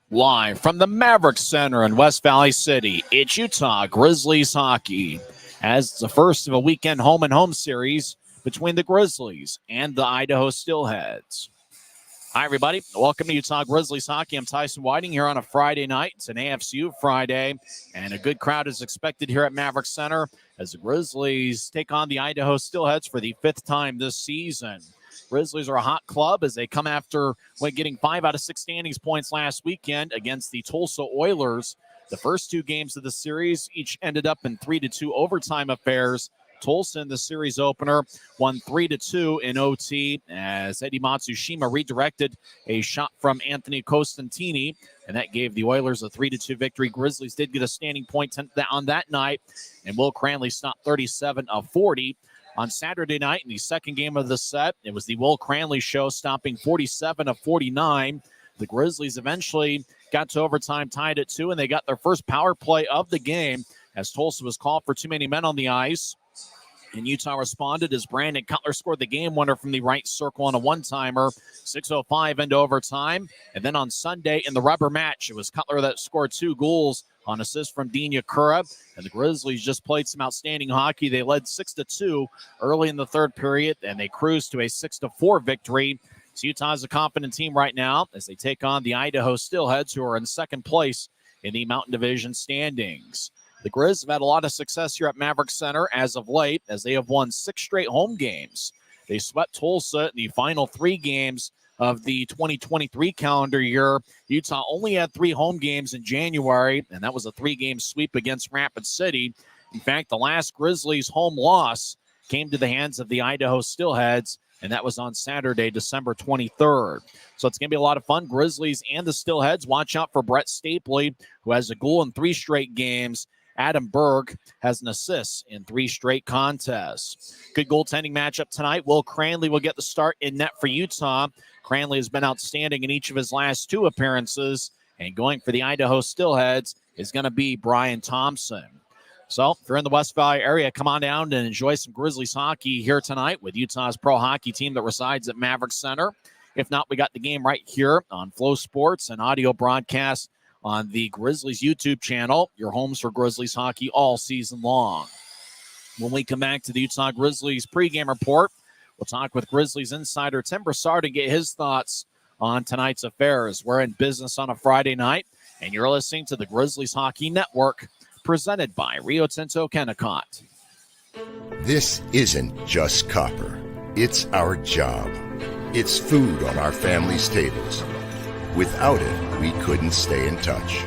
Live from the Maverik Center in West Valley City, it's Utah Grizzlies hockey, as it's the first of a weekend home-and-home series between the Grizzlies and the Idaho Steelheads. Hi, everybody. Welcome to Utah Grizzlies hockey. I'm Tyson Whiting here on a Friday night. It's an AFCU Friday, and a good crowd is expected here at Maverik Center as the Grizzlies take on the Idaho Steelheads for the fifth time this season. Grizzlies are a hot club as they come after getting 5 out of 6 standings points last weekend against the Tulsa Oilers. The first 2 games of the series each ended up in 3-2 overtime affairs. Tulsa in the series opener won 3-2 in OT as Eddie Matsushima redirected a shot from Anthony Costantini, and that gave the Oilers a 3-2 victory. Grizzlies did get a standing point on that night, and Will Cranley stopped 37 of 40. On Saturday night, in the second game of the set, it was the Will Cranley show, stopping 47 of 49. The Grizzlies eventually got to overtime, tied at 2, and they got their first power play of the game as Tulsa was called for too many men on the ice. And Utah responded as Brandon Cutler scored the game winner from the right circle on a one-timer, 6:05 into overtime. And then on Sunday in the rubber match, it was Cutler that scored 2 goals on assist from Dean Yakura. And the Grizzlies just played some outstanding hockey. They led 6-2 early in the third period, and they cruised to a 6-4 victory. So Utah is a confident team right now as they take on the Idaho Steelheads, who are in second place in the Mountain Division standings. The Grizz have had a lot of success here at Maverik Center as of late, as they have won 6 straight home games. They swept Tulsa in the final 3 games of the 2023 calendar year. Utah only had 3 home games in January, and that was a 3-game sweep against Rapid City. In fact, the last Grizzlies home loss came to the hands of the Idaho Steelheads, and that was on Saturday, December 23rd. So it's going to be a lot of fun. Grizzlies and the Steelheads. Watch out for Brett Stapley, who has a goal in 3 straight games. Adam Berg has an assist in 3 straight contests. Good goaltending matchup tonight. Will Cranley will get the start in net for Utah. Cranley has been outstanding in each of his last 2 appearances. And going for the Idaho Steelheads is going to be Brian Thompson. So if you're in the West Valley area, come on down and enjoy some Grizzlies hockey here tonight with Utah's pro hockey team that resides at Maverik Center. If not, we got the game right here on Flow Sports and audio broadcast on the Grizzlies YouTube channel, your homes for Grizzlies hockey all season long. When we come back to the Utah Grizzlies pregame report, we'll talk with Grizzlies insider Tim Broussard and get his thoughts on tonight's affairs. We're in business on a Friday night, and you're listening to the Grizzlies Hockey Network, presented by Rio Tinto Kennecott. This isn't just copper. It's our job. It's food on our families' tables. Without it, we couldn't stay in touch.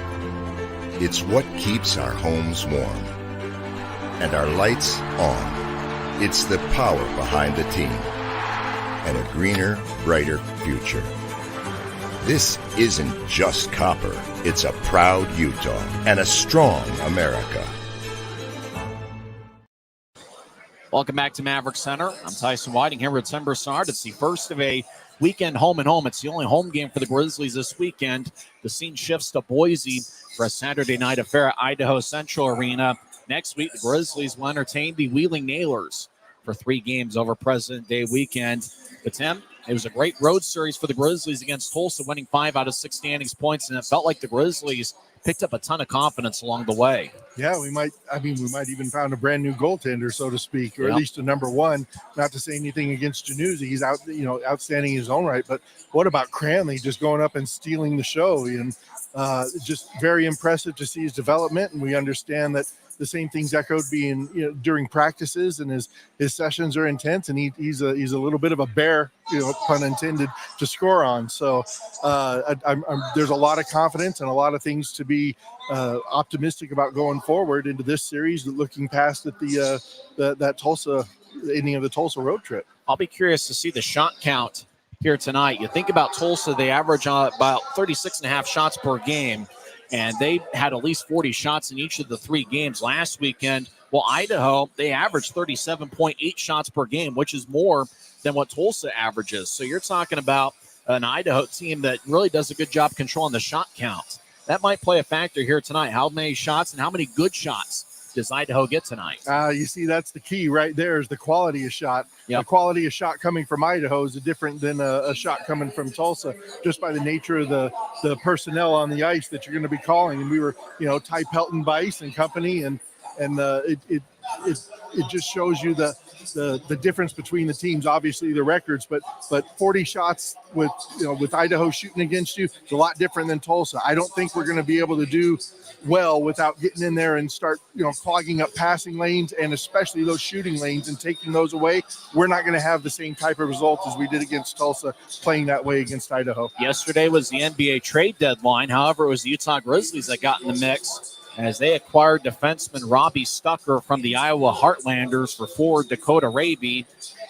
It's what keeps our homes warm and our lights on. It's the power behind the team and a greener, brighter future. This isn't just copper. It's a proud Utah and a strong America. Welcome back to Maverik Center. I'm Tyson Whiting here with Tim Broussard. It's the first of a weekend home-and-home. It's the only home game for the Grizzlies this weekend. The scene shifts to Boise for a Saturday night affair at Idaho Central Arena. Next week, the Grizzlies will entertain the Wheeling Nailers for 3 games over President Day weekend. But Tim, it was a great road series for the Grizzlies against Tulsa, winning 5 out of 6 standings points, and it felt like the Grizzlies picked up a ton of confidence along the way. Yeah, we might even found a brand new goaltender, so to speak, or at least a number 1. Not to say anything against Januzzi. He's outstanding in his own right. But what about Cranley just going up and stealing the show? And just very impressive to see his development. And we understand that the same things echoed being during practices, and his sessions are intense, and he's a little bit of a bear, pun intended, to score on. So there's a lot of confidence and a lot of things to be optimistic about going forward into this series, looking past at that Tulsa ending of the Tulsa road trip. I'll be curious to see the shot count here tonight. You think about Tulsa, they average about 36.5 shots per game. And they had at least 40 shots in each of the 3 games last weekend. Well, Idaho, they averaged 37.8 shots per game, which is more than what Tulsa averages. So you're talking about an Idaho team that really does a good job controlling the shot count. That might play a factor here tonight. How many shots and how many good shots does Idaho get tonight? You see, that's the key right there is the quality of shot. Yep. The quality of shot coming from Idaho is different than a shot coming from Tulsa, just by the nature of the personnel on the ice that you're going to be calling. And we were, Ty Pelton, Bice and company, and it just shows you the difference between the teams. Obviously the records, but 40 shots with Idaho shooting against you is a lot different than Tulsa. I don't think we're going to be able to do well without getting in there and start clogging up passing lanes, and especially those shooting lanes, and taking those away. We're not going to have the same type of results as we did against Tulsa playing that way against Idaho. Yesterday was the NBA trade deadline. However, it was the Utah Grizzlies that got in the mix as they acquired defenseman Robbie Stucker from the Iowa Heartlanders for forward Dakota Raby.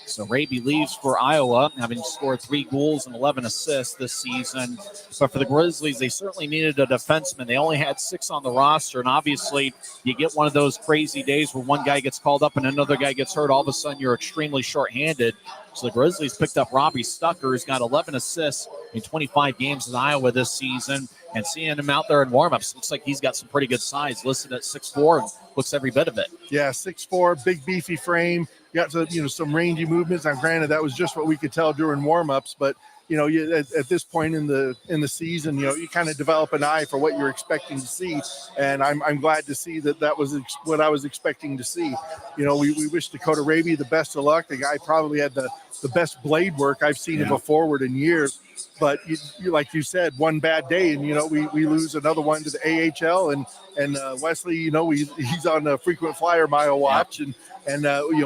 So Raby leaves for Iowa, having scored 3 goals and 11 assists this season. But for the Grizzlies, they certainly needed a defenseman. They only had 6 on the roster, and obviously you get one of those crazy days where one guy gets called up and another guy gets hurt. All of a sudden, you're extremely shorthanded. So the Grizzlies picked up Robbie Stucker, who's got 11 assists in 25 games in Iowa this season. And seeing him out there in warmups, looks like he's got some pretty good size, listed at 6'4", and looks every bit of it. Yeah, 6'4", big beefy frame. Got some rangy movements. Now, granted, that was just what we could tell during warmups, but at this point in the season, you kind of develop an eye for what you're expecting to see, and I'm glad to see that was what I was expecting to see. We wish Dakota Raby the best of luck. The guy probably had the best blade work I've seen of a forward in years. But you like you said, one bad day, and we lose another one to the AHL, and Wesley, he's on the frequent flyer mile watch, and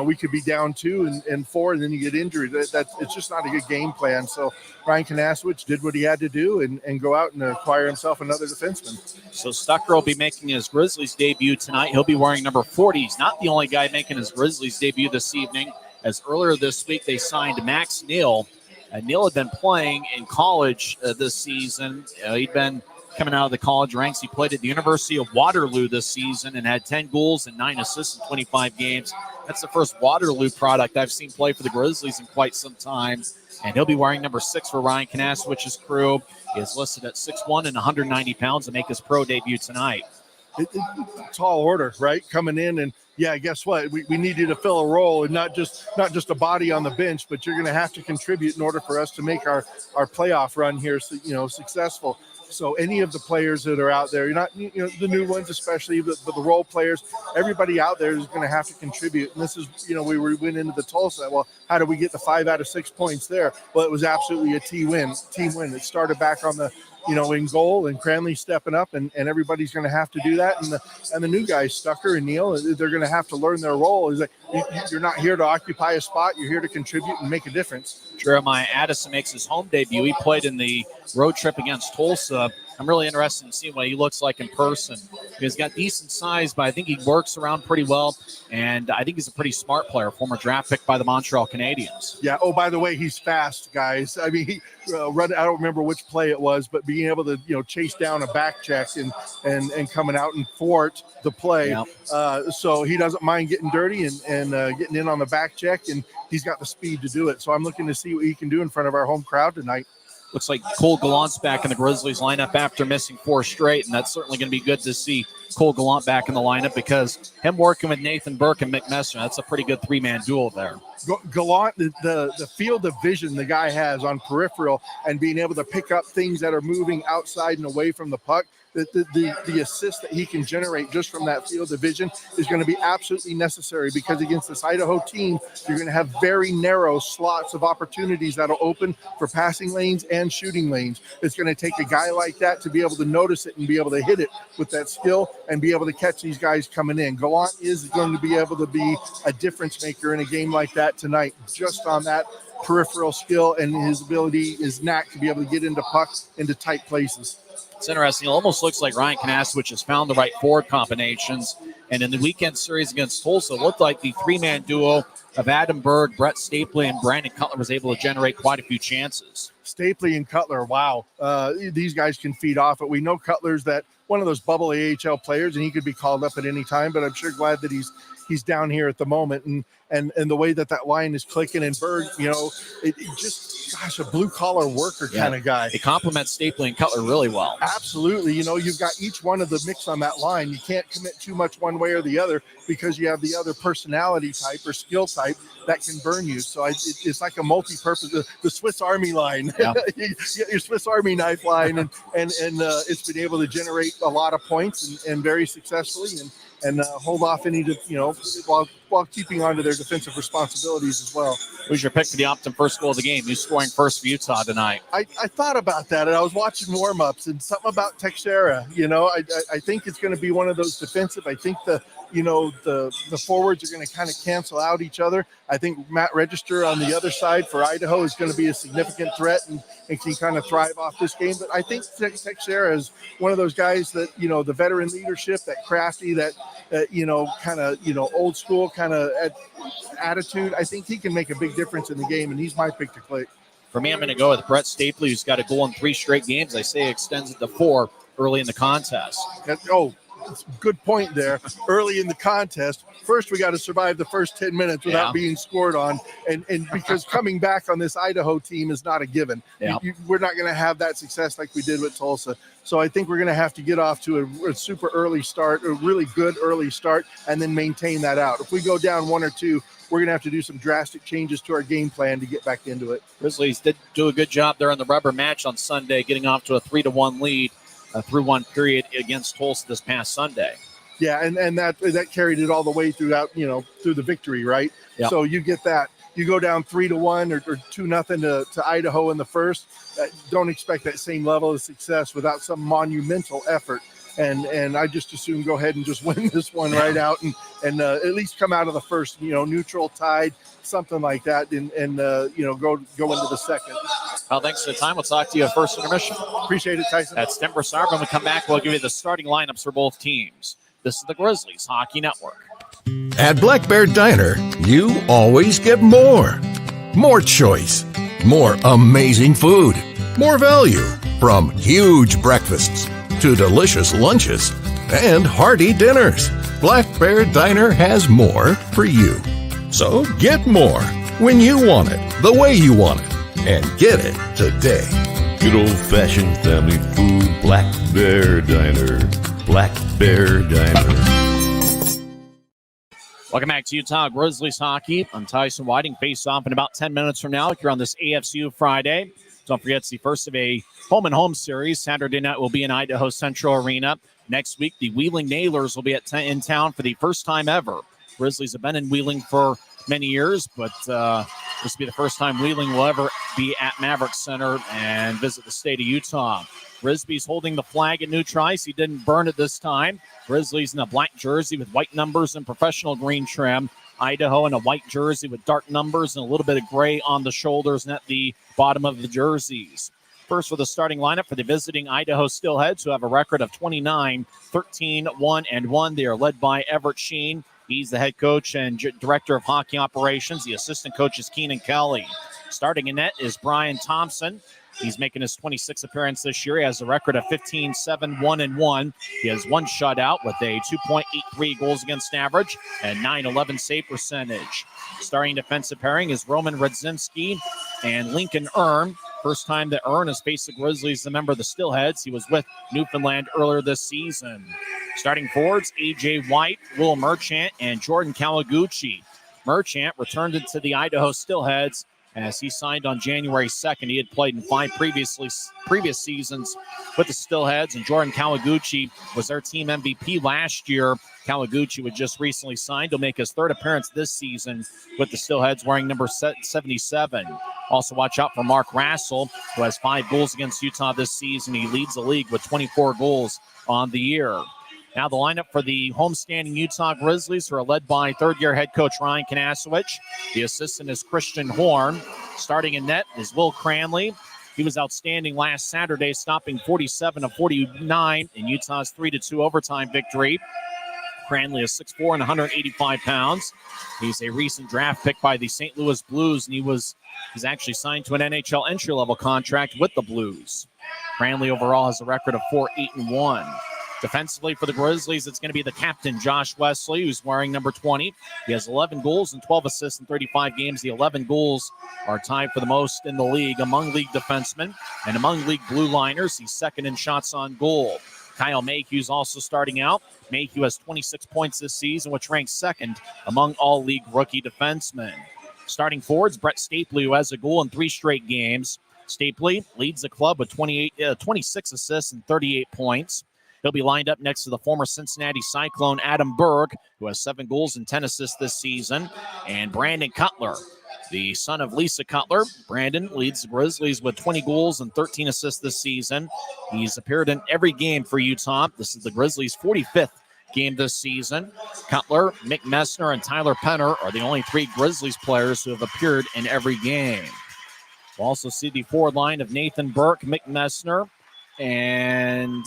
we could be down 2 and 4, and then you get injured. It's just not a good game plan. So Ryan Kanasowicz did what he had to do and go out and acquire himself another defenseman. So Stucker will be making his Grizzlies debut tonight. He'll be wearing number 40. He's not the only guy making his Grizzlies debut this evening, as earlier this week they signed Max Neal. Neal had been playing in college this season. He'd been coming out of the college ranks. He played at the University of Waterloo this season and had 10 goals and 9 assists in 25 games. That's the first Waterloo product I've seen play for the Grizzlies in quite some time. And he'll be wearing number 6 for Ryan Kanasowicz's crew. He is listed at 6'1" and 190 pounds to make his pro debut tonight. Tall order, right? Coming in, and guess what? We need you to fill a role, and not just a body on the bench, but you're going to have to contribute in order for us to make our playoff run here, successful. So any of the players that are out there, you're not the new ones especially, but the role players, everybody out there is going to have to contribute. And this is, we went into the Tulsa. Well, how do we get the 5 out of 6 points there? Well, it was absolutely a team win. It started back on the in goal, and Cranley stepping up, and everybody's going to have to do that. And the new guys, Stucker and Neal, they're going to have to learn their role. Is that you're not here to occupy a spot. You're here to contribute and make a difference. Jeremiah Addison makes his home debut. He played in the road trip against Tulsa. I'm really interested in seeing what he looks like in person. He's got decent size, but I think he works around pretty well, and I think he's a pretty smart player, former draft pick by the Montreal Canadiens. Yeah. Oh, by the way, he's fast, guys. I mean, he I don't remember which play it was, but being able to chase down a back check and coming out and thwart the play. Yep. So he doesn't mind getting dirty and getting in on the back check, and he's got the speed to do it. So I'm looking to see what he can do in front of our home crowd tonight. Looks like Cole Gallant's back in the Grizzlies lineup after missing 4 straight, and that's certainly going to be good to see Cole Gallant back in the lineup, because him working with Nathan Burke and Mick Messner, that's a pretty good 3-man duo there. Gallant, the field of vision the guy has on peripheral, and being able to pick up things that are moving outside and away from the puck, the assist that he can generate just from that field of vision is going to be absolutely necessary, because against this Idaho team, you're going to have very narrow slots of opportunities that'll open for passing lanes and shooting lanes. It's going to take a guy like that to be able to notice it and be able to hit it with that skill and be able to catch these guys coming in. Gallant is going to be able to be a difference maker in a game like that tonight, just on that peripheral skill and his ability, his knack to be able to get into pucks into tight places. It's interesting. It almost looks like Ryan Kanasowicz has found the right forward combinations. And in the weekend series against Tulsa, it looked like the 3-man duo of Adam Berg, Brett Stapley, and Brandon Cutler was able to generate quite a few chances. Stapley and Cutler, wow. These guys can feed off it. We know Cutler's that one of those bubble AHL players, and he could be called up at any time, but I'm sure glad that he's down here at the moment. And the way that line is clicking, and Berg, it just, gosh, a blue-collar worker kind of guy. It complements Stapley and Cutler really well. Absolutely. You've got each one of the mix on that line. You can't commit too much one way or the other because you have the other personality type or skill type that can burn you. So it's like a multi-purpose, the Swiss Army line. Yeah. Your Swiss Army knife line, and it's been able to generate a lot of points and very successfully and hold off any, while keeping on to their defensive responsibilities as well. Who's your pick for the Optum first goal of the game? Who's scoring first for Utah tonight? I thought about that, and I was watching warm-ups, and something about Teixeira. I think it's going to be one of those defensive. I think the forwards are going to kind of cancel out each other. I think Matt Register on the other side for Idaho is going to be a significant threat and can kind of thrive off this game. But I think Teixeira is one of those guys that, the veteran leadership, that crafty, that kind of, old school kind of attitude. I think he can make a big difference in the game, and he's my pick to click. For me, I'm going to go with Brett Stapley, who's got a goal in 3 straight games. I say extends it to 4 early in the contest. Good point there. Early in the contest, first we got to survive the first 10 minutes without being scored on, and because coming back on this Idaho team is not a given. Yeah. We're not going to have that success like we did with Tulsa. So I think we're going to have to get off to a super early start, a really good early start, and then maintain that out. If we go down 1 or 2, we're going to have to do some drastic changes to our game plan to get back into it. Grizzlies did do a good job there in the rubber match on Sunday, getting off to a 3-1 lead through one period against Tulsa this past Sunday. Yeah, and that carried it all the way throughout, through the victory, right? Yep. So you get that. You go down 3-1 or 2-0 to Idaho in the first. Don't expect that same level of success without some monumental effort. And I just assume go ahead and just win this one right out and at least come out of the first, neutral, tied, something like that, and go into the second. Well, thanks for the time. We'll talk to you at first intermission. Appreciate it, Tyson. That's Tim Broussard. When we come back, we'll give you the starting lineups for both teams. This is the Grizzlies Hockey Network. At Black Bear Diner, you always get more. More choice, more amazing food, more value, from huge breakfasts to delicious lunches and hearty dinners. Black Bear Diner has more for you. So get more when you want it, the way you want it, and get it today. Good old-fashioned family food, Black Bear Diner. Black Bear Diner. Welcome back to Utah Grizzlies Hockey. I'm Tyson Whiting. Face off in about 10 minutes from now here on this AFCU Friday. Don't forget, it's the first of a home-and-home series. Saturday night will be in Idaho Central Arena. Next week, the Wheeling Nailers will be in town for the first time ever. Grizzlies have been in Wheeling for many years, but this will be the first time Wheeling will ever be at Maverik Center and visit the state of Utah. Frisbee's holding the flag at neutral ice. He didn't burn it this time. Grizzlies in a black jersey with white numbers and professional green trim. Idaho in a white jersey with dark numbers and a little bit of gray on the shoulders and at the bottom of the jerseys. First for the starting lineup for the visiting Idaho Steelheads, who have a record of 29-13-1-1. They are led by Everett Sheen. He's the head coach and director of hockey operations. The assistant coach is Keenan Kelly. Starting in net is Brian Thompson. He's making his 26th appearance this year. He has a record of 15-7-1-1. He has 1 shutout with a 2.83 goals against average and .911 save percentage. Starting defensive pairing is Roman Radzinski and Lincoln Earn. First time that Earn has faced the Grizzlies, a member of the Steelheads. He was with Newfoundland earlier this season. Starting forwards, A.J. White, Will Merchant, and Jordan Kawaguchi. Merchant returned into the Idaho Steelheads as he signed on January 2nd. He had played in 5 previous seasons with the Steelheads, and Jordan Kawaguchi was their team MVP last year. Kawaguchi was just recently signed. He'll make his 3rd appearance this season with the Steelheads, wearing number 77. Also, watch out for Mark Rassel, who has 5 goals against Utah this season. He leads the league with 24 goals on the year. Now the lineup for the homestanding Utah Grizzlies, who are led by 3rd-year head coach Ryan Kanasowicz. The assistant is Christian Horn. Starting in net is Will Cranley. He was outstanding last Saturday, stopping 47 of 49 in Utah's 3-2 overtime victory. Cranley is 6'4" and 185 pounds. He's a recent draft pick by the St. Louis Blues, and he's actually signed to an NHL entry-level contract with the Blues. Cranley overall has a record of 4-8-1. Defensively for the Grizzlies, it's going to be the captain, Josh Wesley, who's wearing number 20. He has 11 goals and 12 assists in 35 games. The 11 goals are tied for the most in the league among league defensemen. And among league blue liners, he's second in shots on goal. Kyle Mayhew's also starting out. Mayhew has 26 points this season, which ranks second among all league rookie defensemen. Starting forwards, Brett Stapley, who has a goal in 3 straight games. Stapley leads the club with 26 assists and 38 points. He'll be lined up next to the former Cincinnati Cyclone Adam Berg, who has 7 goals and 10 assists this season, and Brandon Cutler, the son of Lisa Cutler. Brandon leads the Grizzlies with 20 goals and 13 assists this season. He's appeared in every game for Utah. This is the Grizzlies' 45th game this season. Cutler, Mick Messner, and Tyler Penner are the only 3 Grizzlies players who have appeared in every game. We'll also see the forward line of Nathan Burke, Mick Messner, and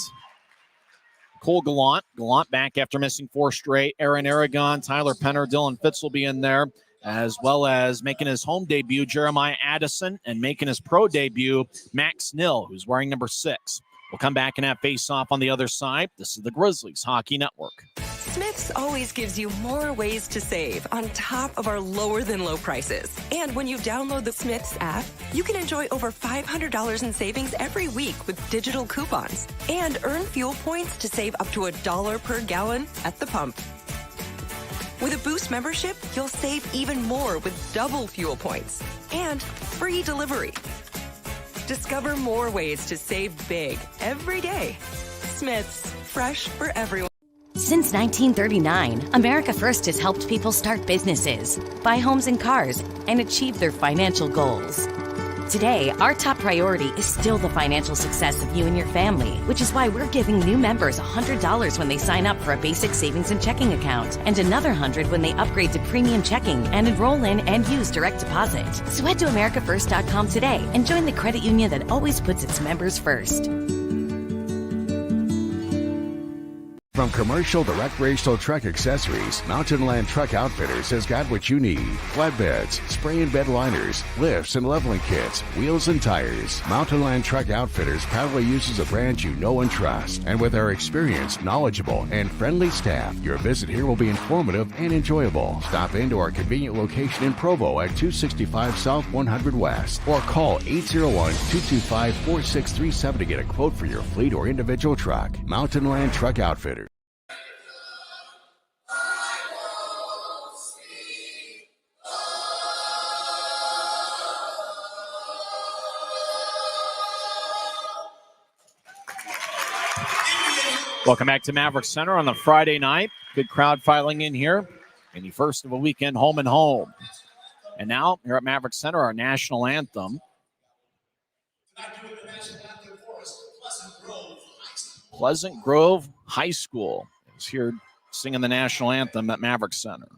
Cole Gallant. Gallant back after missing 4 straight. Aaron Aragon, Tyler Penner, Dylan Fitz will be in there, as well as making his home debut, Jeremiah Addison, and making his pro debut, Max Nill, who's wearing number 6. We'll come back and have face-off on the other side. This is the Grizzlies Hockey Network. Smith's always gives you more ways to save on top of our lower-than-low prices. And when you download the Smith's app, you can enjoy over $500 in savings every week with digital coupons and earn fuel points to save up to $1 per gallon at the pump. With a Boost membership, you'll save even more with double fuel points and free delivery. Discover more ways to save big every day. Smith's, fresh for everyone. Since 1939, America First has helped people start businesses, buy homes and cars, and achieve their financial goals. Today, our top priority is still the financial success of you and your family, which is why we're giving new members $100 when they sign up for a basic savings and checking account, and another $100 when they upgrade to premium checking and enroll in and use direct deposit. So head to AmericaFirst.com today and join the credit union that always puts its members first. From commercial to recreational truck accessories, Mountain Land Truck Outfitters has got what you need. Flatbeds, spray and bed liners, lifts and leveling kits, wheels and tires. Mountain Land Truck Outfitters proudly uses a brand you know and trust. And with our experienced, knowledgeable, and friendly staff, your visit here will be informative and enjoyable. Stop into our convenient location in Provo at 265 South 100 West or call 801-225-4637 to get a quote for your fleet or individual truck. Mountain Land Truck Outfitters. Welcome back to Maverik Center on the Friday night. Good crowd filing in here. And the first of a weekend home and home. And now, here at Maverik Center, our national anthem. Pleasant Grove High School is here singing the national anthem at Maverik Center.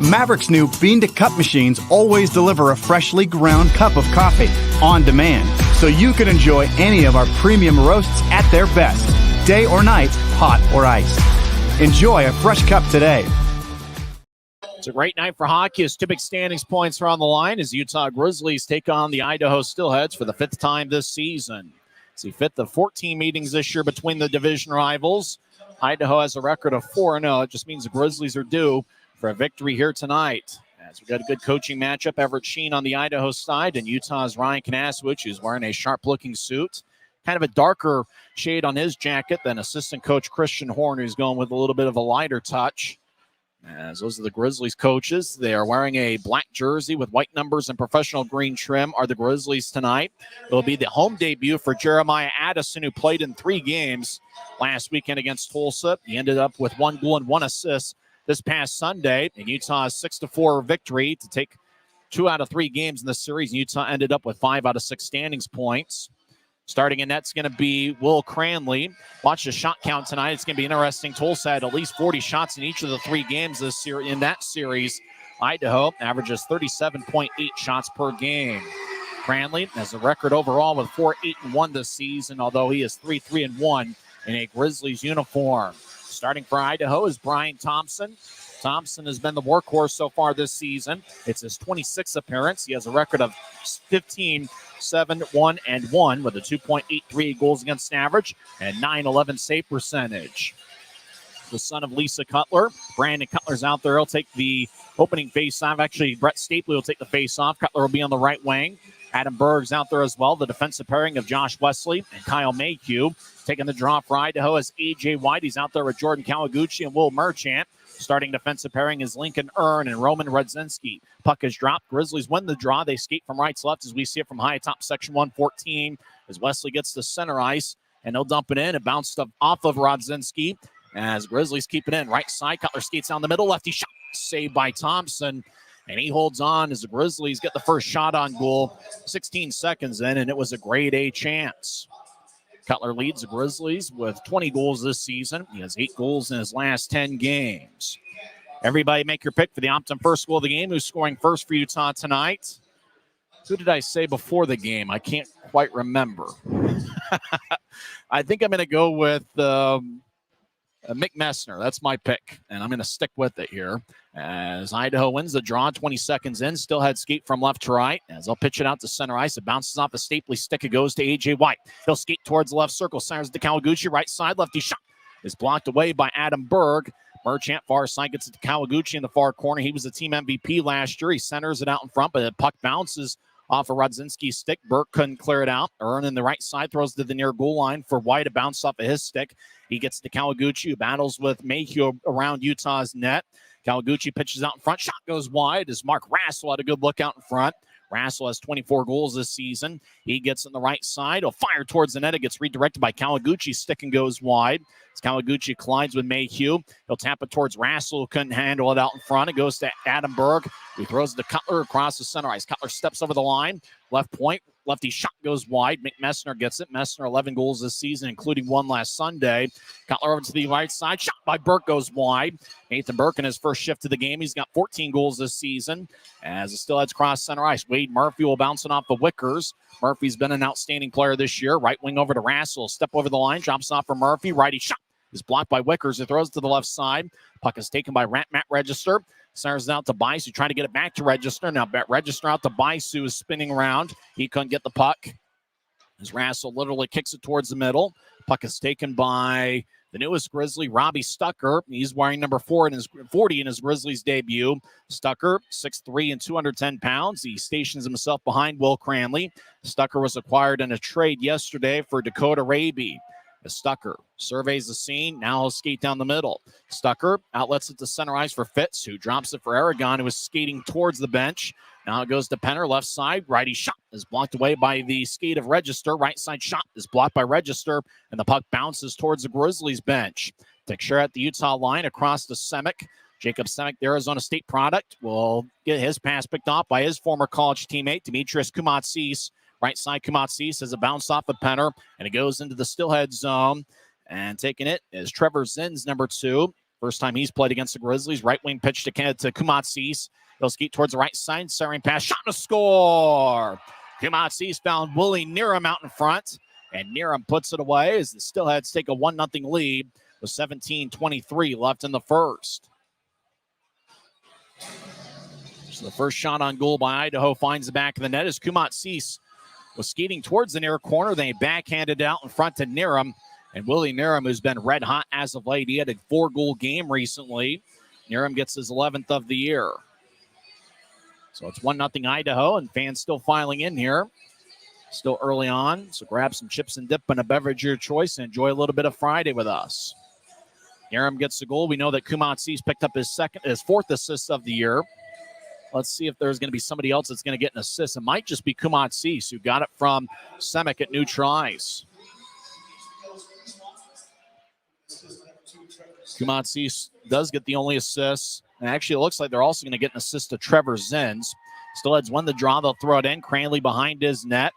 Maverik's new bean-to-cup machines always deliver a freshly ground cup of coffee on demand, so you can enjoy any of our premium roasts at their best, day or night, hot or iced. Enjoy a fresh cup today. It's a great night for hockey as two big standings points are on the line as Utah Grizzlies take on the Idaho Steelheads for the 5th time this season. It's the 5th of 14 meetings this year between the division rivals. Idaho has a record of 4-0. It just means the Grizzlies are due for a victory here tonight. As we got a good coaching matchup, Everett Sheen on the Idaho side and Utah's Ryan Kanaswich, who's wearing a sharp-looking suit. Kind of a darker shade on his jacket than assistant coach Christian Horn, who's going with a little bit of a lighter touch. As those are the Grizzlies coaches. They are wearing a black jersey with white numbers and professional green trim are the Grizzlies tonight. It'll be the home debut for Jeremiah Addison, who played in 3 games last weekend against Tulsa. He ended up with 1 goal and 1 assist this past Sunday in Utah's 6-4 victory to take 2 out of 3 games in the series. Utah ended up with 5 out of 6 standings points. Starting in net's going to be Will Cranley. Watch the shot count tonight. It's going to be interesting. Tulsa had at least 40 shots in each of the 3 games this year in that series. Idaho averages 37.8 shots per game. Cranley has a record overall with 4-8-1 this season, although he is 3-3-1 in a Grizzlies uniform. Starting for Idaho is Brian Thompson. Thompson has been the workhorse so far this season. It's his 26th appearance. He has a record of 15-7-1-1 with a 2.83 goals against average and 911 save percentage. The son of Lisa Cutler. Brandon Cutler's out there. He'll take the opening face-off. Actually, Brett Stapley will take the face-off. Cutler will be on the right wing. Adam Berg's out there as well. The defensive pairing of Josh Wesley and Kyle Mayhew. Taking the draw for Idaho is A.J. White. He's out there with Jordan Kawaguchi and Will Merchant. Starting defensive pairing is Lincoln Earn and Roman Rudzinski. Puck is dropped. Grizzlies win the draw. They skate from right to left as we see it from high atop section 114 as Wesley gets to center ice, and they'll dump it in. It bounced off of Rudzinski as Grizzlies keep it in. Right side, Cutler skates down the middle. Lefty shot saved by Thompson, and he holds on as the Grizzlies get the first shot on goal 16 seconds in, and it was a grade A chance. Cutler leads the Grizzlies with 20 goals this season. He has 8 goals in his last 10 games. Everybody make your pick for the Optum first goal of the game. Who's scoring first for Utah tonight? Who did I say before the game? I can't quite remember. I think I'm going to go with Mick Messner. That's my pick, and I'm going to stick with it here. As Idaho wins the draw, 20 seconds in, still had skate from left to right. As they'll pitch it out to center ice, it bounces off a Stapley stick. It goes to A.J. White. He'll skate towards the left circle, centers to Kawaguchi, right side, lefty shot is blocked away by Adam Berg. Merchant, far side, gets it to Kawaguchi in the far corner. He was the team MVP last year. He centers it out in front, but the puck bounces off of Rudzinski's stick. Berg couldn't clear it out. Earn in the right side, throws to the near goal line for White to bounce off of his stick. He gets to Kawaguchi, who battles with Mayhew around Utah's net. Kawaguchi pitches out in front. Shot goes wide as Mark Rassel had a good look out in front. Rassel has 24 goals this season. He gets on the right side. He'll fire towards the net. It gets redirected by Kawaguchi. Stick and goes wide. As Kawaguchi collides with Mayhew, he'll tap it towards Rassel, who couldn't handle it out in front. It goes to Adam Berg, who throws it to Cutler across the center ice. Cutler steps over the line. Left point. Lefty shot goes wide. Mick Messner gets it. Messner 11 goals this season, including 1 last Sunday. Cutler over to the right side. Shot by Burke goes wide. Nathan Burke in his first shift of the game. He's got 14 goals this season. As the Steelheads cross center ice, Wade Murphy will bounce it off the Wickers. Murphy's been an outstanding player this year. Right wing over to Rassel. Step over the line. Drops off for Murphy. Righty shot is blocked by Wickers. It throws to the left side. Puck is taken by Matt Register. Centers it out to Bice, who trying to get it back to Register. Now Register out to Bice, who is spinning around. He couldn't get the puck. As Rassel literally kicks it towards the middle. Puck is taken by the newest Grizzly, Robbie Stucker. He's wearing number 40 in his Grizzlies debut. Stucker, 6'3" and 210 pounds. He stations himself behind Will Cranley. Stucker was acquired in a trade yesterday for Dakota Raby. As Stucker surveys the scene, now he'll skate down the middle. Stucker outlets it to center ice for Fitz, who drops it for Aragon, who is skating towards the bench. Now it goes to Penner, left side. Righty shot is blocked away by the skate of Register. Right side shot is blocked by Register, and the puck bounces towards the Grizzlies bench. Teixeira at the Utah line across to Semick. Jacob Semick, the Arizona State product, will get his pass picked off by his former college teammate, Demetrius Kumatsis. Right side, Kumatsis has a bounce off of Penner, and it goes into the Steelhead zone. And taking it is Trevor Zins, number 2. First time he's played against the Grizzlies. Right wing pitch to Kumatsis. He'll skate towards the right side. Centering pass, shot and a score. Kumatsis found Willie Neeram out in front, and Neeram puts it away as the Steelheads take a 1-0 lead with 17:23 left in the first. So the first shot on goal by Idaho finds the back of the net as Kumot Cease was skating towards the near corner. They backhanded out in front to Niram. And Willie Niram, who's been red hot as of late, he had a 4-goal game recently. Niram gets his 11th of the year. So it's 1-0 Idaho, and fans still filing in here. Still early on, so grab some chips and dip and a beverage of your choice and enjoy a little bit of Friday with us. Niram gets the goal. We know that Kumot Cease picked up his 4th assist of the year. Let's see if there's going to be somebody else that's going to get an assist. It might just be Kumot Cease, who got it from Semick at neutral ice. Kumot Cease does get the only assist. And actually, it looks like they're also going to get an assist to Trevor Zins. Steelheads win the draw. They'll throw it in. Cranley behind his net.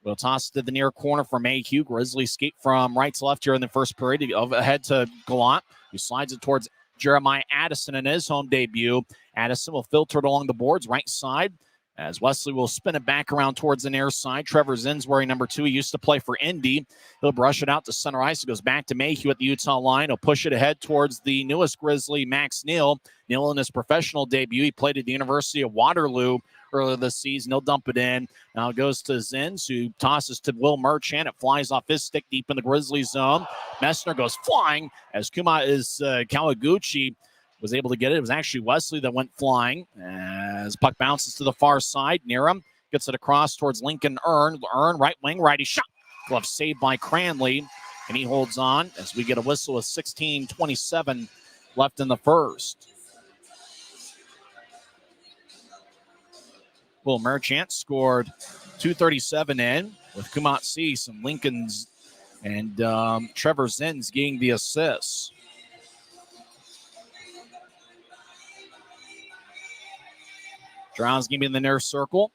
We'll toss it to the near corner for Mayhew. Grizzlies skate from right to left here in the first period. Ahead to Gallant, who slides it towards Jeremiah Addison in his home debut. Addison will filter it along the boards, right side, as Wesley will spin it back around towards the near side. Trevor Zins wearing number 2. He used to play for Indy. He'll brush it out to center ice. It goes back to Mayhew at the Utah line. He'll push it ahead towards the newest Grizzly, Max Neal. Neal in his professional debut. He played at the University of Waterloo earlier this season. He'll dump it in. Now it goes to Zins, who tosses to Will Merchant. It flies off his stick deep in the Grizzly zone. Messner goes flying as Kawaguchi was able to get it. It was actually Wesley that went flying as puck bounces to the far side. Niram gets it across towards Lincoln Earn. Earn, right wing, righty shot. Glove saved by Cranley, and he holds on as we get a whistle with 16:27 left in the first. Will Merchant scored 2:37 in with Kumot Cease and Lincoln's and Trevor Zins getting the assists. Drow's going to be in the near circle,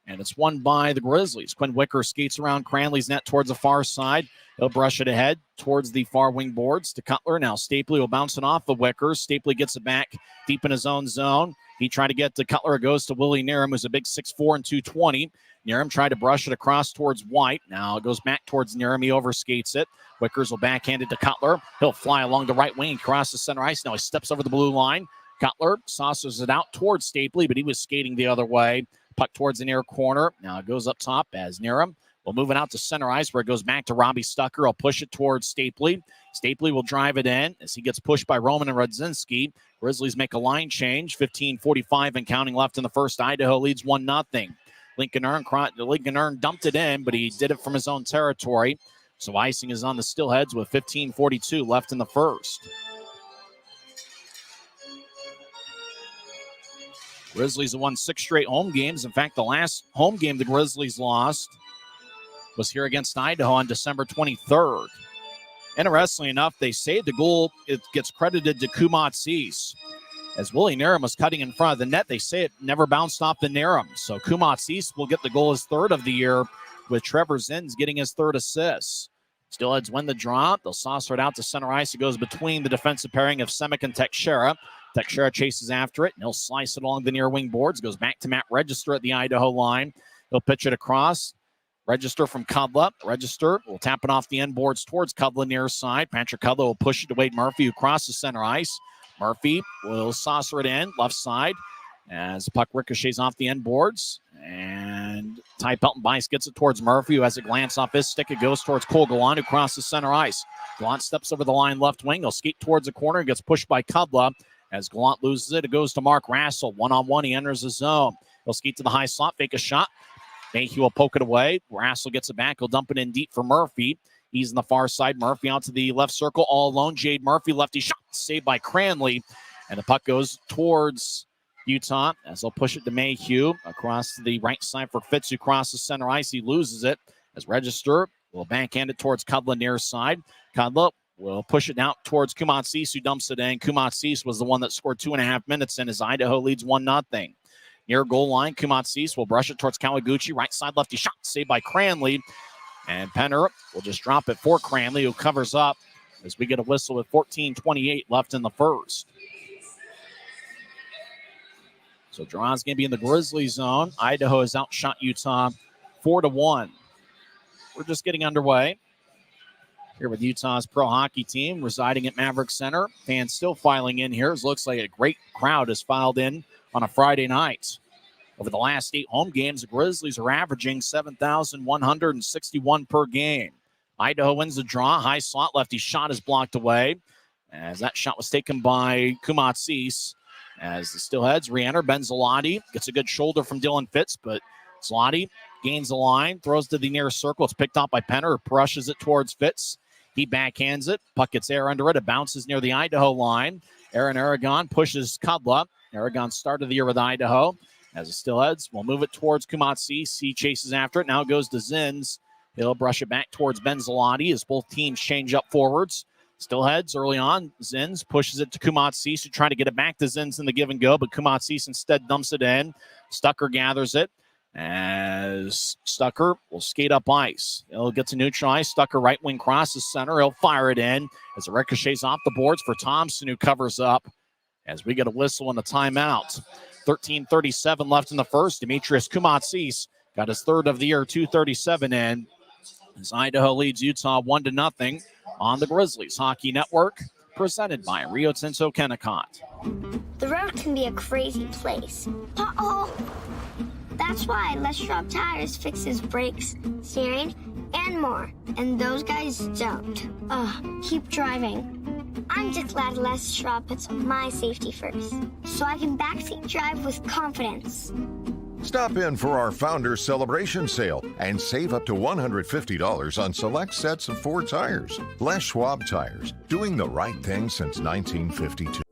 and it's won by the Grizzlies. Quinn Wicker skates around Cranley's net towards the far side. He'll brush it ahead towards the far wing boards to Cutler. Now Stapley will bounce it off of Wicker. Stapley gets it back deep in his own zone. He tried to get to Cutler. It goes to Willie Niram, who's a big 6'4" and 220. Niram tried to brush it across towards White. Now it goes back towards Niram. He overskates it. Wickers will backhand it to Cutler. He'll fly along the right wing, cross the center ice. Now he steps over the blue line. Cutler saucers it out towards Stapley, but he was skating the other way. Puck towards the near corner. Now it goes up top as Niram will move it out to center ice where it goes back to Robbie Stucker. I'll push it towards Stapley. Stapley will drive it in as he gets pushed by Roman and Rudzinski. Grizzlies make a line change. 15:45 and counting left in the first. Idaho leads 1-0. Lincoln Earn dumped it in, but he did it from his own territory. So icing is on the Steelheads with 15:42 left in the first. Grizzlies have won 6 straight home games. In fact, the last home game the Grizzlies lost was here against Idaho on December 23rd. Interestingly enough, they say the goal, it gets credited to Kumot Cease. As Willie Niram was cutting in front of the net, they say it never bounced off the Niram. So Kumot Cease will get the goal, his 3rd of the year, with Trevor Zins getting his 3rd assist. Steelheads win the draw. They'll saucer it out to center ice. It goes between the defensive pairing of Semick and Teixeira. Teixeira chases after it, and he'll slice it along the near wing boards. Goes back to Matt Register at the Idaho line. He'll pitch it across. Register from Cudla. Register will tap it off the end boards towards Cudla near side. Patrick Cudla will push it to Wade Murphy, who crosses center ice. Murphy will saucer it in left side as the puck ricochets off the end boards. And Ty Pelton-Bice gets it towards Murphy, who has a glance off his stick. It goes towards Cole Gallant, who crosses center ice. Gallant steps over the line left wing. He'll skate towards the corner and gets pushed by Cudla. As Gallant loses it, it goes to Mark Rassel. One-on-one, he enters the zone. He'll skate to the high slot, fake a shot. Mayhew will poke it away. Rassel gets it back. He'll dump it in deep for Murphy. He's on the far side. Murphy out to the left circle, all alone. Jade Murphy, lefty shot, saved by Cranley. And the puck goes towards Utah as they'll push it to Mayhew. Across to the right side for Fitz, who crosses center ice. He loses it as Register will backhand it towards Cudla near side. Cudla will push it out towards Kumot Cease, who dumps it in. Kumot Cease was the one that scored 2.5 minutes in as Idaho leads 1-0. Near goal line, Kumot Cease will brush it towards Kawaguchi. Right side lefty shot, saved by Cranley. And Penner will just drop it for Cranley, who covers up as we get a whistle with 14:28 left in the first. So draw's going to be in the Grizzly zone. Idaho has outshot Utah 4-1. We're just getting underway. here with Utah's pro hockey team residing at Maverik Center. Fans still filing in here. It looks like a great crowd has filed in on a Friday night. Over the last 8 home games, the Grizzlies are averaging 7,161 per game. Idaho wins the draw. High slot lefty shot is blocked away as that shot was taken by Kumatsis. As the Steelheads re-enter, Ben Zloty gets a good shoulder from Dylan Fitz, but Zloty gains the line, throws to the near circle. It's picked up by Penner, who brushes it towards Fitz. He backhands it. Puck gets air under it. It bounces near the Idaho line. Aaron Aragon pushes Kudla. Aragon started the year with Idaho. As the Steelheads will move it towards Kumatsis. He chases after it. Now it goes to Zins. He'll brush it back towards Ben Zloty as both teams change up forwards. Steelheads early on. Zins pushes it to Kumatsis to try to get it back to Zins in the give and go, but Kumatsis instead dumps it in. Stucker gathers it as Stucker will skate up ice. He'll get to neutralize. Stucker right wing crosses center. He'll fire it in as it ricochets off the boards for Thompson, who covers up as we get a whistle and a timeout. 13:37 left in the first. Demetrius Kumatsis got his third of the year, 2:37 in. As Idaho leads Utah 1-0 on the Grizzlies Hockey Network, presented by Rio Tinto Kennecott. The road can be a crazy place. Uh-oh! That's why Les Schwab Tires fixes brakes, steering, and more. And those guys don't. Keep driving. I'm just glad Les Schwab puts my safety first, so I can backseat drive with confidence. Stop in for our Founders Celebration Sale and save up to $150 on select sets of Ford tires. Les Schwab Tires, doing the right thing since 1952.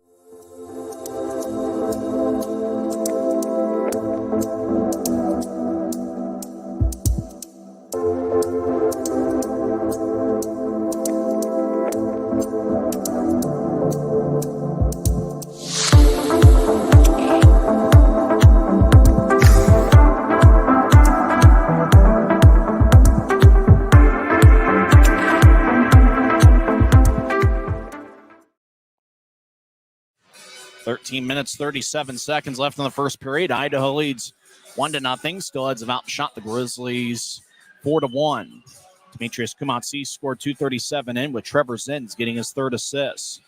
Minutes, 37 seconds left in the first period. Idaho leads 1-0. Steelheads have outshot the Grizzlies 4-1. Demetrius Kumatsis scored 2:37 in with Trevor Zins getting his third assist.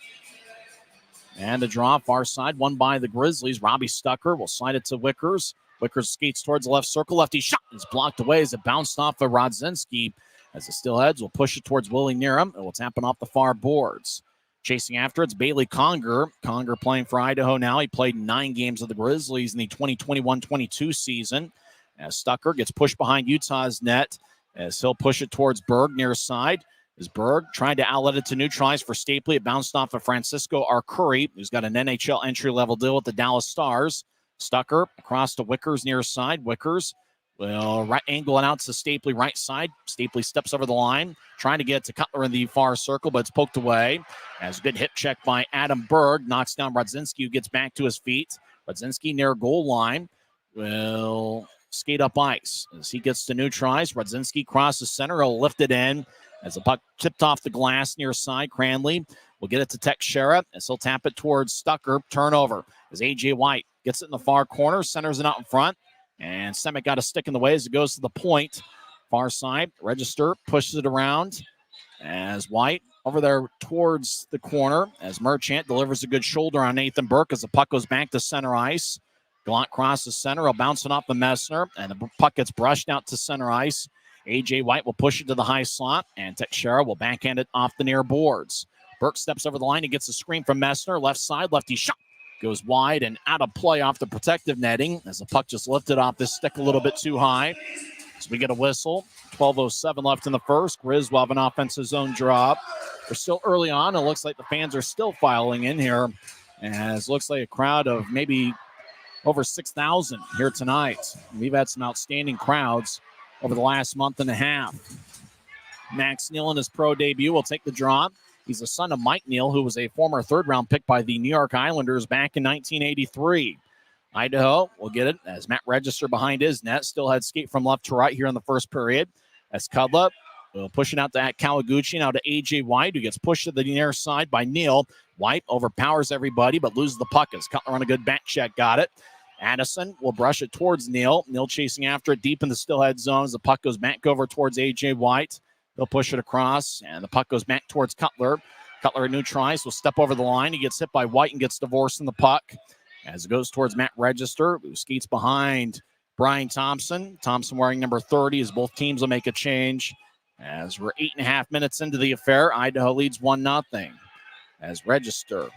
And the draw far side won by the Grizzlies. Robbie Stucker will slide it to Wickers. Wickers skates towards the left circle. Lefty shot is blocked away as it bounced off of Rodzinski. As the Steelheads will push it towards Willie Nearham. It will tap it off the far boards. Chasing after it's Bailey Conger. Conger playing for Idaho now. He played 9 games with the Grizzlies in the 2021-22 season. As Stucker gets pushed behind Utah's net as he'll push it towards Berg near side. As Berg trying to outlet it to neutralize for Stapley. It bounced off of Francisco Arcuri, who's got an NHL entry-level deal with the Dallas Stars. Stucker across to Wickers near side. Wickers will right angle it out to Stapley right side. Stapley steps over the line, trying to get to Cutler in the far circle, but it's poked away. As a good hip check by Adam Berg, knocks down Rodzinski, who gets back to his feet. Rodzinski near goal line will skate up ice. As he gets to neutralize, Rodzinski crosses center. He'll lift it in as the puck tipped off the glass near side. Cranley will get it to Teixeira as he'll tap it towards Stucker. Turnover as A.J. White gets it in the far corner, centers it out in front. And Semick got a stick in the way as it goes to the point. Far side, Register pushes it around as White over there towards the corner as Merchant delivers a good shoulder on Nathan Burke as the puck goes back to center ice. Gallant crosses center. He'll bounce it off the Messner, and the puck gets brushed out to center ice. A.J. White will push it to the high slot, and Teixeira will backhand it off the near boards. Burke steps over the line and gets a screen from Messner. Left side, lefty shot. Goes wide and out of play off the protective netting as the puck just lifted off this stick a little bit too high. So we get a whistle. 12:07 left in the first. Grizz will have an offensive zone drop. We're still early on. It looks like the fans are still filing in here. As looks like a crowd of maybe over 6,000 here tonight. We've had some outstanding crowds over the last month and a half. Max Neal in his pro debut will take the draw. He's the son of Mike Neal, who was a former third-round pick by the New York Islanders back in 1983. Idaho will get it as Matt Register behind his net. Still had skate from left to right here in the first period. As Kudla will push it out to Kawaguchi, now to A.J. White, who gets pushed to the near side by Neal. White overpowers everybody, but loses the puck as Cutler on a good back check got it. Addison will brush it towards Neal. Neal chasing after it deep in the Steelhead zone as the puck goes back over towards A.J. White. He'll push it across, and the puck goes back towards Cutler. Cutler at neutral ice will step over the line. He gets hit by White and gets divorced in the puck as it goes towards Matt Register, who skates behind Brian Thompson. Thompson wearing number 30 as both teams will make a change. As we're 8.5 minutes into the affair, Idaho leads 1-0. As Register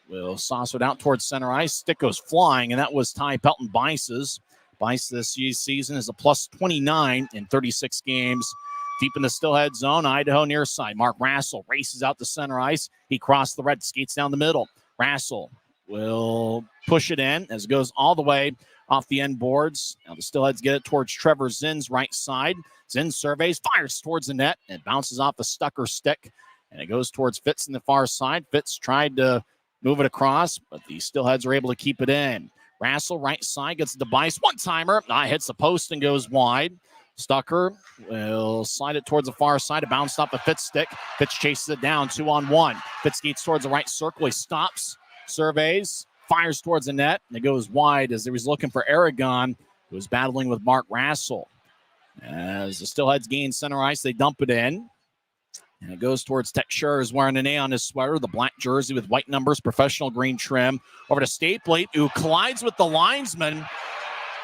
will sauce it out towards center ice. Stick goes flying, and that was Ty Pelton Bice's. Bice this season is a plus 29 in 36 games. Deep in the Steelhead zone, Idaho near side. Mark Rassel races out to center ice. He crossed the red, skates down the middle. Rassel will push it in as it goes all the way off the end boards. Now the Steelheads get it towards Trevor Zinn's right side. Zinn surveys, fires towards the net, and bounces off the Stucker stick. And it goes towards Fitz in the far side. Fitz tried to move it across, but the Steelheads are able to keep it in. Rassel, right side, gets the Bice. One-timer. Hits the post and goes wide. Stucker will slide it towards the far side. It bounced off the Fitz stick. Fitz chases it down, 2-on-1. Fitz skates towards the right circle. He stops, surveys, fires towards the net, and it goes wide as he was looking for Aragon, who was battling with Mark Rassel. As the Steelheads gain center ice, they dump it in. And it goes towards Texture, who's wearing an A on his sweater, the black jersey with white numbers, professional green trim. Over to Stapley, who collides with the linesman.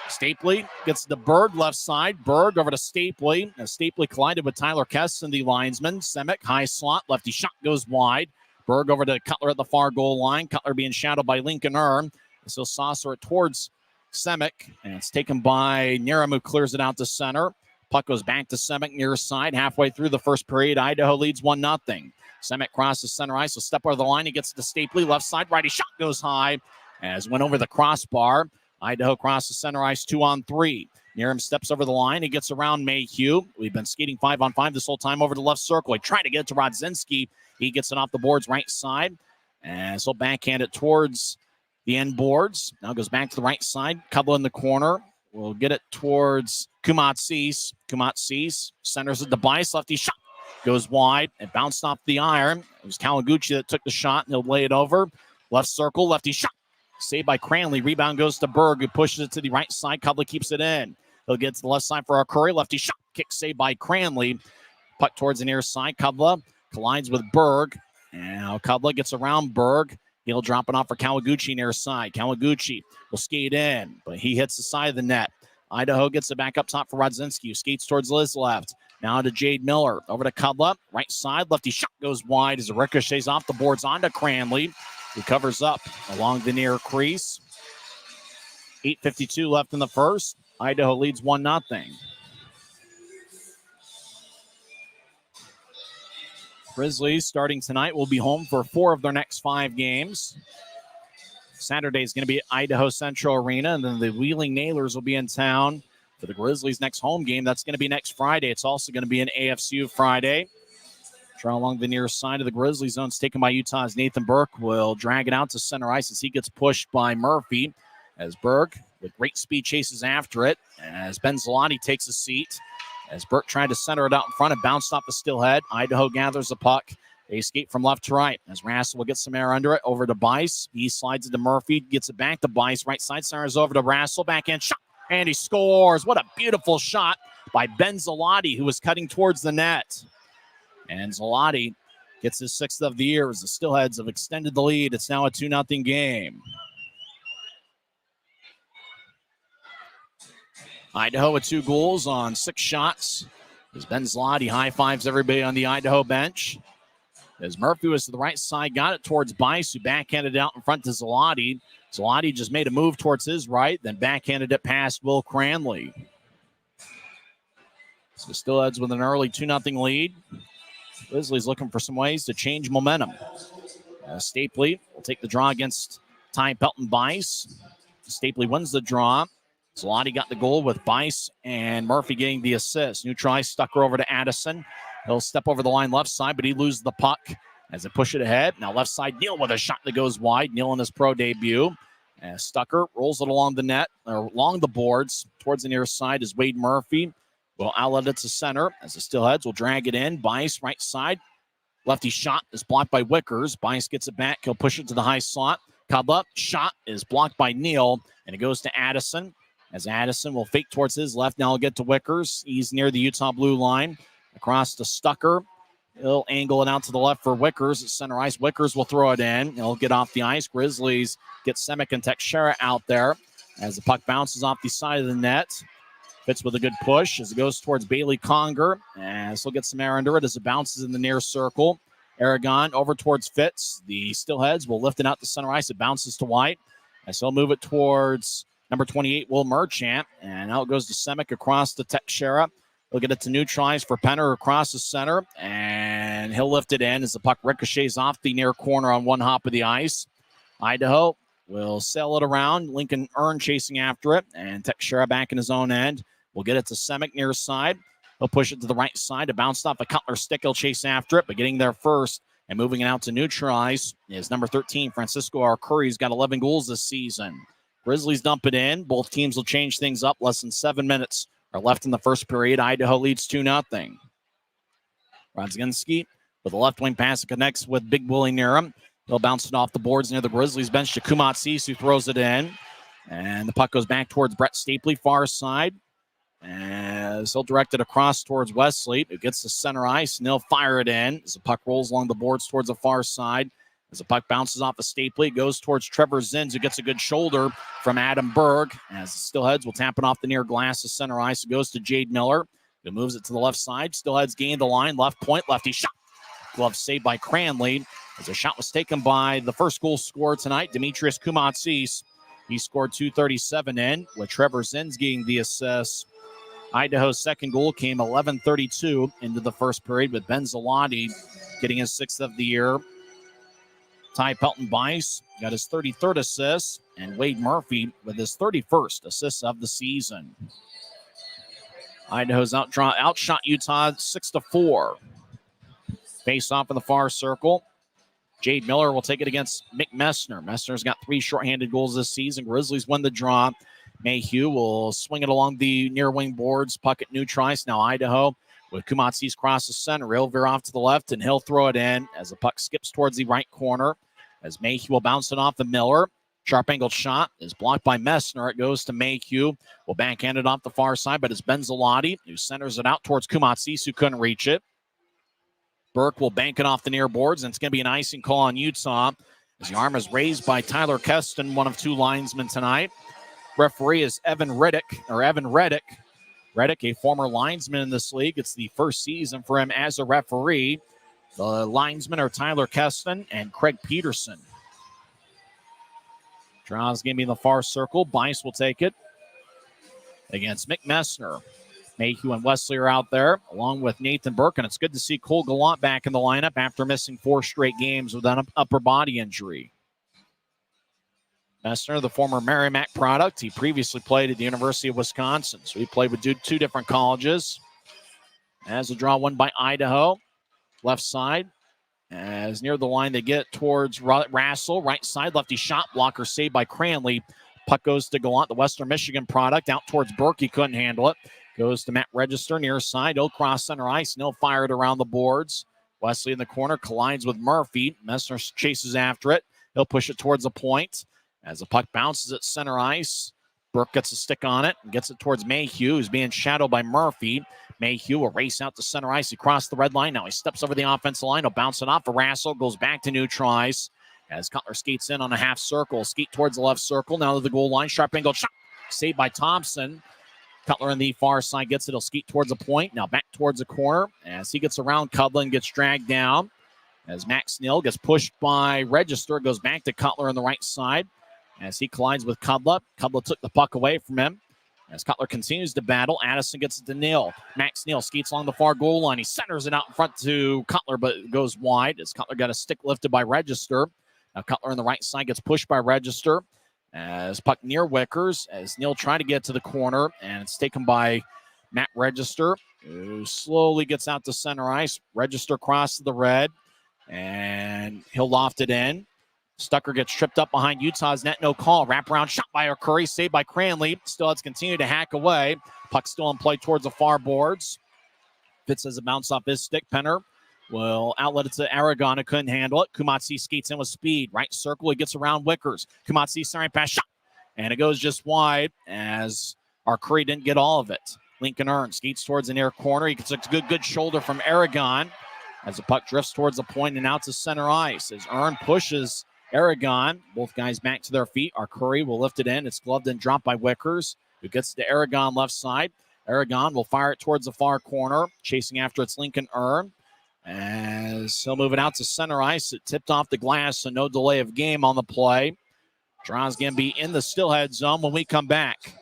Stapley gets the Berg left side. Berg over to Stapley. As Stapley collided with Tyler Kesson, the linesman. Semick, high slot, lefty shot goes wide. Berg over to Cutler at the far goal line. Cutler being shadowed by Lincoln Erm. So saucer it towards Semick, and it's taken by Niram, who clears it out to center. Puck goes back to Semick near side. Halfway through the first period, Idaho leads 1-0. Semick crosses center ice, will step over the line. He gets to Stapley, left side, righty shot goes high. As went over the crossbar. Idaho crosses center ice 2-on-3. Niram steps over the line. He gets around Mayhew. We've been skating 5-on-5 this whole time over the left circle. He tried to get it to Rodzinski. He gets it off the boards right side. And so backhand it towards the end boards. Now goes back to the right side. Cudla in the corner. We'll get it towards Kumatsis. Kumatsis centers it to Bice. Lefty shot goes wide. It bounced off the iron. It was Kawaguchi that took the shot, and he'll lay it over. Left circle. Lefty shot. Saved by Cranley. Rebound goes to Berg, who pushes it to the right side. Cudla keeps it in. He'll get to the left side for our Curry. Lefty shot. Kick saved by Cranley. Puck towards the near side. Cudla collides with Berg. Now Cudla gets around Berg. He'll drop it off for Kawaguchi near side. Kawaguchi will skate in, but he hits the side of the net. Idaho gets it back up top for Rodzinski, who skates towards Liz left. Now to Jade Miller. Over to Cudla. Right side. Lefty shot goes wide as it ricochets off the boards onto Cranley, who covers up along the near crease. 8:52 left in the first. Idaho leads 1-0. Grizzlies starting tonight will be home for 4 of their next 5 games. Saturday is going to be at Idaho Central Arena, and then the Wheeling Nailers will be in town for the Grizzlies' next home game. That's going to be next Friday. It's also going to be an AFCU Friday. Draw along the near side of the Grizzly zone. It's taken by Utah's Nathan Burke. Will drag it out to center ice as he gets pushed by Murphy. As Burke, with great speed, chases after it. As Ben Zalati takes a seat. As Burke tried to center it out in front, it bounced off the Steelhead. Idaho gathers the puck. They skate from left to right. As Rassel will get some air under it. Over to Bice. He slides it to Murphy. Gets it back to Bice. Right side centers over to Rassel. Backhand shot. And he scores. What a beautiful shot by Ben Zalati, who was cutting towards the net. And Zalati gets his 6th of the year as the Steelheads have extended the lead. It's now a 2-0 game. Idaho with 2 goals on 6 shots. As Ben Zalati high-fives everybody on the Idaho bench. As Murphy was to the right side, got it towards Bice, who backhanded it out in front to Zalati. Zalati just made a move towards his right, then backhanded it past Will Cranley. So Steelheads with an early 2-0 lead. Grizzlies looking for some ways to change momentum. Stapley will take the draw against Ty Pelton Bice. Stapley wins the draw. Zalati got the goal with Bice and Murphy getting the assist. New try, Stucker over to Addison. He'll step over the line left side, but he loses the puck as they push it ahead. Now left side, Neal with a shot that goes wide. Neal in his pro debut. As Stucker rolls it along the net, or along the boards. Towards the near side is Wade Murphy. Will outlet it to center as the Steelheads will drag it in. Bice right side. Lefty shot is blocked by Wickers. Bice gets it back. He'll push it to the high slot. Cudla shot is blocked by Neal, and it goes to Addison. As Addison will fake towards his left. Now he'll get to Wickers. He's near the Utah blue line. Across to Stucker. He'll angle it out to the left for Wickers at center ice. Wickers will throw it in. He'll get off the ice. Grizzlies get Semick and Teixeira out there as the puck bounces off the side of the net. Fitz with a good push as it goes towards Bailey Conger. And he'll get some air under it as it bounces in the near circle. Aragon over towards Fitz. The Steelheads will lift it out to center ice. It bounces to White. As he'll move it towards number 28, Will Merchant. And now it goes to Semick across to Teixeira. He'll get it to neutralize for Penner across the center, and he'll lift it in as the puck ricochets off the near corner on one hop of the ice. Idaho will sail it around. Lincoln Earn chasing after it, and Teixeira back in his own end. We'll get it to Semick near side. He'll push it to the right side. It bounced off a Cutler stick. He'll chase after it, but getting there first and moving it out to neutralize is number 13, Francisco Arcuri. He's got 11 goals this season. Grizzlies dump it in. Both teams will change things up. Less than 7 minutes are left in the first period. Idaho leads 2-0. Rodzginski with a left wing pass. It connects with Big Willie near him. He'll bounce it off the boards near the Grizzlies bench to Kumatsis, who throws it in. And the puck goes back towards Brett Stapley, far side. As he'll direct it across towards Wesley. It gets to center ice, and they'll fire it in as the puck rolls along the boards towards the far side. As the puck bounces off of Stapley, it goes towards Trevor Zins, who gets a good shoulder from Adam Berg. As the Steelheads will tap it off the near glass of center ice. It goes to Jade Miller, who moves it to the left side. Steelheads gain the line, left point, lefty shot. Glove saved by Cranley. As a shot was taken by the first goal scorer tonight, Demetrius Kumatsis. He scored 2:37 in, with Trevor Zins getting the assist. Idaho's second goal came 11:32 into the first period, with Ben Zalati getting his 6th of the year. Ty Pelton-Bice got his 33rd assist, and Wade Murphy with his 31st assist of the season. Idaho's outshot Utah 6-4. Face off in the far circle. Jade Miller will take it against Mick Messner. Messner's got 3 shorthanded goals this season. Grizzlies win the draw. Mayhew will swing it along the near wing boards. Puck at neutralize. Now Idaho with Kumatsis cross the center. He'll veer off to the left, and he'll throw it in as the puck skips towards the right corner. As Mayhew will bounce it off the Miller. Sharp angled shot is blocked by Messner. It goes to Mayhew. Will backhand it off the far side, but it's Ben Zalati who centers it out towards Kumatsis, who couldn't reach it. Burke will bank it off the near boards, and it's going to be an icing call on Utah as the arm is raised by Tyler Keston, one of 2 linesmen tonight. Referee is Evan Reddick. Reddick, a former linesman in this league. It's the first season for him as a referee. The linesmen are Tyler Keston and Craig Peterson. Draws going to be in the far circle. Bice will take it against Mick Messner. Mayhew and Wesley are out there, along with Nathan Burke, and it's good to see Cole Gallant back in the lineup after missing 4 straight games with an upper body injury. Messner, the former Merrimack product. He previously played at the University of Wisconsin, so he played with 2 different colleges. As a draw won by Idaho. Left side. As near the line they get towards Rassel. Right side, lefty shot blocker saved by Cranley. Puck goes to Gallant, the Western Michigan product. Out towards Burke, he couldn't handle it. Goes to Matt Register near side. He'll cross center ice, and he'll fire it around the boards. Wesley in the corner collides with Murphy. Messner chases after it. He'll push it towards the point. As the puck bounces at center ice, Burke gets a stick on it and gets it towards Mayhew, who's being shadowed by Murphy. Mayhew will race out to center ice. He crossed the red line. Now he steps over the offensive line. He'll bounce it off for Rassel. Goes back to neutralize. As Cutler skates in on a half circle. Skate towards the left circle. Now to the goal line. Sharp angle shot. Saved by Thompson. Cutler on the far side gets it. He'll skate towards the point. Now back towards the corner. As he gets around Cutler and gets dragged down. As Max Neal gets pushed by Register. Goes back to Cutler on the right side. As he collides with Cudla. Cudla took the puck away from him. As Cutler continues to battle, Addison gets it to Neal. Max Neal skates along the far goal line. He centers it out in front to Cutler, but it goes wide as Cutler got a stick lifted by Register. Now Cutler on the right side gets pushed by Register. As puck near Wickers, as Neal tried to get to the corner, and it's taken by Matt Register, who slowly gets out to center ice. Register crosses the red, and he'll loft it in. Stucker gets tripped up behind Utah's net. No call. Wraparound shot by Curry. Saved by Cranley. Steelheads continue to hack away. Puck still in play towards the far boards. Fitz has a bounce off his stick. Penner will outlet it to Aragon. Who couldn't handle it. Kumatsi skates in with speed. Right circle. He gets around Wickers. Kumatsi centering pass shot. And it goes just wide as Curry didn't get all of it. Lincoln Earn skates towards the near corner. He gets a good shoulder from Aragon as the puck drifts towards the point and out to center ice. As Earn pushes Aragon, both guys back to their feet. Arcuri will lift it in. It's gloved and dropped by Wickers, who gets to Aragon left side. Aragon will fire it towards the far corner. Chasing after it's Lincoln Earn. As he'll move it out to center ice. It tipped off the glass, so no delay of game on the play. Draw's going to be in the Steelhead zone when we come back.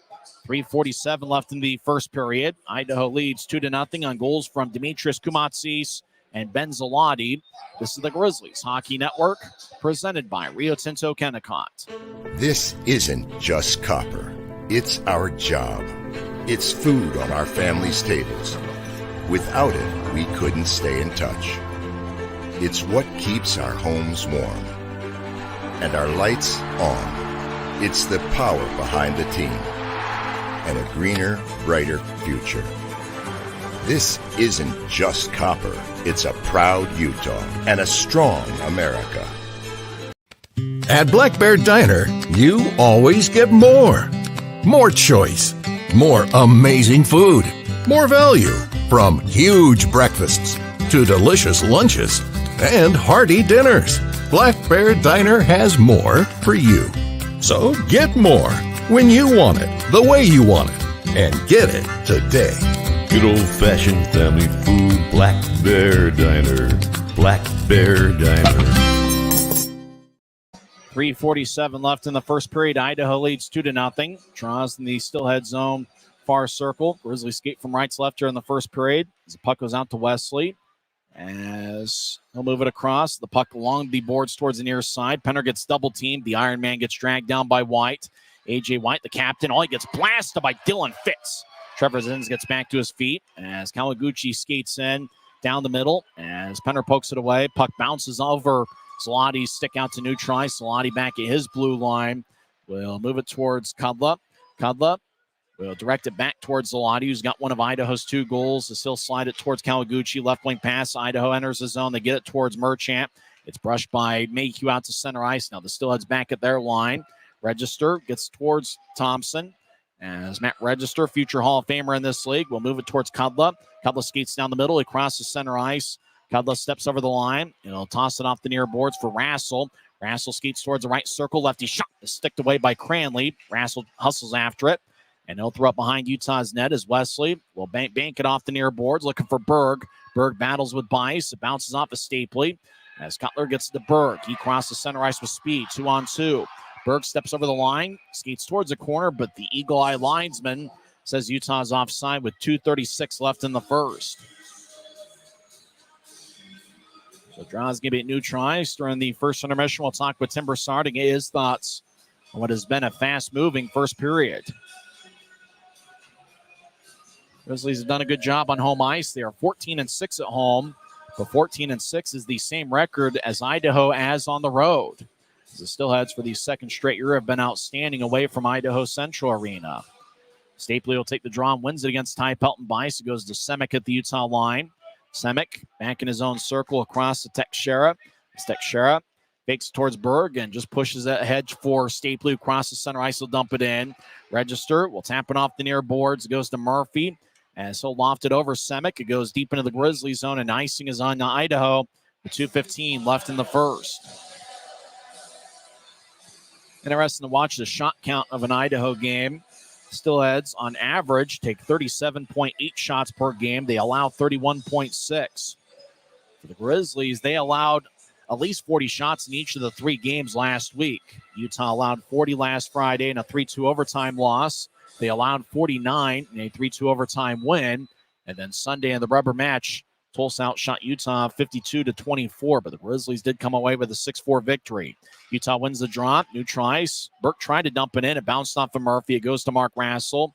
3:47 left in the first period. Idaho leads 2-0 on goals from Dimitris Koumatsis and Ben Zalati. This is the Grizzlies Hockey Network, presented by Rio Tinto Kennecott. This isn't just copper. It's our job. It's food on our family's tables. Without it, we couldn't stay in touch. It's what keeps our homes warm. And our lights on. It's the power behind the team. And a greener, brighter future. This isn't just copper. It's a proud Utah and a strong America. At Black Bear Diner, you always get more. More choice. More amazing food. More value. From huge breakfasts to delicious lunches and hearty dinners. Black Bear Diner has more for you. So get more when you want it, the way you want it, and get it today. Good old-fashioned family food, Black Bear Diner. Black Bear Diner. 3:47 left in the first period. Idaho leads 2-0. Draws in the Steelhead zone, far circle. Grizzlies skate from right to left here in the first period. As the puck goes out to Wesley. As he'll move it across. The puck along the boards towards the near side. Penner gets double teamed. The Iron Man gets dragged down by White. A.J. White, the captain, he gets blasted by Dylan Fitz. Trevor Zins gets back to his feet as Kawaguchi skates in down the middle. As Penner pokes it away, puck bounces over Zalati's stick out to Neutri. Zalati back at his blue line. We'll move it towards Kudla. Kudla will direct it back towards Zalati, who's got one of Idaho's 2 goals. As he'll slide it towards Kawaguchi. Left wing pass. Idaho enters the zone. They get it towards Merchant. It's brushed by Mayhew out to center ice. Now the Steelheads back at their line. Register gets towards Thompson. As Matt Register, future Hall of Famer in this league, will move it towards Kudla. Kudla skates down the middle. He crosses center ice. Kudla steps over the line. And he'll toss it off the near boards for Rassel. Rassel skates towards the right circle. Lefty shot is sticked away by Cranley. Rassel hustles after it. And he'll throw it behind Utah's net as Wesley will bank it off the near boards, looking for Berg. Berg battles with Bice. It bounces off of Stapley. As Cutler gets to Berg. He crosses center ice with speed. 2-on-2. Berg steps over the line, skates towards the corner, but the Eagle Eye linesman says Utah's offside with 2:36 left in the first. So Draw's going to be a new try. During the first intermission, we'll talk with Tim Broussard to get his thoughts on what has been a fast-moving first period. Grizzlies have done a good job on home ice. They are 14-6 at home, but 14-6 is the same record as Idaho as on the road. The Steelheads for the second straight year have been outstanding away from Idaho Central Arena. Stapley will take the draw and wins it against Ty Pelton Bice. It goes to Semick at the Utah line. Semick back in his own circle across to Teixeira. Teixeira fakes towards Berg and just pushes that hedge for Stapley across the center ice. Will dump it in. Register will tap it off the near boards. It goes to Murphy. As he'll loft it over Semick. It goes deep into the Grizzly zone, and icing is on Idaho with 2:15 left in the first. Interesting to watch the shot count of an Idaho game. Steelheads, on average, take 37.8 shots per game. They allow 31.6. For the Grizzlies, they allowed at least 40 shots in each of the 3 games last week. Utah allowed 40 last Friday in a 3-2 overtime loss. They allowed 49 in a 3-2 overtime win. And then Sunday in the rubber match, Tulsa outshot Utah 52-24, but the Grizzlies did come away with a 6-4 victory. Utah wins the draw. New tries. Burke tried to dump it in. It bounced off of Murphy. It goes to Mark Rassel,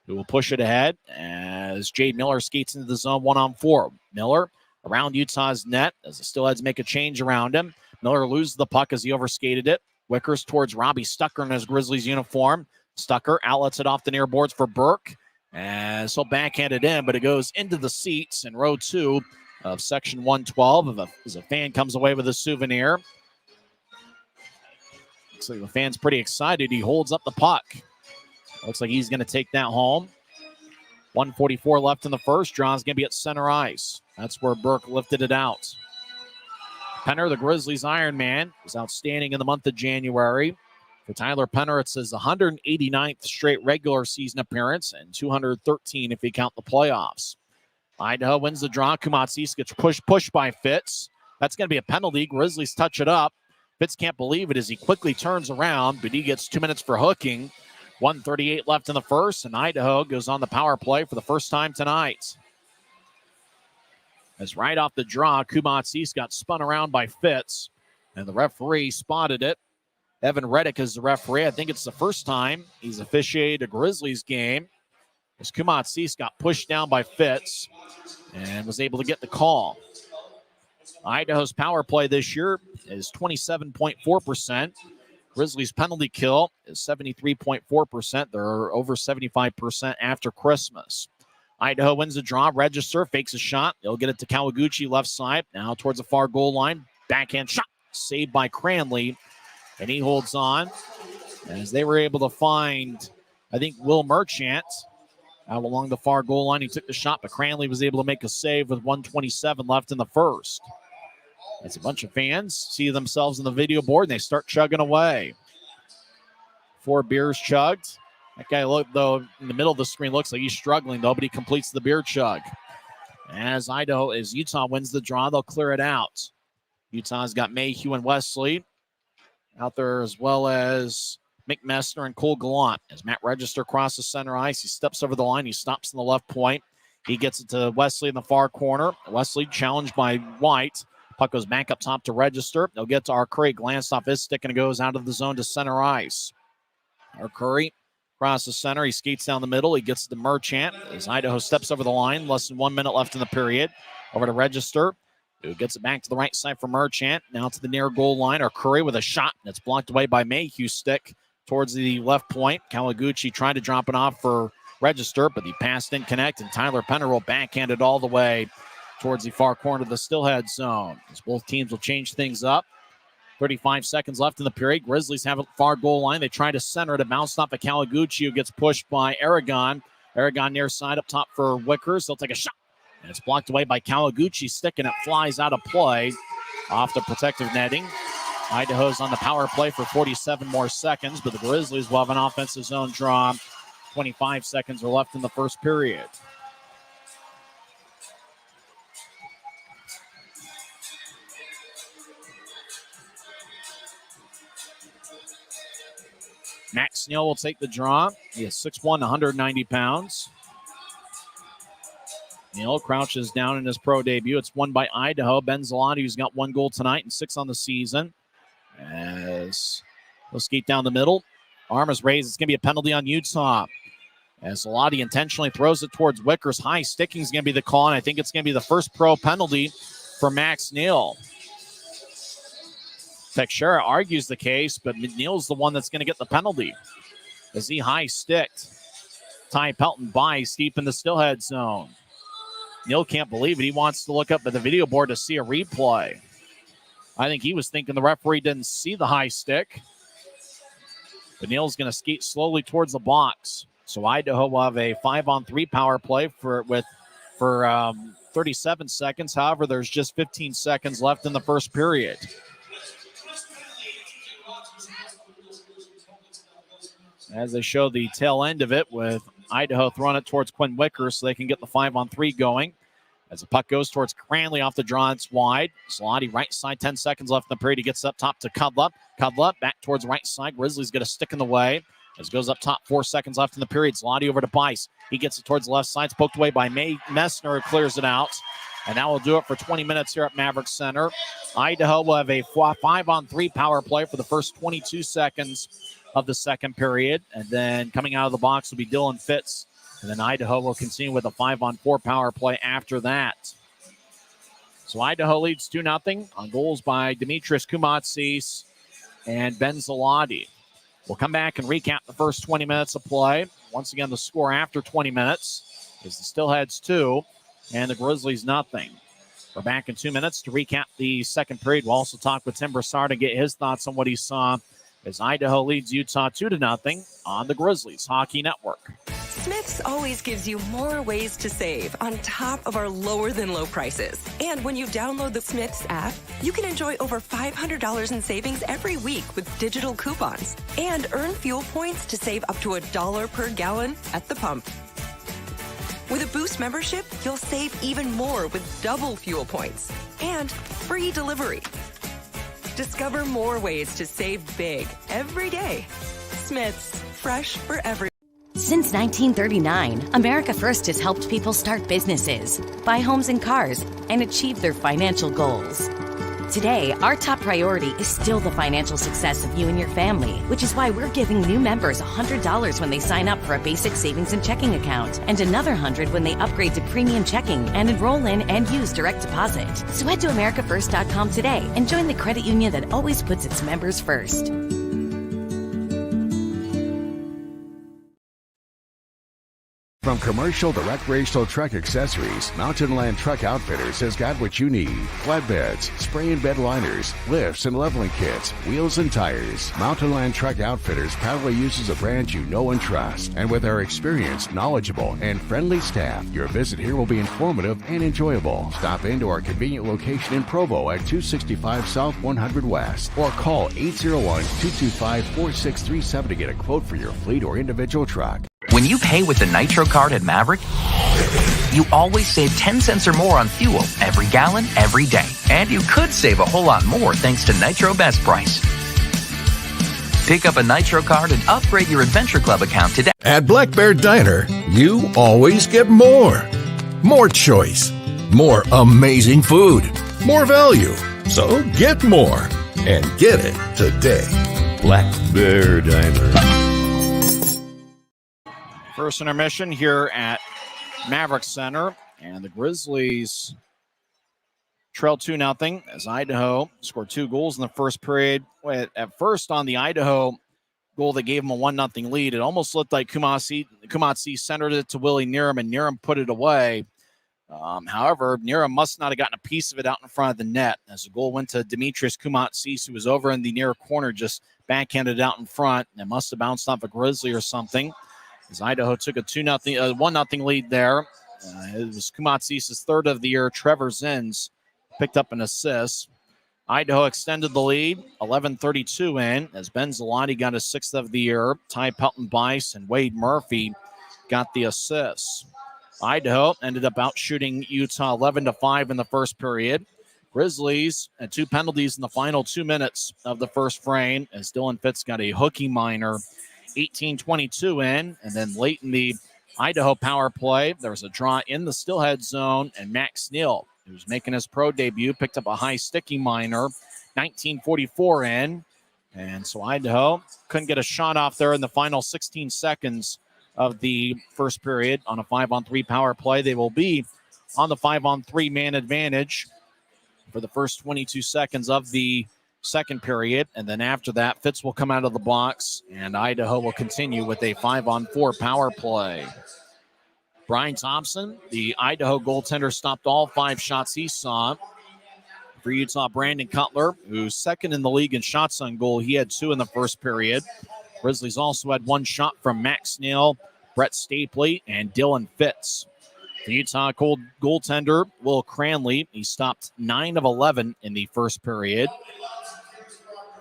who will push it ahead as Jade Miller skates into the zone 1-on-4. Miller around Utah's net as the Steelheads make a change around him. Miller loses the puck as he overskated it. Wickers towards Robbie Stucker in his Grizzlies uniform. Stucker outlets it off the near boards for Burke. As he'll backhand it in, but it goes into the seats in row 2 of section 112 as a fan comes away with a souvenir. Looks like the fan's pretty excited. He holds up the puck. Looks like he's going to take that home. 1:44 left in the first. Draw's going to be at center ice. That's where Burke lifted it out. Penner, the Grizzlies Ironman, was outstanding in the month of January. For Tyler Penner, it's his 189th straight regular season appearance and 213 if you count the playoffs. Idaho wins the draw. Kumatsis gets pushed by Fitz. That's going to be a penalty. Grizzlies touch it up. Fitz can't believe it as he quickly turns around, but he gets 2 minutes for hooking. 1:38 left in the first, and Idaho goes on the power play for the first time tonight. As right off the draw, Kumatsis got spun around by Fitz, and the referee spotted it. Evan Reddick is the referee. I think it's the first time he's officiated a Grizzlies game. As Kumatsis got pushed down by Fitz and was able to get the call. Idaho's power play this year is 27.4%. Grizzlies penalty kill is 73.4%. They're over 75% after Christmas. Idaho wins the draw. Register fakes a shot. They'll get it to Kawaguchi left side. Now towards the far goal line. Backhand shot saved by Cranley. And he holds on as they were able to find, I think, Will Merchant out along the far goal line. He took the shot, but Cranley was able to make a save with 1:27 left in the first. As a bunch of fans see themselves in the video board, and they start chugging away. 4 beers chugged. That guy, though, in the middle of the screen looks like he's struggling, though, but he completes the beer chug. As Utah wins the draw, they'll clear it out. Utah's got Mayhew and Wesley out there, as well as Mick Messner and Cole Gallant. As Matt Register crosses center ice, he steps over the line. He stops in the left point. He gets it to Wesley in the far corner. Wesley challenged by White. Puck goes back up top to Register. They'll get to Arcuri. Glanced off his stick and it goes out of the zone to center ice. Arcuri crosses center. He skates down the middle. He gets to Merchant as Idaho steps over the line. Less than 1 minute left in the period. Over to Register, who gets it back to the right side for Merchant. Now to the near goal line. Arcuri with a shot, and it's blocked away by Mayhew's stick towards the left point. Kawaguchi tried to drop it off for Register, but the pass didn't connect, and Tyler Penner will backhand it all the way towards the far corner of the Steelhead zone. As both teams will change things up. 35 seconds left in the period. Grizzlies have a far goal line. They try to center to bounce off of Kawaguchi, who gets pushed by Aragon. Aragon near side up top for Wickers. They'll take a shot. And it's blocked away by Kawaguchi's stick, and it flies out of play off the protective netting. Idaho's on the power play for 47 more seconds, but the Grizzlies will have an offensive zone draw. 25 seconds are left in the first period. Max Neal will take the draw. He is 6'1", 190 pounds. Neal crouches down in his pro debut. It's won by Idaho. Ben Zalati, who's got 1 goal tonight and 6 on the season. As he'll skate down the middle. Arm is raised. It's going to be a penalty on Utah. As Zalati intentionally throws it towards Wickers. High sticking is going to be the call, and I think it's going to be the first pro penalty for Max Neal. Teixeira argues the case, but Neal's the one that's going to get the penalty as he high-sticked Ty Pelton by deep in the Steelhead zone. Neal can't believe it. He wants to look up at the video board to see a replay. I think he was thinking the referee didn't see the high stick. But Neal's going to skate slowly towards the box. So Idaho will have a 5-on-3 power play for 37 seconds. However, there's just 15 seconds left in the first period. As they show the tail end of it with Idaho throwing it towards Quinn Wickers so they can get the 5-on-3 going. As the puck goes towards Cranley off the draw, it's wide. Zalati right side, 10 seconds left in the period. He gets up top to Kudla. Kudla back towards right side. Grizzlies get a stick in the way. As it goes up top, 4 seconds left in the period. Zalati over to Bice. He gets it towards the left side. It's poked away by Messner, who clears it out. And that will do it for 20 minutes here at Maverik Center. Idaho will have a 5-on-3 power play for the first 22 seconds of the second period. And then coming out of the box will be Dylan Fitz. And then Idaho will continue with a 5-on-4 power play after that. So Idaho leads 2-0 on goals by Dimitris Kumatsis and Ben Zalati. We'll come back and recap the first 20 minutes of play. Once again, the score after 20 minutes is the Steelheads 2 and the Grizzlies 0. We're back in 2 minutes to recap the second period. We'll also talk with Tim Broussard and get his thoughts on what he saw as Idaho leads Utah 2-0 on the Grizzlies Hockey Network. Smith's always gives you more ways to save on top of our lower-than-low prices. And when you download the Smith's app, you can enjoy over $500 in savings every week with digital coupons and earn fuel points to save up to $1 per gallon at the pump. With a Boost membership, you'll save even more with double fuel points and free delivery. Discover more ways to save big every day. Smith's, fresh for everyone. Since 1939, America First has helped people start businesses, buy homes and cars, and achieve their financial goals. Today, our top priority is still the financial success of you and your family, which is why we're giving new members $100 when they sign up for a basic savings and checking account, and another $100 when they upgrade to premium checking and enroll in and use direct deposit. So head to AmericaFirst.com today and join the credit union that always puts its members first. From commercial to recreational truck accessories, Mountain Land Truck Outfitters has got what you need. Flatbeds, spray and bed liners, lifts and leveling kits, wheels and tires. Mountain Land Truck Outfitters proudly uses a brand you know and trust. And with our experienced, knowledgeable, and friendly staff, your visit here will be informative and enjoyable. Stop into our convenient location in Provo at 265 South 100 West or call 801-225-4637 to get a quote for your fleet or individual truck. When you pay with the Nitro card at Maverik, you always save 10 cents or more on fuel every gallon, every day. And you could save a whole lot more thanks to Nitro Best Price. Pick up a Nitro card and upgrade your Adventure Club account today. At Black Bear Diner, you always get more. More choice. More amazing food. More value. So get more. And get it today. Black Bear Diner. First intermission here at Maverik Center, and the Grizzlies trail 2-0 as Idaho scored 2 goals in the first period. At first, on the Idaho goal that gave them a 1-0 lead, it almost looked like Kumatsi centered it to Willie Niram, and Niram put it away. However, Niram must not have gotten a piece of it out in front of the net as the goal went to Dimitris Kumatsis, who was over in the near corner, just backhanded out in front. It must have bounced off a Grizzly or something. As Idaho took a 1-0 lead there. It was Kumatsis' third of the year. Trevor Zins picked up an assist. Idaho extended the lead, 11:32 in, as Ben Zalati got his 6th of the year. Ty Pelton-Bice and Wade Murphy got the assists. Idaho ended up outshooting Utah 11-5 in the first period. Grizzlies had 2 penalties in the final 2 minutes of the first frame, as Dylan Fitz got a hooky minor. 18:22 in, and then late in the Idaho power play, there was a draw in the Steelhead zone, and Max Neal, who was making his pro debut, picked up a high sticky minor. 19:44 in, and so Idaho couldn't get a shot off there in the final 16 seconds of the first period on a 5-on-3 power play. They will be on the 5-on-3 man advantage for the first 22 seconds of the second period, and then after that, Fitz will come out of the box, and Idaho will continue with a 5-on-4 power play. Brian Thompson, the Idaho goaltender, stopped all 5 shots he saw. For Utah, Brandon Cutler, who's second in the league in shots on goal, he had 2 in the first period. Grizzlies also had 1 shot from Max Neal, Brett Stapley, and Dylan Fitz. The Utah goaltender, Will Cranley, he stopped 9 of 11 in the first period.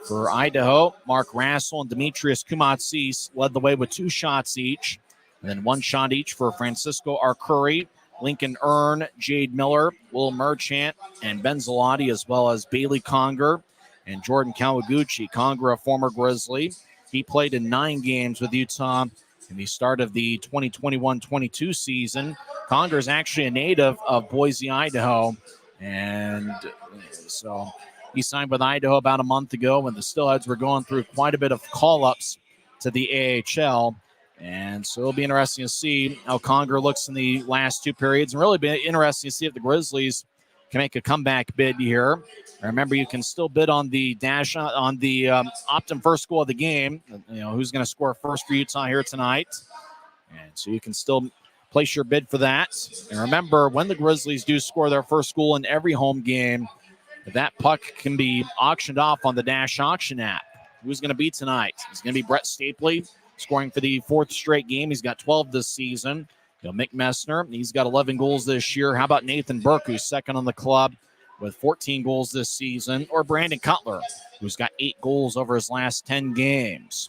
For Idaho, Mark Rassel and Demetrius Kumatsis led the way with 2 shots each, and then 1 shot each for Francisco Arcuri, Lincoln Earn, Jade Miller, Will Merchant, and Ben Zalati, as well as Bailey Conger and Jordan Kawaguchi. Conger, a former Grizzly. He played in 9 games with Utah in the start of the 2021-22 season. Conger is actually a native of Boise, Idaho, and so he signed with Idaho about a month ago when the Steelheads were going through quite a bit of call-ups to the AHL. And so it'll be interesting to see how Conger looks in the last 2 periods, and really be interesting to see if the Grizzlies can make a comeback bid here. Remember, you can still bid on the Optum first goal of the game. You know, who's going to score first for Utah here tonight. And so you can still place your bid for that. And remember, when the Grizzlies do score their first goal in every home game, that puck can be auctioned off on the Dash Auction app. who's going to be tonight. It's going to be Brett Stapley, scoring for the 4th straight game. He's got 12 this season. Mick Messner, he's got 11 goals this year. How about Nathan Burke, who's second on the club with 14 goals this season? Or Brandon Cutler, who's got 8 goals over his last 10 games.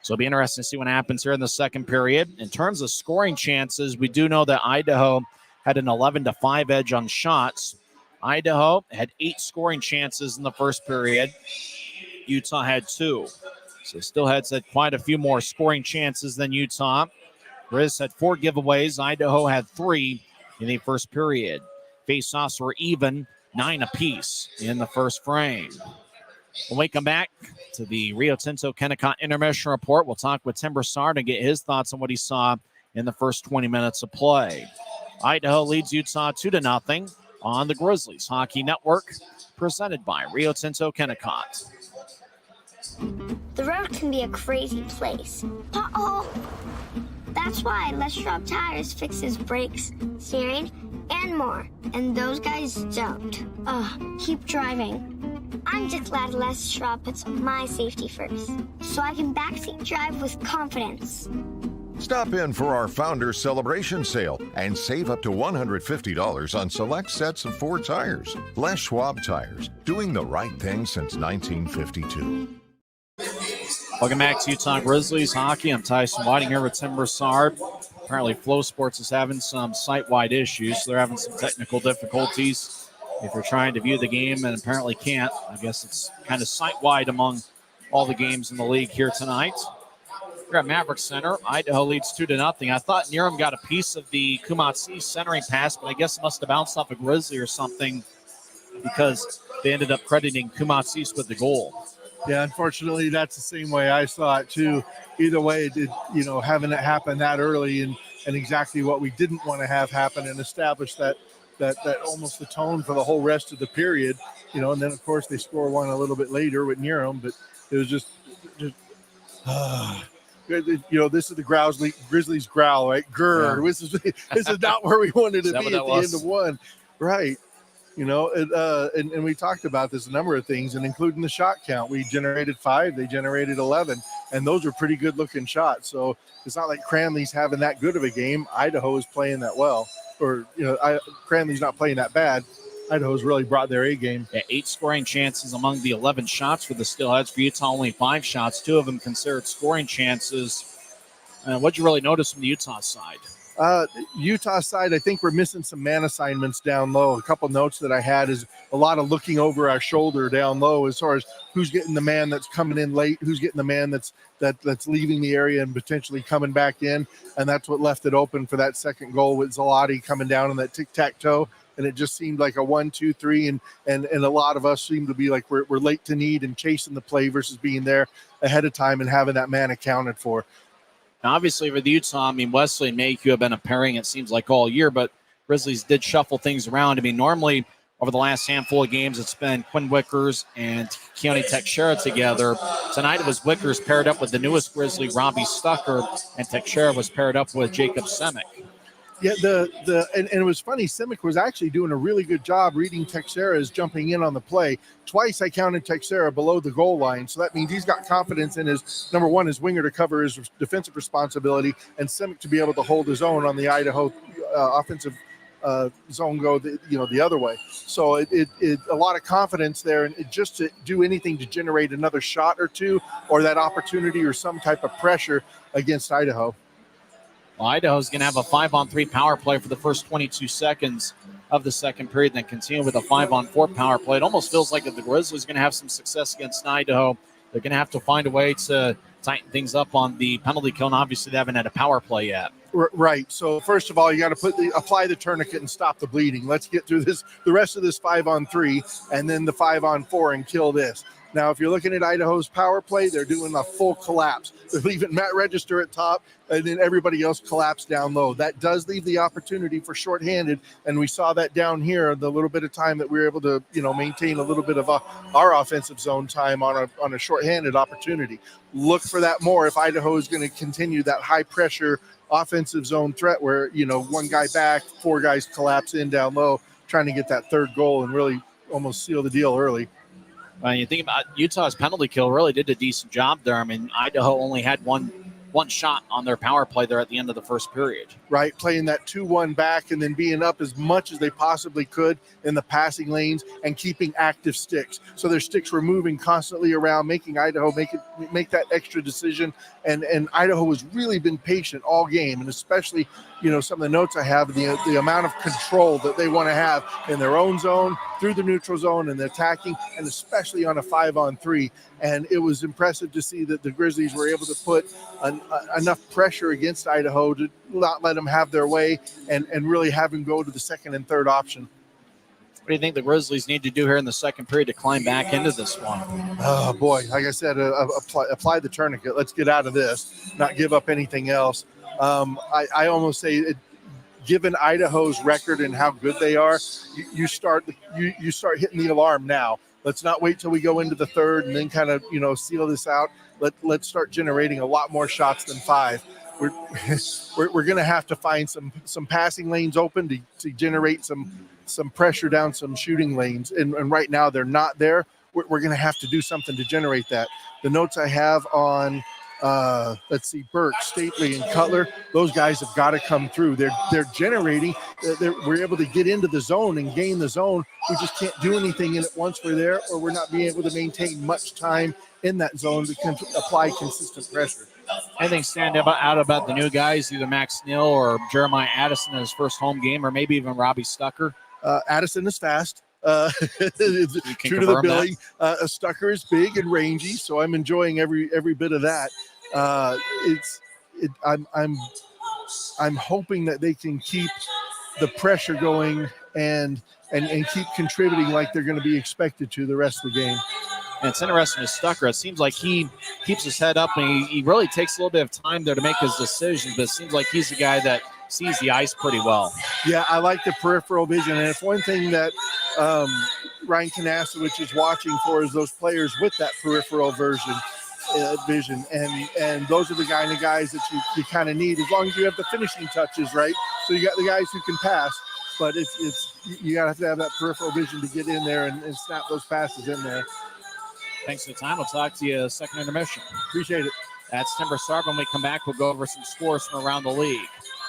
So it'll be interesting to see what happens here in the second period. In terms of scoring chances, we do know that Idaho had an 11-5 edge on shots. Idaho had 8 scoring chances in the first period. Utah had 2. So Steelheads had quite a few more scoring chances than Utah. Grizz had 4 giveaways. Idaho had 3 in the first period. Faceoffs were even, 9 apiece in the first frame. When we come back to the Rio Tinto Kennecott Intermission Report, we'll talk with Tim Broussard and get his thoughts on what he saw in the first 20 minutes of play. Idaho leads Utah 2-0 on the Grizzlies Hockey Network, presented by Rio Tinto Kennecott. The road can be a crazy place. Uh-oh! That's why Les Schwab Tires fixes brakes, steering, and more. And those guys don't. Keep driving. I'm just glad Les Schwab puts my safety first, so I can backseat drive with confidence. Stop in for our Founders Celebration Sale and save up to $150 on select sets of Ford tires. Les Schwab Tires, doing the right thing since 1952. Welcome back to Utah Grizzlies Hockey. I'm Tyson Whiting here with Tim Broussard. Apparently Flow Sports is having some site-wide issues, so they're having some technical difficulties. If you're trying to view the game and apparently can't, I guess it's kind of site-wide among all the games in the league here tonight. We're at Maverik Center. Idaho leads 2-0. I thought Niram got a piece of the Kumatsi centering pass, but I guess it must have bounced off a Grizzly or something because they ended up crediting Kumatsi with the goal. Yeah, unfortunately, that's the same way I saw it, too. Either way, it did, having it happen that early and exactly what we didn't want to have happen and establish that almost the tone for the whole rest of the period, and then, of course, they score one a little bit later with Niram, but it was just this is the Grizzlies growl, right? Grr. Yeah. This is not where we wanted to be at the end of one. Right. And we talked about this, a number of things, and including the shot count. We generated 5, they generated 11, and those are pretty good-looking shots. So it's not like Cranley's having that good of a game. Idaho is playing that well. Or, Cranley's not playing that bad. Idaho's really brought their A game. Yeah, 8 scoring chances among the 11 shots for the Steelheads. For Utah, only 5 shots, 2 of them considered scoring chances. What'd you really notice from the Utah side? Utah side, I think we're missing some man assignments down low. A couple notes that I had is a lot of looking over our shoulder down low as far as who's getting the man that's coming in late, who's getting the man that's leaving the area and potentially coming back in, and that's what left it open for that second goal with Zalotti coming down on that tic-tac-toe. And it just seemed like a 1, 2, 3, and a lot of us seem to be like we're late to need and chasing the play versus being there ahead of time and having that man accounted for. Now, obviously, with Utah, Wesley and Mayhew have been a pairing, it seems like, all year, but Grizzlies did shuffle things around. Normally, over the last handful of games, it's been Quinn Wickers and Keone Teixeira together. Tonight, it was Wickers paired up with the newest Grizzly, Robbie Stucker, and Teixeira was paired up with Jacob Semick. Yeah, and it was funny. Simic was actually doing a really good job reading Teixeira as jumping in on the play. Twice I counted Teixeira below the goal line, so that means he's got confidence in his, number one, his winger to cover his defensive responsibility, and Simic to be able to hold his own on the Idaho offensive zone go the other way. So it a lot of confidence there, and just to do anything to generate another shot or two or that opportunity or some type of pressure against Idaho. Well, Idaho's going to have a 5-on-3 power play for the first 22 seconds of the second period, then continue with a 5-on-4 power play. It almost feels like if the Grizzlies are going to have some success against Idaho, they're going to have to find a way to tighten things up on the penalty kill, and obviously they haven't had a power play yet. Right. So first of all, you got to apply the tourniquet and stop the bleeding. Let's get through the rest of this 5-on-3 and then the 5-on-4 and kill this. Now, if you're looking at Idaho's power play, they're doing a full collapse. They're leaving Matt Register at top, and then everybody else collapse down low. That does leave the opportunity for shorthanded, and we saw that down here, the little bit of time that we were able to, maintain a little bit of our offensive zone time on a shorthanded opportunity. Look for that more if Idaho is going to continue that high-pressure offensive zone threat where, one guy back, 4 guys collapse in down low, trying to get that third goal and really almost seal the deal early. When you think about Utah's penalty kill, really did a decent job there. I mean, Idaho only had one shot on their power play there at the end of the first period. Right, playing that 2-1 back and then being up as much as they possibly could in the passing lanes and keeping active sticks. So their sticks were moving constantly around, making Idaho make that extra decision. And Idaho has really been patient all game, and especially, some of the notes I have, the amount of control that they want to have in their own zone, through the neutral zone, and the attacking, and especially on a 5-on-3. And it was impressive to see that the Grizzlies were able to put enough pressure against Idaho to not let them have their way and really have them go to the second and third option. What do you think the Grizzlies need to do here in the second period to climb back into this one? Oh, boy. Like I said, apply the tourniquet. Let's get out of this, not give up anything else. I almost say, given Idaho's record and how good they are, you start hitting the alarm now. Let's not wait till we go into the third and then kind of, seal this out. Let's start generating a lot more shots than 5. We're going to have to find some passing lanes open to generate some pressure down some shooting lanes. And right now they're not there. We're going to have to do something to generate that. The notes I have on, Burke, Stately, and Cutler, those guys have got to come through. They're generating. We're able to get into the zone and gain the zone. We just can't do anything in it once we're there, or we're not being able to maintain much time in that zone to apply consistent pressure. Anything stand out about the new guys, either Max Neal or Jeremiah Addison in his first home game, or maybe even Robbie Stucker? Addison is fast. True to the billing. Stucker is big and rangy, so I'm enjoying every bit of that. I'm hoping that they can keep the pressure going and keep contributing like they're going to be expected to the rest of the game. And it's interesting with Stucker. It seems like he keeps his head up, and he really takes a little bit of time there to make his decisions, but it seems like he's a guy that sees the ice pretty well. Yeah, I like the peripheral vision, and it's one thing that Ryan Kanasowicz is watching for, is those players with that peripheral vision, and those are the kind of guys that you kind of need, as long as you have the finishing touches right. So you got the guys who can pass, but you got to have that peripheral vision to get in there and snap those passes in there. Thanks for the time. We'll talk to you second intermission. Appreciate it. That's Timber Sarb. When we come back, we'll go over some scores from around the league.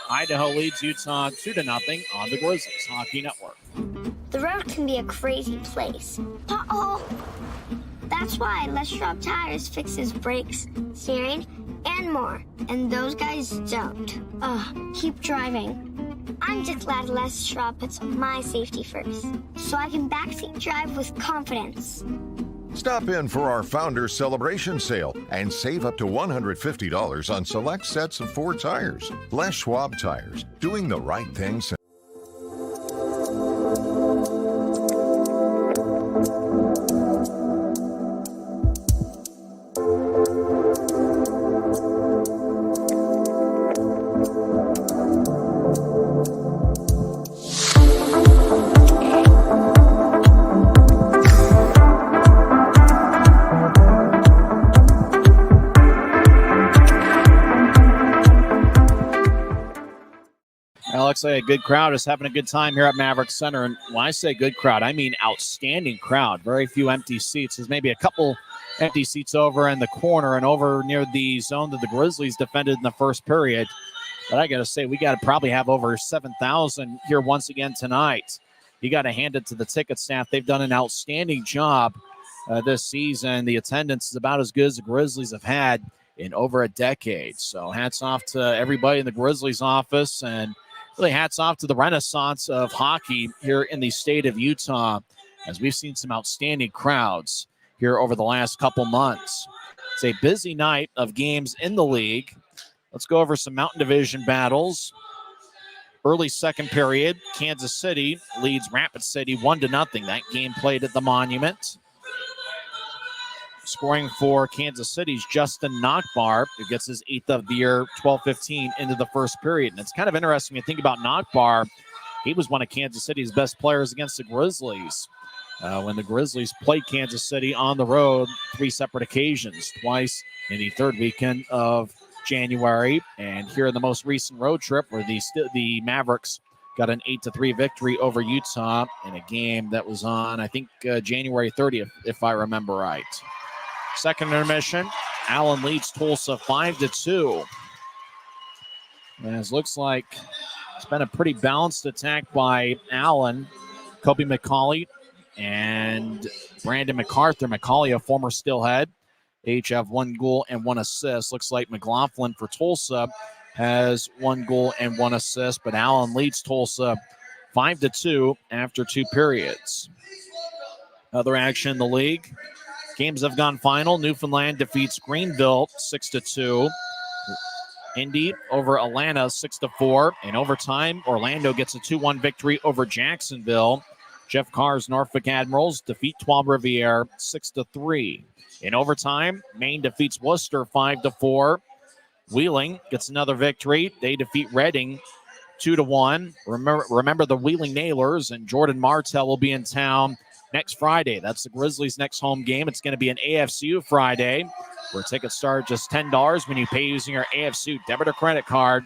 Idaho leads Utah 2-0 on the Grizzlies Hockey Network. The road can be a crazy place. Uh-oh. That's why Les Schwab Tires fixes brakes, steering, and more. And those guys don't. Keep driving. I'm just glad Les Schwab puts my safety first, so I can backseat drive with confidence. Stop in for our Founders Celebration Sale and save up to $150 on select sets of Ford tires. Les Schwab Tires, doing the right thing. A good crowd is having a good time here at Maverik Center. And when I say good crowd, I mean outstanding crowd. Very few empty seats. There's maybe a couple empty seats over in the corner and over near the zone that the Grizzlies defended in the first period. But I got to say, we got to probably have over 7,000 here once again tonight. You got to hand it to the ticket staff. They've done an outstanding job this season. The attendance is about as good as the Grizzlies have had in over a decade. So hats off to everybody in the Grizzlies office, and really hats off to the renaissance of hockey here in the state of Utah, as we've seen some outstanding crowds here over the last couple months. It's a busy night of games in the league. Let's go over some Mountain Division battles. Early second period, Kansas City leads Rapid City 1-0. That game played at the Monument. Scoring for Kansas City's Justin Nockbar, who gets his 8th of the year, 12-15 into the first period. And it's kind of interesting to think about Nockbar. He was one of Kansas City's best players against the Grizzlies when the Grizzlies played Kansas City on the road 3 separate occasions, twice in the third weekend of January, and here in the most recent road trip where the Mavericks got an 8-3 victory over Utah in a game that was on, I think, January 30th, if I remember right. Second intermission, Allen leads Tulsa 5-2. As looks like it's been a pretty balanced attack by Allen, Kobe McCauley, and Brandon MacArthur. McCauley, a former Steelhead. They each have 1 goal and 1 assist. Looks like McLaughlin for Tulsa has 1 goal and 1 assist, but Allen leads Tulsa 5-2 after 2 periods. Other action in the league. Games have gone final. Newfoundland defeats Greenville 6-2. Indy over Atlanta 6-4. In overtime, Orlando gets a 2-1 victory over Jacksonville. Jeff Carr's Norfolk Admirals defeat Trois Rivières 6-3. In overtime, Maine defeats Worcester 5-4. Wheeling gets another victory. They defeat Reading 2-1. Remember the Wheeling Nailers and Jordan Martell will be in town next Friday. That's the Grizzlies' next home game. It's going to be an AFCU Friday, where tickets start just $10 when you pay using your AFCU debit or credit card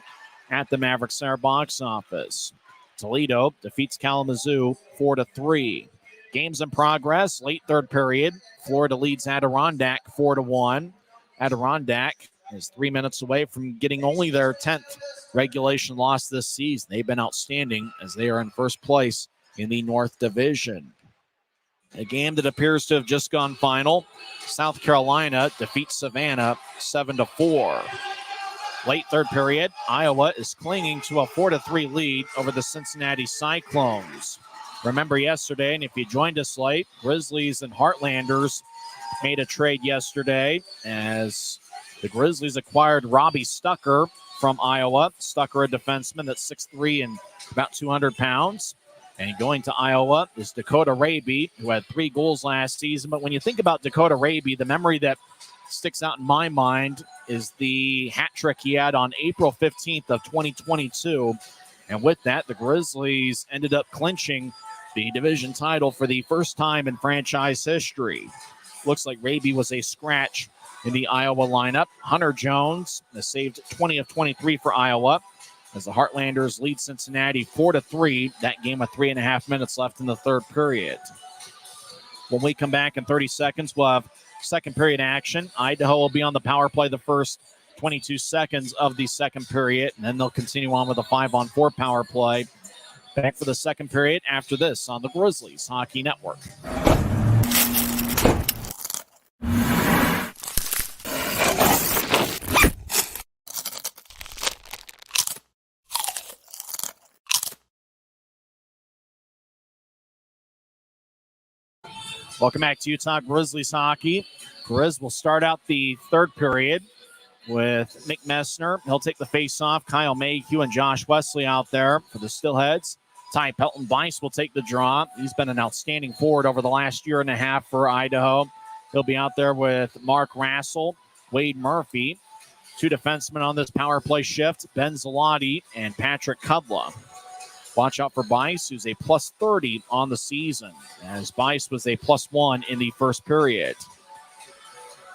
at the Maverik Center box office. Toledo defeats Kalamazoo 4-3. Games in progress, late third period. Florida leads Adirondack 4-1. Adirondack is 3 minutes away from getting only their 10th regulation loss this season. They've been outstanding as they are in first place in the North Division. A game that appears to have just gone final. South Carolina defeats Savannah 7-4. Late third period, Iowa is clinging to a 4-3 lead over the Cincinnati Cyclones. Remember yesterday, and if you joined us late, Grizzlies and Heartlanders made a trade yesterday as the Grizzlies acquired Robbie Stucker from Iowa. Stucker, a defenseman that's 6'3" and about 200 pounds. And going to Iowa is Dakota Raby, who had 3 goals last season. But when you think about Dakota Raby, the memory that sticks out in my mind is the hat trick he had on April 15th of 2022. And with that, the Grizzlies ended up clinching the division title for the first time in franchise history. Looks like Raby was a scratch in the Iowa lineup. Hunter Jones has saved 20 of 23 for Iowa as the Heartlanders lead Cincinnati 4-3. That game with 3.5 minutes left in the third period. When we come back in 30 seconds, we'll have second period action. Idaho will be on the power play the first 22 seconds of the second period, and then they'll continue on with a 5-on-4 power play. Back for the second period after this on the Grizzlies Hockey Network. Welcome back to Utah Grizzlies Hockey. Grizz will start out the third period with Nick Messner. He'll take the face-off. Kyle Mayhew and Josh Wesley out there for the Steelheads. Ty Pelton-Bice will take the draw. He's been an outstanding forward over the last year and a half for Idaho. He'll be out there with Mark Rassel, Wade Murphy. 2 defensemen on this power play shift, Ben Zalotti and Patrick Kudla. Watch out for Bice, who's a plus 30 on the season, as Bice was a plus 1 in the first period.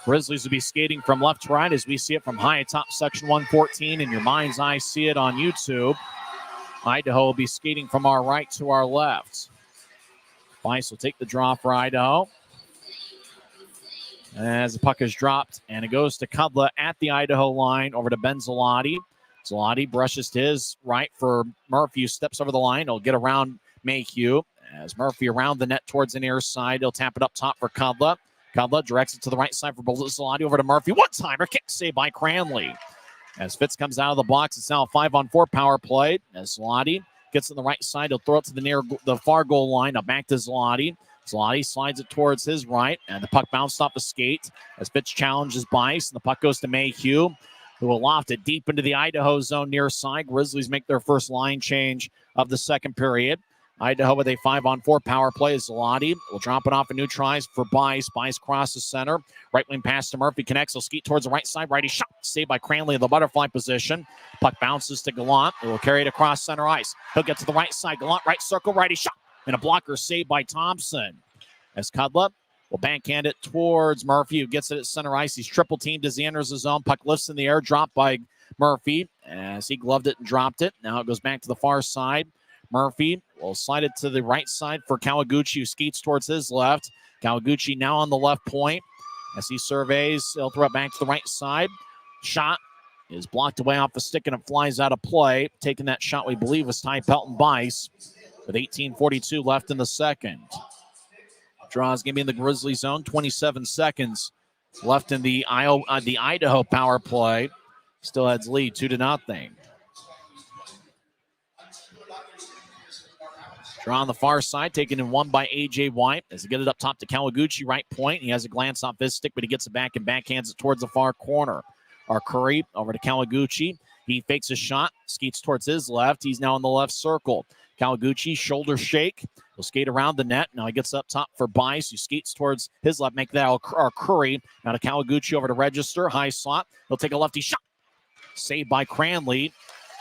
Grizzlies will be skating from left to right as we see it from high atop section 114. In your mind's eye, see it on YouTube. Idaho will be skating from our right to our left. Bice will take the draw for Idaho. As the puck is dropped, and it goes to Kudla at the Idaho line over to Ben Zalotti. Zalotti brushes to his right for Murphy, who steps over the line. He'll get around Mayhew. As Murphy around the net towards the near side, he'll tap it up top for Kudla. Kudla directs it to the right side for Zalotti over to Murphy. One-timer, kick save by Cranley. As Fitz comes out of the box, it's now a 5-on-4 power play. As Zalotti gets on the right side, he'll throw it to the far goal line. Now back to Zalotti. Zalotti slides it towards his right, and the puck bounced off the skate as Fitz challenges Bice, and the puck goes to Mayhew, who will loft it deep into the Idaho zone near side. Grizzlies make their first line change of the second period. Idaho with a 5-on-4 power play. Zalotti will drop it off a new tries for Bice. Bice crosses center. Right wing pass to Murphy. Connects. He'll skeet towards the right side. Righty shot. Saved by Cranley in the butterfly position. Puck bounces to Gallant. It will carry it across center ice. He'll get to the right side. Gallant right circle. Righty shot. And a blocker saved by Thompson. As Kudla will backhand it towards Murphy, who gets it at center ice. He's triple teamed as he enters the zone. Puck lifts in the air. Dropped by Murphy as he gloved it and dropped it. Now it goes back to the far side. Murphy will slide it to the right side for Kawaguchi, who skates towards his left. Kawaguchi now on the left point. As he surveys, he'll throw it back to the right side. Shot is blocked away off the stick, and it flies out of play. Taking that shot, we believe, was Ty Pelton-Bice with 18:42 left in the second. Draws going to be in the Grizzly zone. 27 seconds left in the Idaho power play. Steelheads lead 2-0. Draw on the far side, taken in one by A.J. White. As he gets it up top to Kawaguchi, right point. He has a glance off his stick, but he gets it back and backhands it towards the far corner. Our Curry over to Kawaguchi. He fakes a shot, skates towards his left. He's now in the left circle. Kawaguchi, shoulder shake. He'll skate around the net. Now he gets up top for Bice, who skates towards his left. Make that our Curry. Now to Kawaguchi over to Register. High slot. He'll take a lefty shot. Saved by Cranley.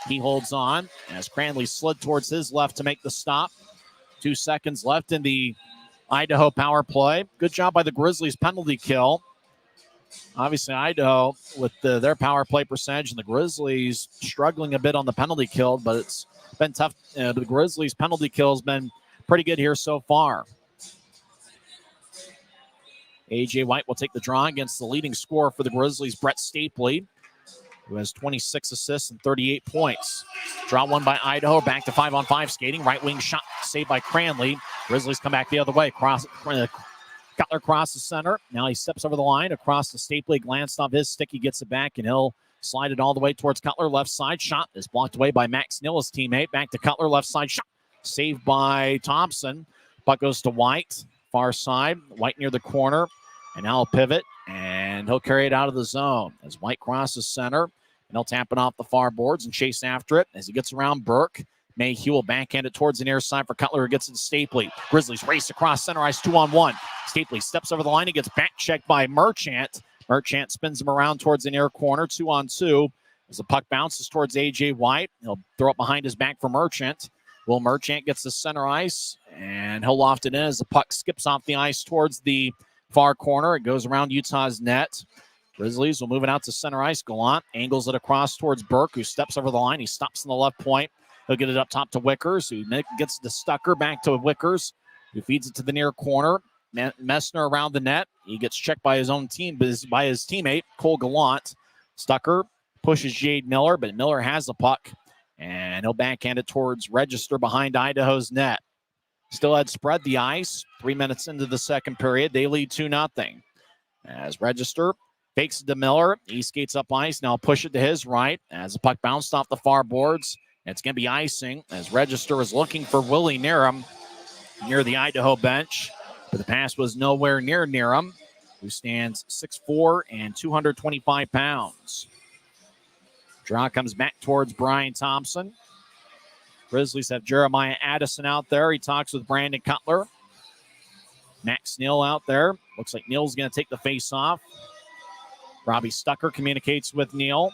He holds on as Cranley slid towards his left to make the stop. 2 seconds left in the Idaho power play. Good job by the Grizzlies penalty kill. Obviously, Idaho with their power play percentage, and the Grizzlies struggling a bit on the penalty kill, but it's been tough. The Grizzlies penalty kill has been pretty good here so far. A.J. White will take the draw against the leading scorer for the Grizzlies, Brett Stapley, who has 26 assists and 38 points. Draw one by Idaho, back to 5-on-5 skating. Right wing shot saved by Cranley. Grizzlies come back the other way. Cutler crosses center. Now he steps over the line across the Stapley. Glanced off his stick. He gets it back, and he'll slide it all the way towards Cutler. Left side shot is blocked away by Max Neal, his teammate. Back to Cutler. Left side shot saved by Thompson. Puck goes to White. Far side. White near the corner. And now he'll pivot, and he'll carry it out of the zone as White crosses center. And he'll tap it off the far boards and chase after it as he gets around Burke. Mayhew will backhand it towards the near side for Cutler, who gets it to Stapley. Grizzlies race across center ice 2-on-1. Stapley steps over the line. He gets back checked by Merchant. Merchant spins him around towards the near corner, 2-on-2. As the puck bounces towards A.J. White, he'll throw it behind his back for Merchant. Will Merchant gets the center ice, and he'll loft it in as the puck skips off the ice towards the far corner. It goes around Utah's net. Grizzlies will move it out to center ice. Gallant angles it across towards Burke, who steps over the line. He stops on the left point. He'll get it up top to Wickers, who gets the Stucker back to Wickers, who feeds it to the near corner. Messner around the net. He gets checked by his own team, by his teammate, Cole Gallant. Stucker pushes Jade Miller, but Miller has the puck, and he'll backhand it towards Register behind Idaho's net. Still had spread the ice. 3 minutes into the second period. They lead 2-0. As Register fakes it to Miller. He skates up ice. Now push it to his right as the puck bounced off the far boards. It's going to be icing as Register is looking for Willie Nerum near the Idaho bench. But the pass was nowhere near Nerum, who stands 6'4" and 225 pounds. Draw comes back towards Brian Thompson. Grizzlies have Jeremiah Addison out there. He talks with Brandon Cutler. Max Neal out there. Looks like Neal's going to take the face off. Robbie Stucker communicates with Neal.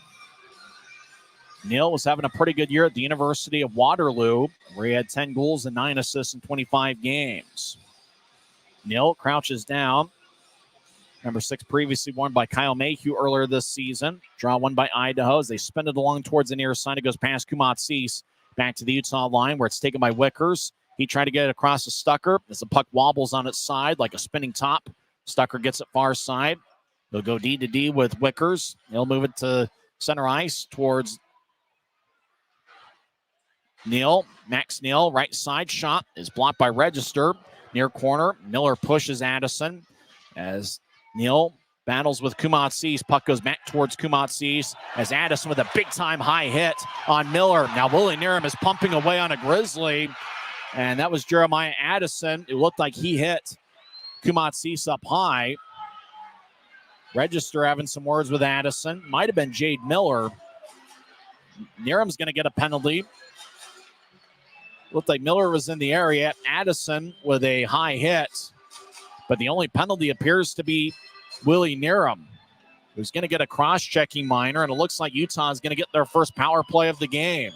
Neal was having a pretty good year at the University of Waterloo, where he had 10 goals and 9 assists in 25 games. Neal crouches down. Number 6 previously worn by Kyle Mayhew earlier this season. Draw one by Idaho as they spin it along towards the near side. It goes past Kumatsis back to the Utah line where it's taken by Wickers. He tried to get it across to Stucker as the puck wobbles on its side like a spinning top. Stucker gets it far side. He'll go D to D with Wickers. He'll move it to center ice towards Neal. Max Neal, right side shot is blocked by Register. Near corner, Miller pushes Addison as Neal battles with Kumatsis. Puck goes back towards Kumatsis as Addison with a big-time high hit on Miller. Now Willie Nerum is pumping away on a Grizzly, and that was Jeremiah Addison. It looked like he hit Kumatsis up high. Register having some words with Addison. Might have been Jade Miller. Nerum's going to get a penalty. Looked like Miller was in the area. Addison with a high hit. But the only penalty appears to be Willie Nerum, who's going to get a cross-checking minor, and it looks like Utah is going to get their first power play of the game.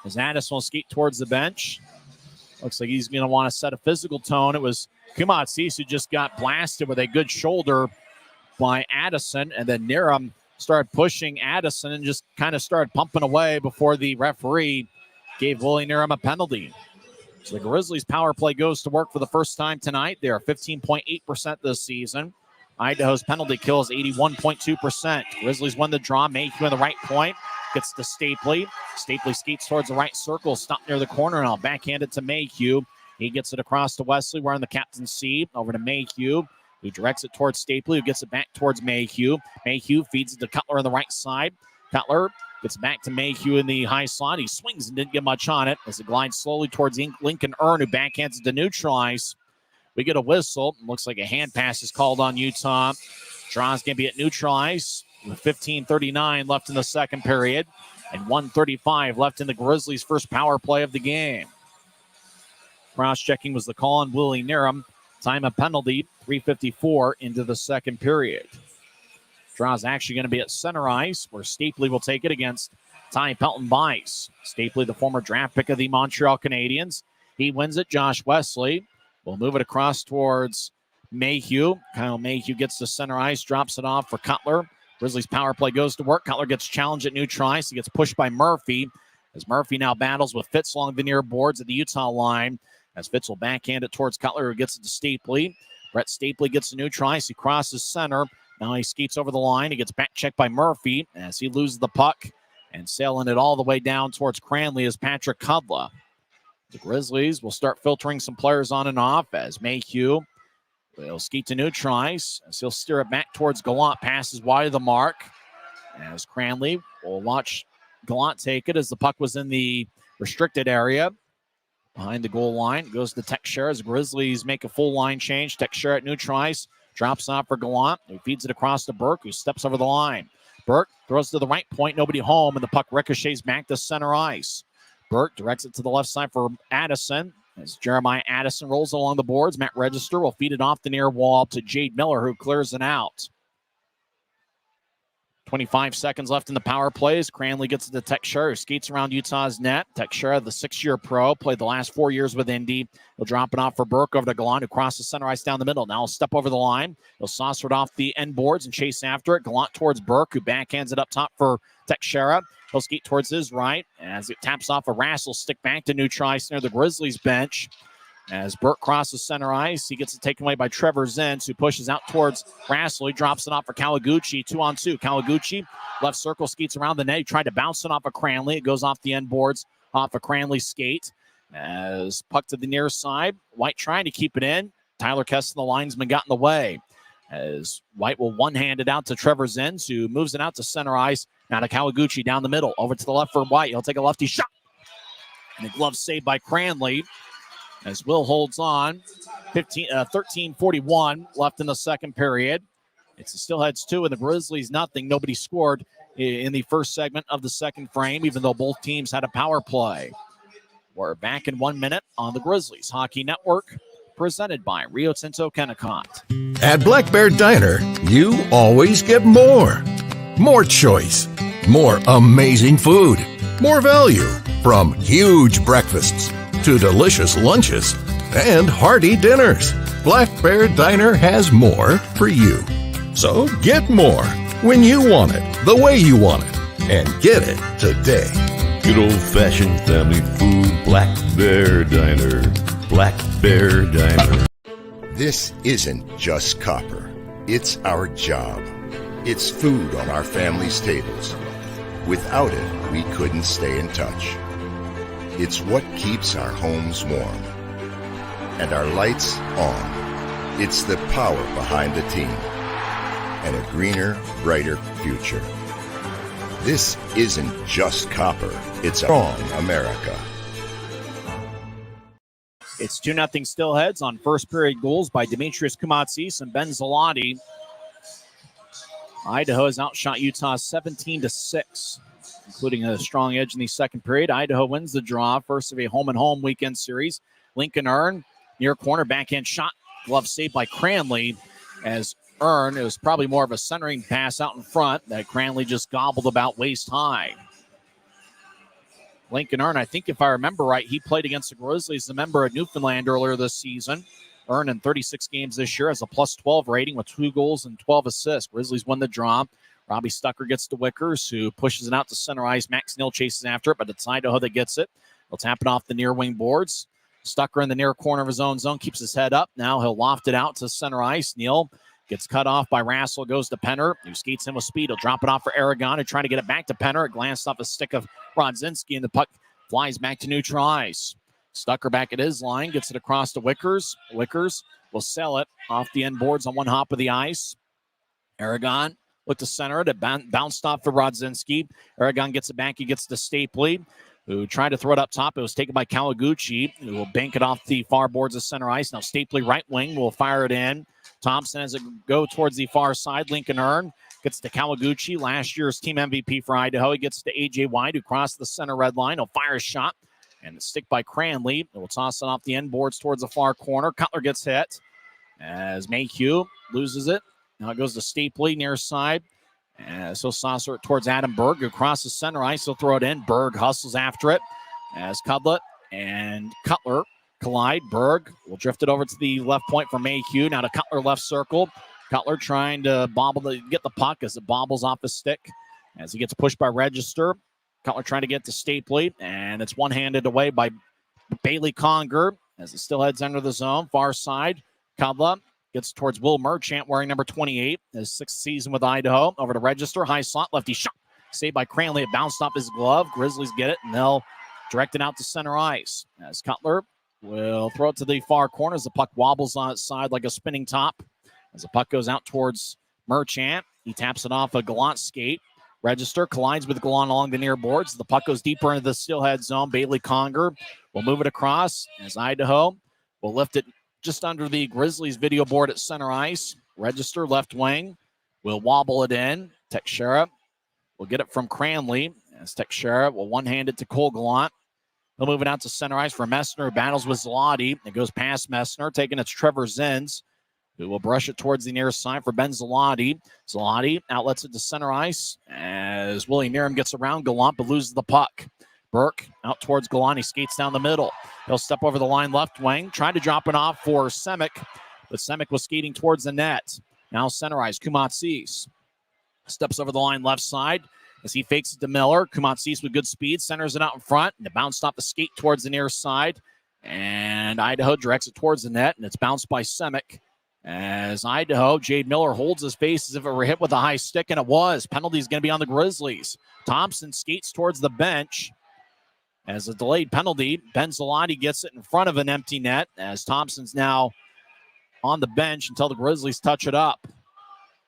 As Addison will skate towards the bench. Looks like he's going to want to set a physical tone. It was Kumatsis who just got blasted with a good shoulder by Addison, and then Nerum started pushing Addison and just kind of started pumping away before the referee gave Willie Nerum a penalty. So the Grizzlies power play goes to work for the first time tonight. They are 15.8% this season. Idaho's penalty kill is 81.2%. Grizzlies won the draw. Mayhew in the right point. Gets to Stapley. Stapley skates towards the right circle. Stopped near the corner, and I'll backhand it to Mayhew. He gets it across to Wesley, wearing the captain's C. Over to Mayhew, who directs it towards Stapley, who gets it back towards Mayhew. Mayhew feeds it to Cutler on the right side. Cutler gets back to Mayhew in the high slot. He swings and didn't get much on it as it glides slowly towards Lincoln Earn, who backhands it to neutralize. We get a whistle. Looks like a hand pass is called on Utah. Draw's going to be at neutralize with 15:39 left in the second period and 1:35 left in the Grizzlies' first power play of the game. Cross-checking was the call on Willie Nerum. Time of penalty, 3:54 into the second period. Draw's actually going to be at center ice, where Stapley will take it against Ty Pelton-Bice. Stapley, the former draft pick of the Montreal Canadiens. He wins it. Josh Wesley will move it across towards Mayhew. Kyle Mayhew gets to center ice, drops it off for Cutler. Grizzlies power play goes to work. Cutler gets challenged at neutral ice. He gets pushed by Murphy, as Murphy now battles with Fitz along the near boards at the Utah line, as Fitz will backhand it towards Cutler, who gets it to Stapley. Brett Stapley gets to neutral ice. He crosses center. Now he skates over the line. He gets back checked by Murphy as he loses the puck, and sailing it all the way down towards Cranley is Patrick Kudla. The Grizzlies will start filtering some players on and off as Mayhew will skate to neutral ice as he'll steer it back towards Gallant. Passes wide of the mark as Cranley will watch Gallant take it as the puck was in the restricted area behind the goal line. Goes to Teixeira as Grizzlies make a full line change. Teixeira at neutral ice. Drops off for Gallant, who feeds it across to Burke, who steps over the line. Burke throws to the right point, nobody home, and the puck ricochets back to center ice. Burke directs it to the left side for Addison. As Jeremiah Addison rolls along the boards, Matt Register will feed it off the near wall to Jade Miller, who clears it out. 25 seconds left in the power plays. Cranley gets to Teixeira, who skates around Utah's net. Teixeira, the 6-year pro, played the last 4 years with Indy. He'll drop it off for Burke over to Gallant, who crosses center ice down the middle. Now he'll step over the line. He'll saucer it off the end boards and chase after it. Gallant towards Burke, who backhands it up top for Teixeira. He'll skate towards his right as it taps off a Rassel, stick back to neutral ice near the Grizzlies bench. As Burke crosses center ice, he gets it taken away by Trevor Zentz, who pushes out towards Rassel. He drops it off for Kawaguchi, 2-on-2. Kawaguchi, left circle, skates around the net. He tried to bounce it off of Cranley. It goes off the end boards, off of Cranley's skate. As puck to the near side, White trying to keep it in. Tyler Keston, the linesman, got in the way. As White will one-hand it out to Trevor Zentz, who moves it out to center ice. Now to Kawaguchi down the middle. Over to the left for White. He'll take a lefty shot. And a glove saved by Cranley. As Will holds on, 13:41 left in the second period. It's the Steelheads 2 and the Grizzlies nothing. Nobody scored in the first segment of the second frame, even though both teams had a power play. We're back in 1 minute on the Grizzlies Hockey Network, presented by Rio Tinto Kennecott. At Black Bear Diner, you always get more. More choice, more amazing food, more value, from huge breakfasts to delicious lunches and hearty dinners. Black Bear Diner has more for you. So get more when you want it, the way you want it, and get it today. Good old-fashioned family food, Black Bear Diner. Black Bear Diner. This isn't just copper. It's our job. It's food on our family's tables. Without it, we couldn't stay in touch. It's what keeps our homes warm and our lights on. It's the power behind the team and a greener, brighter future. This isn't just copper. It's strong America. It's 2-0 Steelheads on first period goals by Demetrius Kumatsis and Ben Zalati. Idaho has outshot Utah 17-6. Including a strong edge in the second period. Idaho wins the draw, first of a home-and-home weekend series. Lincoln Earn, near corner, backhand shot. Glove saved by Cranley. As Earn, it was probably more of a centering pass out in front that Cranley just gobbled about waist high. Lincoln Earn, I think if I remember right, he played against the Grizzlies, a member of Newfoundland earlier this season. Earn in 36 games this year has a +12 rating with 2 goals and 12 assists. Grizzlies won the draw. Robbie Stucker gets to Wickers, who pushes it out to center ice. Max Neal chases after it, but it's Idaho that gets it. He'll tap it off the near wing boards. Stucker in the near corner of his own zone, keeps his head up. Now he'll loft it out to center ice. Neal gets cut off by Rassel, goes to Penner, who skates in with speed. He'll drop it off for Aragon, who trying to get it back to Penner. It glanced off the stick of Rodzinski, and the puck flies back to neutral ice. Stucker back at his line, gets it across to Wickers. Wickers will sell it off the end boards on one hop of the ice. Aragon look to center it. It bounced off for Rodzinski. Aragon gets it back. He gets to Stapley, who tried to throw it up top. It was taken by Kawaguchi, who will bank it off the far boards of center ice. Now Stapley, right wing, will fire it in. Thompson as it go towards the far side. Lincoln Earn gets to Kawaguchi, last year's team MVP for Idaho. He gets to A.J. White, who crossed the center red line. He'll fire a shot. And the stick by Cranley. It will toss it off the end boards towards the far corner. Cutler gets hit as Mayhew loses it. Now it goes to Stapley near side. And so saucer it towards Adam Berg, who crosses center ice. He'll throw it in. Berg hustles after it as Cudlett and Cutler collide. Berg will drift it over to the left point for Mayhew. Now to Cutler left circle. Cutler trying to get the puck as it bobbles off his stick as he gets pushed by Register. Cutler trying to get to Stapley, and it's one-handed away by Bailey Conger as the Steelheads enter the zone. Far side, Cutler gets towards Will Merchant, wearing number 28, his sixth season with Idaho. Over to Register, high slot, lefty shot. Saved by Cranley, it bounced off his glove. Grizzlies get it, and they'll direct it out to center ice. As Cutler will throw it to the far corner as the puck wobbles on its side like a spinning top. As the puck goes out towards Merchant, he taps it off a Gallant skate. Register collides with Gallant along the near boards. The puck goes deeper into the Steelhead zone. Bailey Conger will move it across as Idaho will lift it just under the Grizzlies video board at center ice. Register left wing will wobble it in. Teixeira will get it from Cranley as Teixeira will one-hand it to Cole Gallant. He'll move it out to center ice for Messner, who battles with Zloty. It goes past Messner, taking it to Trevor Zins, who will brush it towards the near side for Ben Zloty. Zloty outlets it to center ice as Willie Niram gets around Gallant but loses the puck. Burke out towards Gallant. He skates down the middle. He'll step over the line left wing, trying to drop it off for Semick, but Semick was skating towards the net. Now center ice, Kumatsis steps over the line left side as he fakes it to Miller. Kumatsis with good speed, centers it out in front, and it bounced off the skate towards the near side. And Idaho directs it towards the net, and it's bounced by Semick. As Idaho, Jade Miller holds his face as if it were hit with a high stick, and it was. Penalty is going to be on the Grizzlies. Thompson skates towards the bench. As a delayed penalty, Ben Zloty gets it in front of an empty net, as Thompson's now on the bench until the Grizzlies touch it up.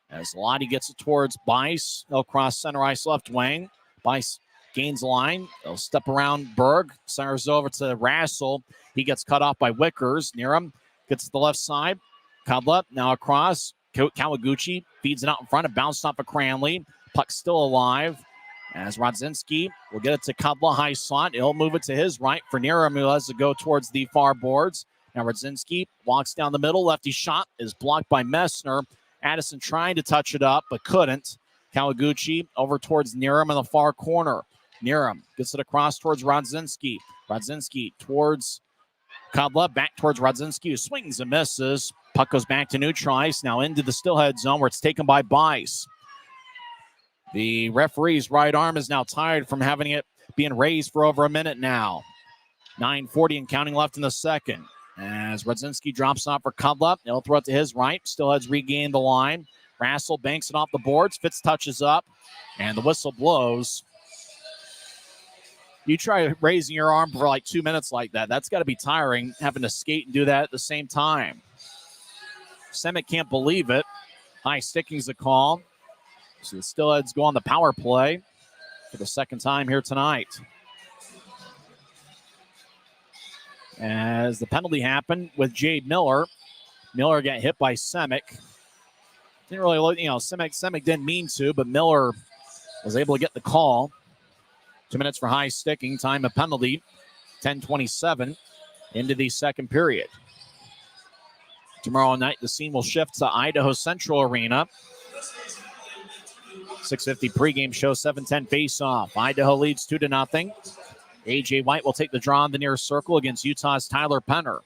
As Zloty gets it towards Bice, he'll cross center ice left wing. Bice gains the line. He'll step around Berg, centers over to Rassel. He gets cut off by Wickers. Near him, gets to the left side. Cudlett now across. Kawaguchi feeds it out in front. It bounced off of Cranley. Puck still alive. As Rodzinski will get it to Cudlett, high slot. He'll move it to his right for Niram, who has to go towards the far boards. Now Rodzinski walks down the middle. Lefty shot is blocked by Messner. Addison trying to touch it up, but couldn't. Kawaguchi over towards Niram in the far corner. Niram gets it across towards Rodzinski. Rodzinski towards Cudlett, back towards Rodzinski, who swings and misses. Puck goes back to neutral ice, now into the Steelhead zone where it's taken by Bice. The referee's right arm is now tired from having it being raised for over a minute now. 9:40 and counting left in the second. As Rodzinski drops off for Cudlett, he'll throw it to his right. Steelheads regain the line. Rassel banks it off the boards. Fitz touches up, and the whistle blows. You try raising your arm for like 2 minutes like that. That's got to be tiring, having to skate and do that at the same time. Semick can't believe it. High sticking's the call. So the Steelheads go on the power play for the second time here tonight. As the penalty happened with Jade Miller. Miller got hit by Semick. Didn't really look, Semick didn't mean to, but Miller was able to get the call. 2 minutes for high sticking. Time of penalty. 10:27 into the second period. Tomorrow night, the scene will shift to Idaho Central Arena. 6:50 pregame show, 7:10 face-off. Idaho leads 2-0. A.J. White will take the draw in the near circle against Utah's Tyler Penner.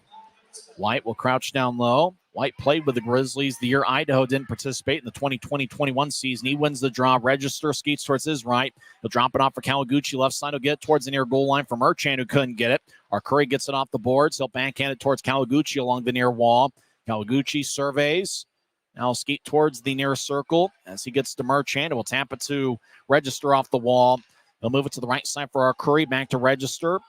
White will crouch down low. White played with the Grizzlies the year Idaho didn't participate in the 2020-21 season. He wins the draw. Register skates towards his right. He'll drop it off for Kawaguchi. Left side will get it towards the near goal line for Merchant, who couldn't get it. Curry gets it off the boards. He'll backhand it towards Kawaguchi along the near wall. Kawaguchi surveys. Now skate towards the near circle as he gets to Merchant. We'll tap it to Register off the wall. He'll move it to the right side for Curry. Back to Register.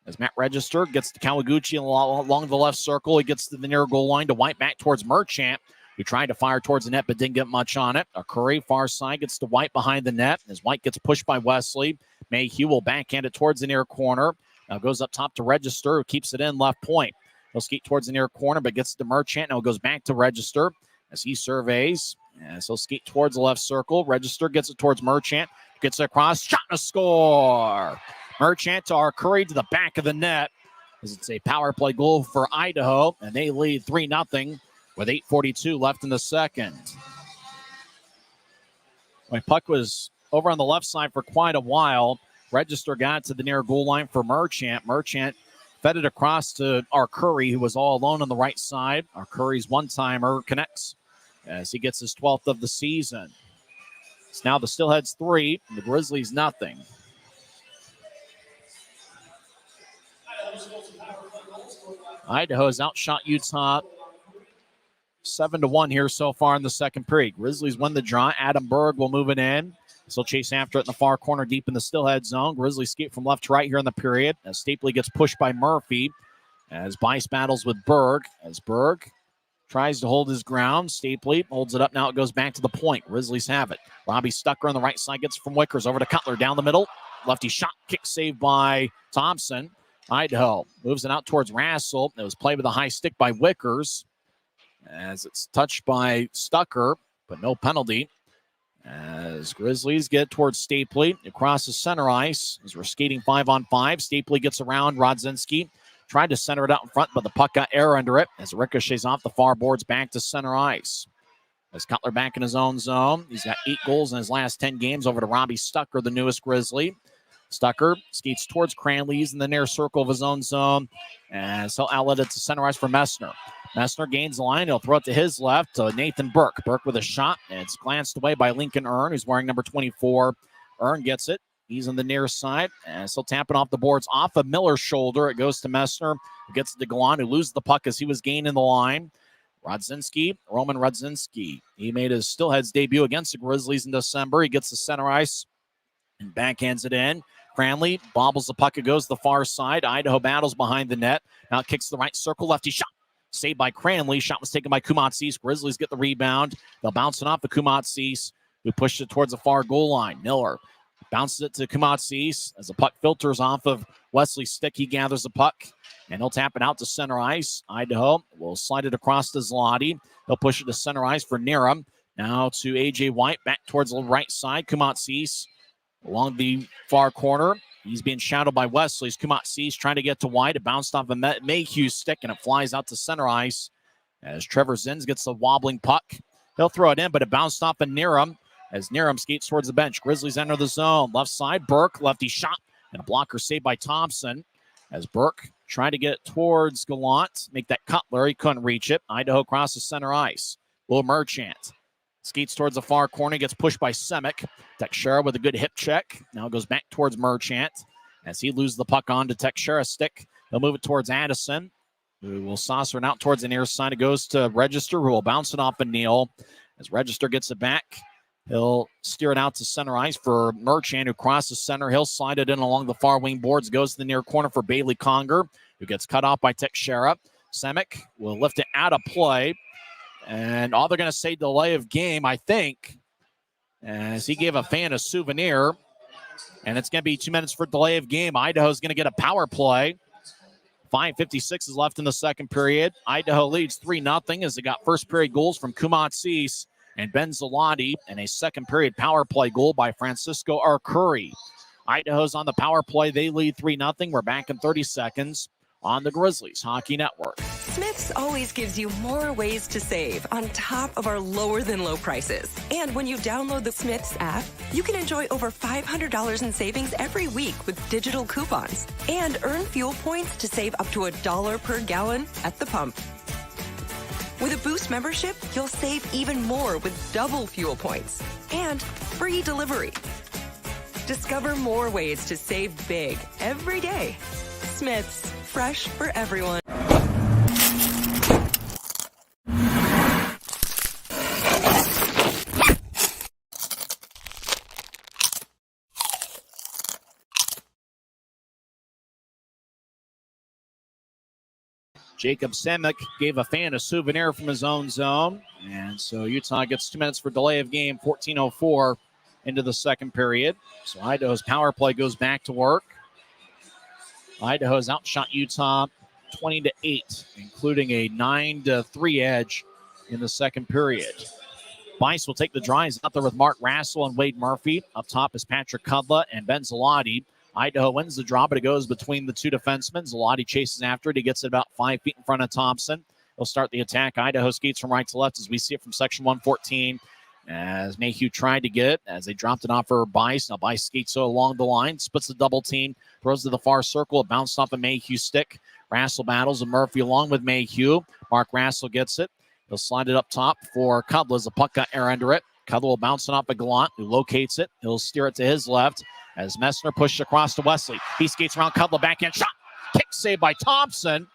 As Matt Register gets to Kawaguchi along the left circle, he gets to the near goal line to White back towards Merchant, who tried to fire towards the net but didn't get much on it. Curry, far side, gets to White behind the net. As White gets pushed by Wesley, Mayhew will backhand it towards the near corner. Now goes up top to Register, who keeps it in left point. He'll skate towards the near corner but gets to Merchant. Now goes back to Register as he surveys. As he'll skate towards the left circle. Register gets it towards Merchant. Gets it across. Shot and a score. Merchant to Curry to the back of the net as it's a power play goal for Idaho, and they lead 3-0 with 8:42 left in the second. My puck was over on the left side for quite a while. Register got to the near goal line for Merchant. Merchant fed it across to Curry, who was all alone on the right side. Curry's one-timer connects as he gets his 12th of the season. It's now the Steelheads 3, and the Grizzlies nothing. Idaho has outshot Utah 7-1 here so far in the second period. Grizzlies win the draw. Adam Berg will move it in. He'll chase after it in the far corner deep in the Steelhead zone. Grizzlies skate from left to right here in the period as Stapley gets pushed by Murphy as Bice battles with Berg. As Berg tries to hold his ground, Stapley holds it up. Now it goes back to the point. Grizzlies have it. Robbie Stucker on the right side gets it from Wickers over to Cutler down the middle. Lefty shot, kick saved by Thompson. Idaho moves it out towards Rassel. It was played with a high stick by Wickers as it's touched by Stucker, but no penalty. As Grizzlies get towards Stapley across the center ice as we're skating 5-on-5. Stapley gets around Rodzinski. Tried to center it out in front, but the puck got air under it as it ricochets off the far boards back to center ice. As Cutler back in his own zone. He's got 8 goals in his last 10 games over to Robbie Stucker, the newest Grizzly. Stucker skates towards Cranley. He's in the near circle of his own zone. And so outlet it to center ice for Messner. Messner gains the line. He'll throw it to his left to Nathan Burke. Burke with a shot. And it's glanced away by Lincoln Earn, who's wearing number 24. Earn gets it. He's on the near side. And so tapping off the boards off of Miller's shoulder. It goes to Messner. Who gets it to Galan, who loses the puck as he was gaining the line. Roman Rodzinski. He made his Steelheads debut against the Grizzlies in December. He gets the center ice and backhands it in. Cranley bobbles the puck. It goes to the far side. Idaho battles behind the net. Now it kicks to the right circle. Lefty shot. Saved by Cranley. Shot was taken by Kumatsis. Grizzlies get the rebound. They'll bounce it off to Kumatsis, who pushed it towards the far goal line. Miller bounces it to Kumatsis as the puck filters off of Wesley's stick. He gathers the puck, and he'll tap it out to center ice. Idaho will slide it across to Zloty. He'll push it to center ice for Niram. Now to A.J. White, back towards the right side. Kumatsis along the far corner. He's being shadowed by Wesley. Kumatsis trying to get to White. It bounced off of Mayhew's stick, and it flies out to center ice as Trevor Zins gets the wobbling puck. He'll throw it in, but it bounced off of Niram as Niram skates towards the bench. Grizzlies enter the zone. Left side, Burke, lefty shot, and a blocker saved by Thompson as Burke trying to get it towards Gallant. Make that Cutler. He couldn't reach it. Idaho crosses center ice. Will Merchant skates towards the far corner, gets pushed by Semick. Teixeira with a good hip check. Now goes back towards Merchant as he loses the puck on to Teixeira's stick. He'll move it towards Addison, who will saucer it out towards the near side. It goes to Register, who will bounce it off of Neal. As Register gets it back, he'll steer it out to center ice for Merchant, who crosses center. He'll slide it in along the far wing boards. Goes to the near corner for Bailey Conger, who gets cut off by Teixeira. Semick will lift it out of play. And all they're going to say delay of game, I think, as he gave a fan a souvenir. And it's going to be 2 minutes for delay of game. Idaho's going to get a power play. 5:56 is left in the second period. Idaho leads 3-0 as they got first period goals from Kumatsis and Ben Zloty, and a second period power play goal by Francisco Arcuri. Idaho's on the power play. They lead 3-0. We're back in 30 seconds on the Grizzlies Hockey Network. Smith's always gives you more ways to save on top of our lower than low prices. And when you download the Smith's app, you can enjoy over $500 in savings every week with digital coupons and earn fuel points to save up to $1 per gallon at the pump. With a Boost membership, you'll save even more with double fuel points and free delivery. Discover more ways to save big every day. Smith's, fresh for everyone. Jacob Semick gave a fan a souvenir from his own zone. And so Utah gets 2 minutes for delay of game, 14:04 into the second period. So Idaho's power play goes back to work. Idaho's outshot Utah 20-8, including a 9-3 edge in the second period. Bice will take the draw. He's out there with Mark Rassel and Wade Murphy. Up top is Patrick Cudla and Ben Zalati. Idaho wins the draw, but it goes between the two defensemen. Zalati chases after it. He gets it about 5 feet in front of Thompson. He'll start the attack. Idaho skates from right to left as we see it from section 114. As Mayhew tried to get it, as they dropped it off for Bice. Now Bice skates along the line, splits the double team, throws to the far circle. It bounced off a Mayhew stick. Rassel battles and Murphy along with Mayhew. Mark Rassel gets it. He'll slide it up top for Cudla as the puck got air under it. Cudla will bounce it off a Gallant, who locates it. He'll steer it to his left as Messner pushes across to Wesley. He skates around Cudla, backhand shot. Kick save by Thompson.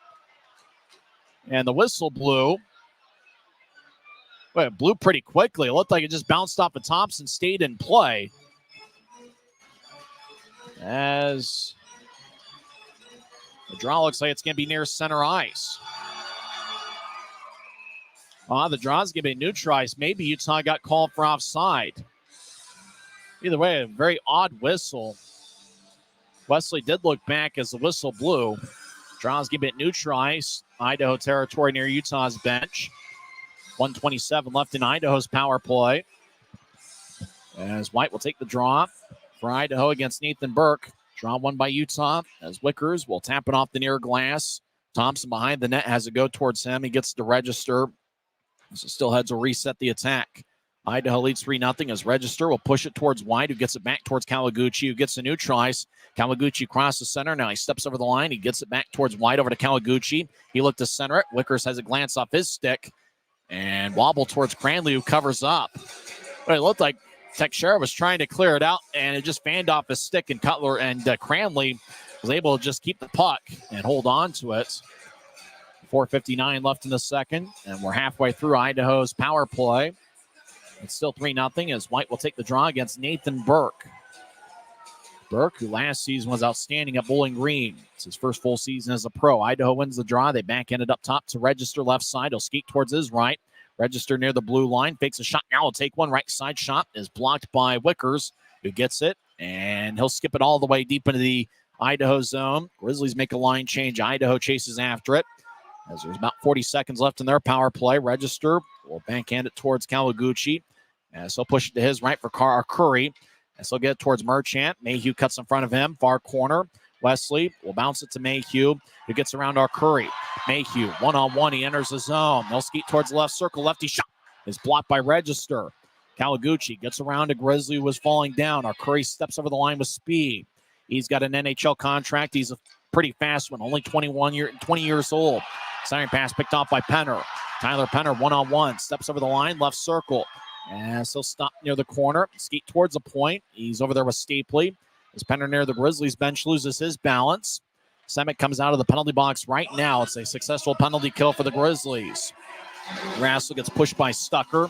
And the whistle blew. Well, it blew pretty quickly. It looked like it just bounced off of Thompson, stayed in play. As the draw looks like it's going to be near center ice. The draw's going to be neutralized. Maybe Utah got called for offside. Either way, a very odd whistle. Wesley did look back as the whistle blew. Draw's going to be neutralized. Idaho territory near Utah's bench. 1:27 left in Idaho's power play. As White will take the draw for Idaho against Nathan Burke. Draw won by Utah as Wickers will tap it off the near glass. Thompson behind the net has it go towards him. He gets to register. So Steelheads will reset the attack. Idaho leads 3-0 as Register will push it towards White, who gets it back towards Kawaguchi, who gets a neutralize. Kawaguchi crosses center. Now he steps over the line. He gets it back towards White over to Kawaguchi. He looked to center it. Wickers has a glance off his stick and wobble towards Cranley, who covers up. But it looked like Teixeira was trying to clear it out, and it just fanned off his stick, and Cutler and Cranley was able to just keep the puck and hold on to it. 4:59 left in the second, and we're halfway through Idaho's power play. It's still 3-0 as White will take the draw against Nathan Burke. Burke, who last season was outstanding at Bowling Green. It's his first full season as a pro. Idaho wins the draw. They backhanded up top to Register left side. He'll skate towards his right. Register near the blue line. Fakes a shot. Now he'll take one. Right side shot is blocked by Wickers, who gets it. And he'll skip it all the way deep into the Idaho zone. Grizzlies make a line change. Idaho chases after it. As there's about 40 seconds left in their power play, Register will backhand it towards Kawaguchi. As he'll push it to his right for Curry. As he'll get it towards Merchant. Mayhew cuts in front of him. Far corner. Wesley will bounce it to Mayhew, who gets around our Curry. Mayhew, one-on-one. He enters the zone. They'll skate towards the left circle. Lefty shot is blocked by Register. Kawaguchi gets around a Grizzly who was falling down. Our Curry steps over the line with speed. He's got an NHL contract. He's a pretty fast one. Only 20 years old. Siren pass picked off by Penner. Tyler Penner, one-on-one. Steps over the line, left circle. And so stop near the corner. Skate towards the point. He's over there with Stapley. As Penner near the Grizzlies bench loses his balance. Semick comes out of the penalty box right now. It's a successful penalty kill for the Grizzlies. Rassel gets pushed by Stucker.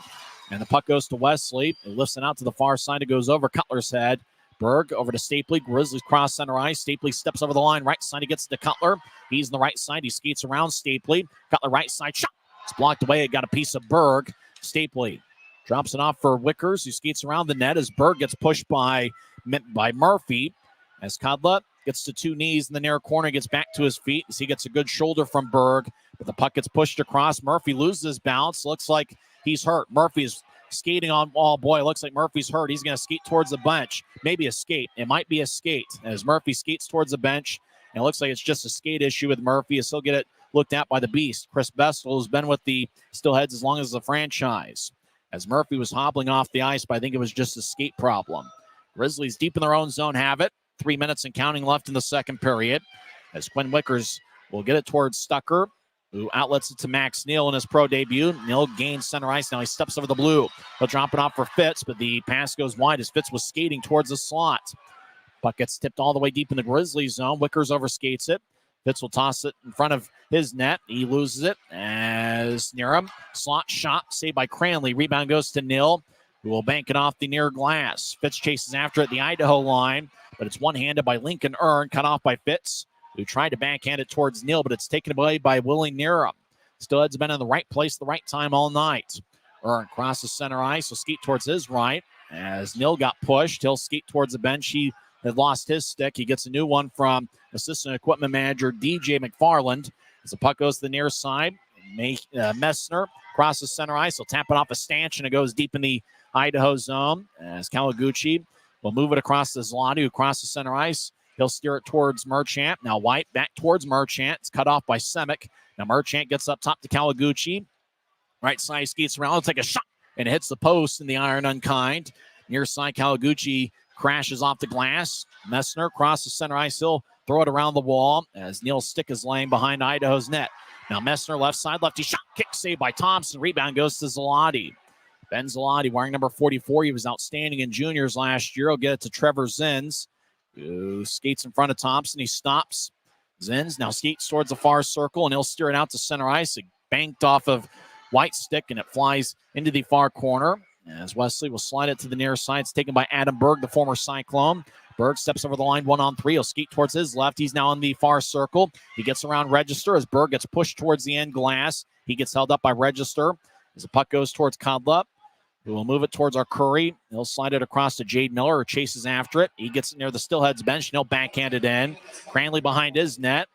And the puck goes to Wesley. He lifts it out to the far side. It goes over Cutler's head. Berg over to Stapley. Grizzlies cross center ice. Stapley steps over the line. Right side, he gets to Cutler. He's on the right side. He skates around Stapley. Cutler right side shot. It's blocked away. It got a piece of Berg. Stapley drops it off for Wickers, who skates around the net as Berg gets pushed by Murphy. As Cudla gets to two knees in the near corner, gets back to his feet as he gets a good shoulder from Berg. But the puck gets pushed across. Murphy loses his balance. Looks like he's hurt. Murphy's skating on, oh boy, it looks like Murphy's hurt. He's going to skate towards the bench. Maybe a skate. It might be a skate. As Murphy skates towards the bench, and it looks like it's just a skate issue with Murphy. He'll still get it looked at by the Beast. Chris Bestel has been with the Steelheads as long as the franchise. As Murphy was hobbling off the ice, but I think it was just a skate problem. Grizzlies deep in their own zone have it. 3 minutes and counting left in the second period. As Quinn Wickers will get it towards Stucker. who outlets it to Max Neal in his pro debut. Neal gains center ice. Now he steps over the blue. He'll drop it off for Fitz, but the pass goes wide as Fitz was skating towards the slot. Puck gets tipped all the way deep in the Grizzlies zone. Wickers overskates it. Fitz will toss it in front of his net. He loses it as near him. Slot shot saved by Cranley. Rebound goes to Neal, who will bank it off the near glass. Fitz chases after it at the Idaho line, but it's one-handed by Lincoln Earn, cut off by Fitz, who tried to backhand it towards Neal, but it's taken away by Willie Nerum. Steelheads have been in the right place, the right time all night. Earn crosses center ice, will skate towards his right. As Neal got pushed, he'll skate towards the bench. He had lost his stick. He gets a new one from assistant equipment manager DJ McFarland. As the puck goes to the near side, Messner crosses center ice. He'll tap it off a stanchion. It goes deep in the Idaho zone. As Kawaguchi will move it across to Zlati, who crosses center ice. He'll steer it towards Merchant. Now White back towards Merchant. It's cut off by Semick. Now Merchant gets up top to Kawaguchi. Right side skates around. He'll take a shot and hits the post in the iron unkind. Near side, Kawaguchi crashes off the glass. Messner crosses center ice. He'll throw it around the wall as Neal's stick is laying behind Idaho's net. Now Messner left side, lefty shot, kick saved by Thompson. Rebound goes to Zlati. Ben Zlati wearing number 44. He was outstanding in juniors last year. He'll get it to Trevor Zins, who skates in front of Thompson. He stops. Zins now skates towards the far circle, and he'll steer it out to center ice. It banked off of White's stick, and it flies into the far corner. As Wesley will slide it to the near side. It's taken by Adam Berg, the former Cyclone. Berg steps over the line 1-on-3. He'll skate towards his left. He's now in the far circle. He gets around Register as Berg gets pushed towards the end glass. He gets held up by Register as the puck goes towards Codlup, who will move it towards our Curry. He'll slide it across to Jade Miller, who chases after it. He gets it near the Steelheads bench, and he'll backhand it in. Cranley behind his net.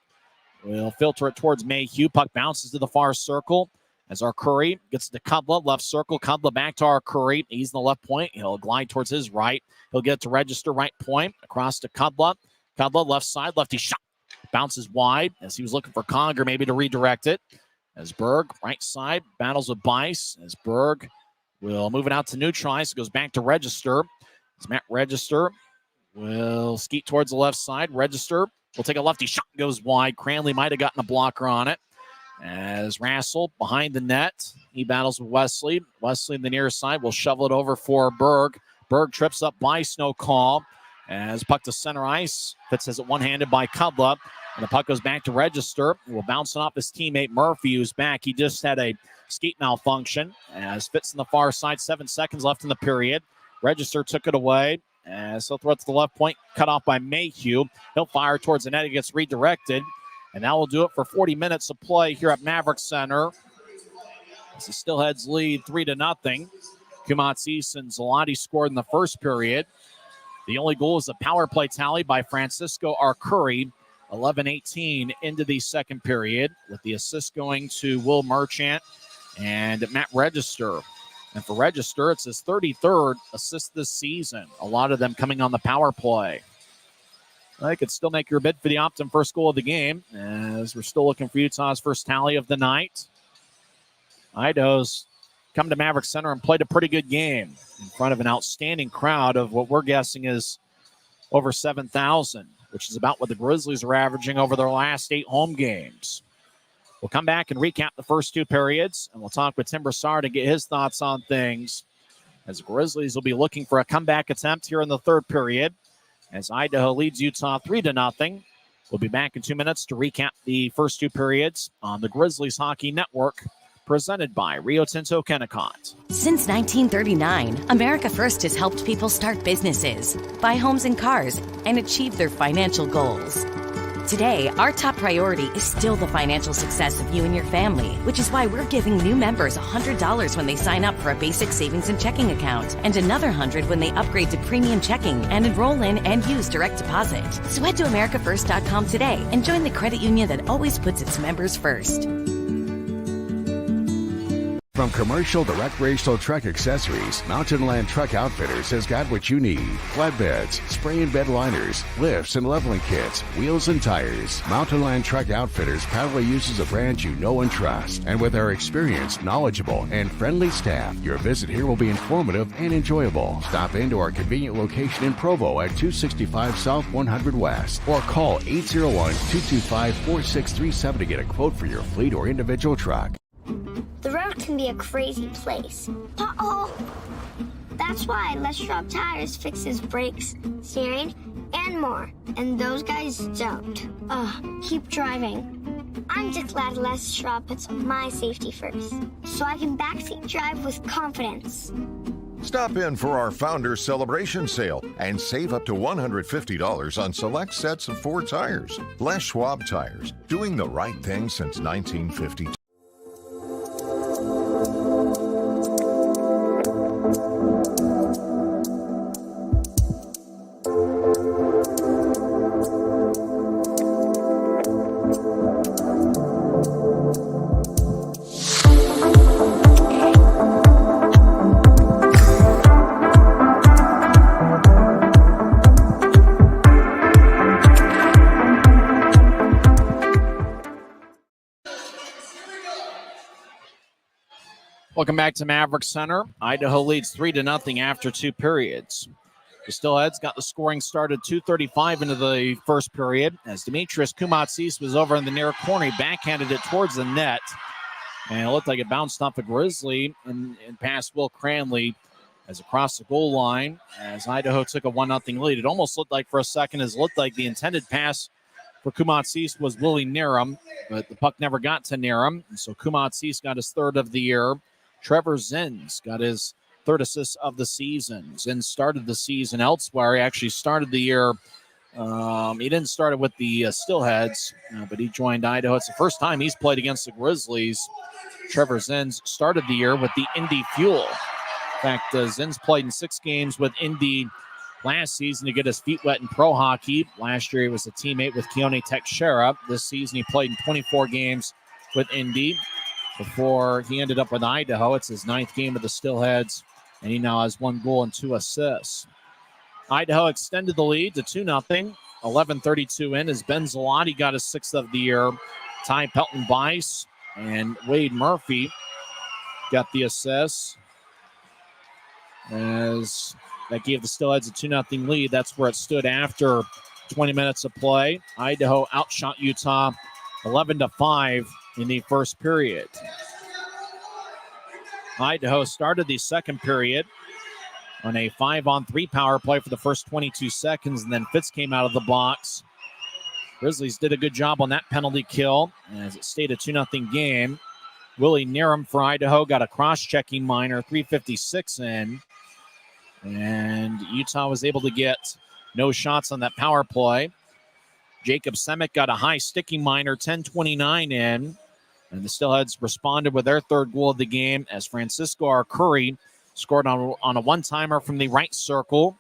We'll filter it towards Mayhew. Puck bounces to the far circle as our Curry gets to Cudla, left circle. Cudla back to our Curry. He's in the left point. He'll glide towards his right. He'll get it to Register, right point. Across to Cudla. Cudla, left side, lefty shot. Bounces wide as he was looking for Conger maybe to redirect it. As Berg, right side, battles with Bice. As Berg will move it out to neutralize. It goes back to Register. As Matt Register will skeet towards the left side. Register will take a lefty shot. Goes wide. Cranley might have gotten a blocker on it. As Rassel behind the net, he battles with Wesley. Wesley in the near side will shovel it over for Berg. Berg trips up by no call. As puck to center ice. Fitz has it one-handed by Cudla. And the puck goes back to Register. He will bounce it off his teammate Murphy, who's back. He just had a skate malfunction. As Fitz in the far side, 7 seconds left in the period. Register took it away. As he'll throw it to the left point, cut off by Mayhew. He'll fire towards the net. He gets redirected. And that will do it for 40 minutes of play here at Maverik Center. As the Steelheads lead 3-0. Kumatsis and Zlati scored in the first period. The only goal is a power play tally by Francisco Arcuri. 11-18 into the second period, with the assist going to Will Merchant and Matt Register. And for Register, it's his 33rd assist this season. A lot of them coming on the power play. I could still make your bid for the Optum first goal of the game, as we're still looking for Utah's first tally of the night. Idaho's come to Maverik Center and played a pretty good game in front of an outstanding crowd of what we're guessing is over 7,000, which is about what the Grizzlies are averaging over their last 8 home games. We'll come back and recap the first 2 periods, and we'll talk with Tim Broussard to get his thoughts on things, as the Grizzlies will be looking for a comeback attempt here in the third period, as Idaho leads Utah 3-0. We'll be back in 2 minutes to recap the first 2 periods on the Grizzlies Hockey Network, presented by Rio Tinto Kennecott. Since 1939, America First has helped people start businesses, buy homes and cars, and achieve their financial goals. Today, our top priority is still the financial success of you and your family, which is why we're giving new members $100 when they sign up for a basic savings and checking account, and another $100 when they upgrade to premium checking and enroll in and use direct deposit. So head to AmericaFirst.com today and join the credit union that always puts its members first. From commercial to recreational truck accessories, Mountain Land Truck Outfitters has got what you need. Flatbeds, spray and bed liners, lifts and leveling kits, wheels and tires. Mountain Land Truck Outfitters proudly uses a brand you know and trust. And with our experienced, knowledgeable, and friendly staff, your visit here will be informative and enjoyable. Stop into our convenient location in Provo at 265 South 100 West or call 801-225-4637 to get a quote for your fleet or individual truck. The road can be a crazy place. Uh-oh! That's why Les Schwab Tires fixes brakes, steering, and more. And those guys don't. Keep driving. I'm just glad Les Schwab puts my safety first, so I can backseat drive with confidence. Stop in for our Founders Celebration Sale and save up to $150 on select sets of Ford tires. Les Schwab Tires, doing the right thing since 1952. Welcome back to Maverik Center. Idaho leads 3-0 after 2 periods. The Steelheads got the scoring started 2:35 into the first period as Demetrius Kumatsis was over in the near corner. He backhanded it towards the net, and it looked like it bounced off a Grizzly and past Will Cranley as across the goal line as Idaho took a 1-0 lead. It almost looked like for a second it looked like the intended pass for Kumatsis was Willie Niram, but the puck never got to Niram, and so Kumatsis got his 3rd of the year. Trevor Zins got his 3rd assist of the season. Zins started the season elsewhere. He actually started the year. He didn't start it with the Steelheads, but he joined Idaho. It's the first time he's played against the Grizzlies. Trevor Zins started the year with the Indy Fuel. In fact, Zins played in 6 games with Indy last season to get his feet wet in pro hockey. Last year he was a teammate with Keone Teixeira. This season he played in 24 games with Indy before he ended up with Idaho. It's his 9th game with the Steelheads, and he now has 1 goal and 2 assists. Idaho extended the lead to 2-0. 11:32 in as Ben Zalotti got his 6th of the year. Ty Pelton-Weiss and Wade Murphy got the assists as that gave the Steelheads a 2-0 lead. That's where it stood after 20 minutes of play. Idaho outshot Utah 11-5 in the first period. Idaho started the second period on a 5-on-3 power play for the first 22 seconds, and then Fitz came out of the box. Grizzlies did a good job on that penalty kill as it stayed a 2-0 game. Willie Niram for Idaho got a cross-checking minor, 3:56 in, and Utah was able to get no shots on that power play. Jacob Semick got a high sticking minor, 10:29 in. And the Steelheads responded with their 3rd goal of the game as Francisco Arcuri scored on a one-timer from the right circle.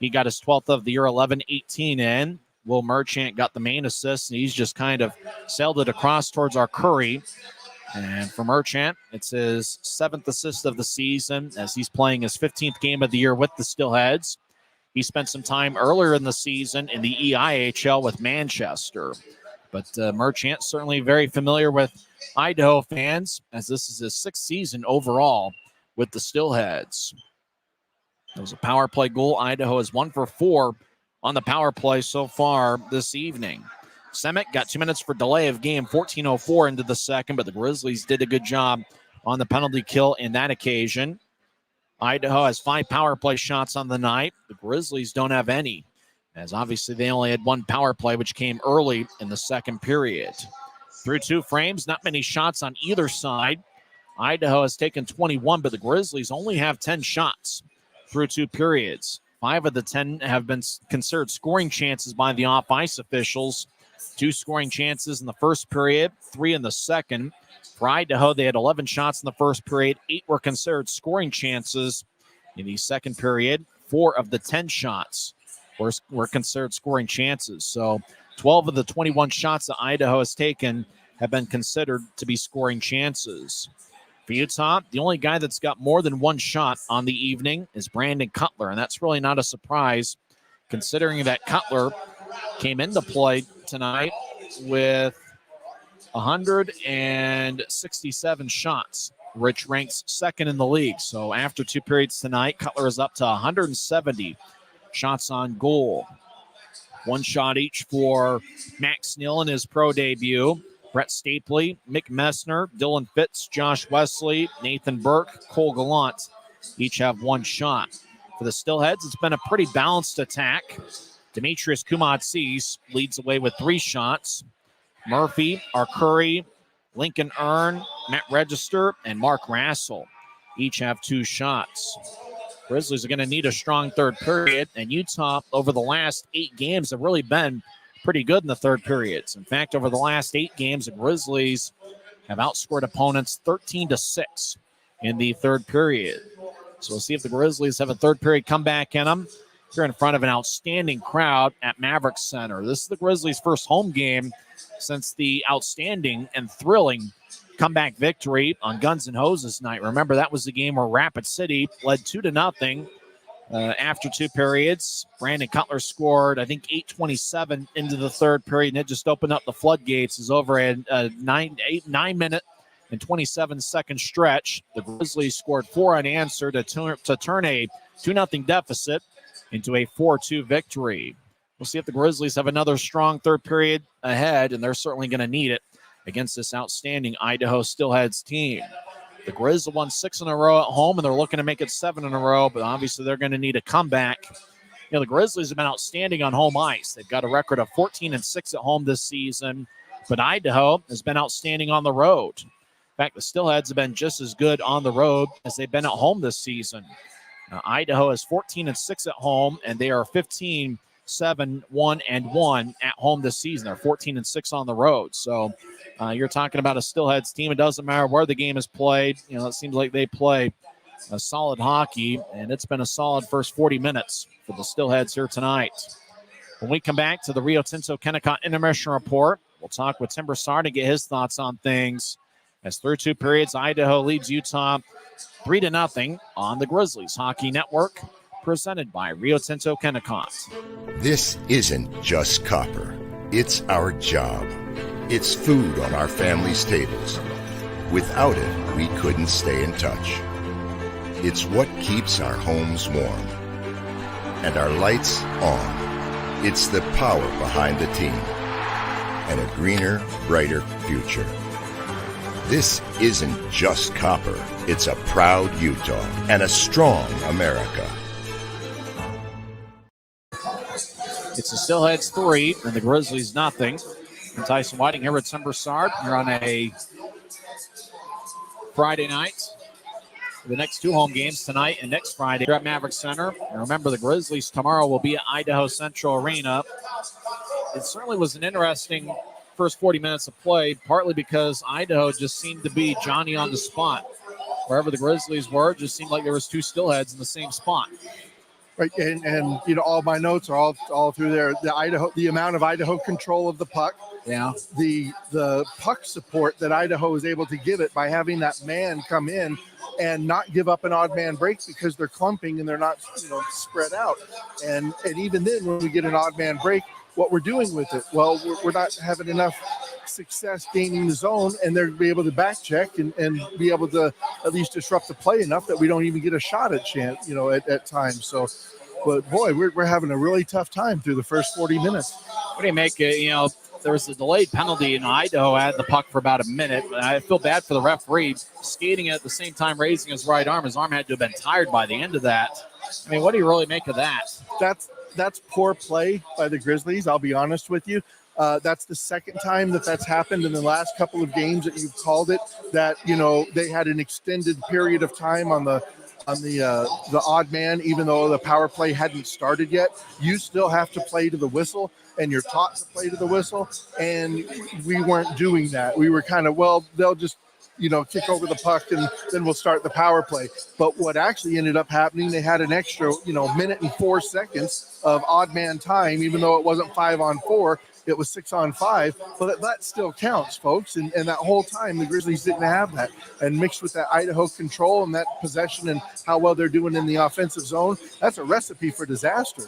He got his 12th of the year, 11:18 in. Will Merchant got the main assist, and he's just kind of sailed it across towards Arcuri. And for Merchant, it's his 7th assist of the season as he's playing his 15th game of the year with the Steelheads. He spent some time earlier in the season in the EIHL with Manchester. But Merchant certainly very familiar with Idaho fans as this is his 6th season overall with the Steelheads. It was a power play goal. Idaho is 1 for 4 on the power play so far this evening. Semick got 2 minutes for delay of game, 14:04 into the second, but the Grizzlies did a good job on the penalty kill in that occasion. Idaho has 5 power play shots on the night. The Grizzlies don't have any, as obviously they only had 1 power play, which came early in the second period. Through 2 frames, not many shots on either side. Idaho has taken 21, but the Grizzlies only have 10 shots through 2 periods. 5 of the 10 have been considered scoring chances by the off-ice officials. 2 scoring chances in the first period, 3 in the second. For Idaho, they had 11 shots in the first period. 8 were considered scoring chances in the second period. 4 of the 10 shots were considered scoring chances. So 12 of the 21 shots that Idaho has taken have been considered to be scoring chances. For Utah, the only guy that's got more than one shot on the evening is Brandon Cutler, and that's really not a surprise considering that Cutler came into play tonight with 167 shots, which ranks second in the league. So after 2 periods tonight, Cutler is up to 170 shots on goal. 1 shot each for Max Neal in his pro debut. Brett Stapley, Mick Messner, Dylan Fitz, Josh Wesley, Nathan Burke, Cole Gallant each have 1 shot. For the Steelheads, it's been a pretty balanced attack. Demetrius Kumatsis leads the way with 3 shots. Murphy, Arcuri, Lincoln Earn, Matt Register, and Mark Rassel each have 2 shots. Grizzlies are going to need a strong third period, and Utah over the last 8 games have really been pretty good in the third periods. In fact, over the last 8 games, the Grizzlies have outscored opponents 13-6 in the third period. So we'll see if the Grizzlies have a third period comeback in them. Here in front of an outstanding crowd at Maverik Center. This is the Grizzlies' first home game since the outstanding and thrilling comeback victory on Guns N' Hoses night. Remember, that was the game where Rapid City led 2-0 after 2 periods. Brandon Cutler scored, I think, 8:27 into the third period, and it just opened up the floodgates. Is over a 9-minute and 27-second stretch. The Grizzlies scored 4 unanswered to turn a 2-0 deficit into a 4-2 victory. We'll see if the Grizzlies have another strong third period ahead, and they're certainly going to need it against this outstanding Idaho Steelheads team. The Grizz have won 6 in a row at home, and they're looking to make it 7 in a row, but obviously they're going to need a comeback. You know, the Grizzlies have been outstanding on home ice. They've got a record of 14-6 at home this season, but Idaho has been outstanding on the road. In fact, the Steelheads have been just as good on the road as they've been at home this season. Idaho is 14-6 at home, and they are 15-7-1-1 at home this season. They're 14-6 on the road. So you're talking about a Steelheads team. It doesn't matter where the game is played. You know, it seems like they play a solid hockey, and it's been a solid first 40 minutes for the Steelheads here tonight. When we come back to the Rio Tinto Kennecott Intermission Report, we'll talk with Tim Broussard to get his thoughts on things. As through 2 periods, Idaho leads Utah 3-0 on the Grizzlies Hockey Network, presented by Rio Tinto Kennecott. This isn't just copper. It's our job. It's food on our family's tables. Without it, we couldn't stay in touch. It's what keeps our homes warm and our lights on. It's the power behind the team and a greener, brighter future. This isn't just copper. It's a proud Utah and a strong America. It's the Steelheads 3 and the Grizzlies 0. And Tyson Whiting here with Tim Broussard. You're on a Friday night. The next 2 home games tonight and next Friday here at Maverik Center. And remember, the Grizzlies tomorrow will be at Idaho Central Arena. It certainly was an interesting first 40 minutes of play, partly because Idaho just seemed to be Johnny on the spot. Wherever the Grizzlies were, it just seemed like there was 2 Steelheads in the same spot. Right, and you know, all my notes are all through there. The amount of Idaho control of the puck. Yeah. The puck support that Idaho is able to give it by having that man come in and not give up an odd man break because they're clumping and they're not, you know, spread out. And even then, when we get an odd man break, what we're doing with it, well, we're not having enough success gaining the zone, and they're be able to back check and be able to at least disrupt the play enough that we don't even get a shot at chance, you know, at times. So, but boy, we're having a really tough time through the first 40 minutes. What do you make it? You know, there was a delayed penalty, and Idaho had the puck for about a minute. I feel bad for the referee skating at the same time, raising his right arm. His arm had to have been tired by the end of that. I mean, what do you really make of that? That's poor play by the Grizzlies, I'll be honest with you. That's the second time that's happened in the last couple of games that you've called it, that, you know, they had an extended period of time on the odd man, even though the power play hadn't started yet. You still have to play to the whistle, and you're taught to play to the whistle, and we weren't doing that. We were kind of, well, they'll just, you know, kick over the puck and then we'll start the power play. But what actually ended up happening, they had an extra, you know, minute and 4 seconds of odd man time, even though it wasn't 5-on-4. it was 6-on-5, but that still counts, folks. And that whole time, the Grizzlies didn't have that. And mixed with that Idaho control and that possession and how well they're doing in the offensive zone, that's a recipe for disaster.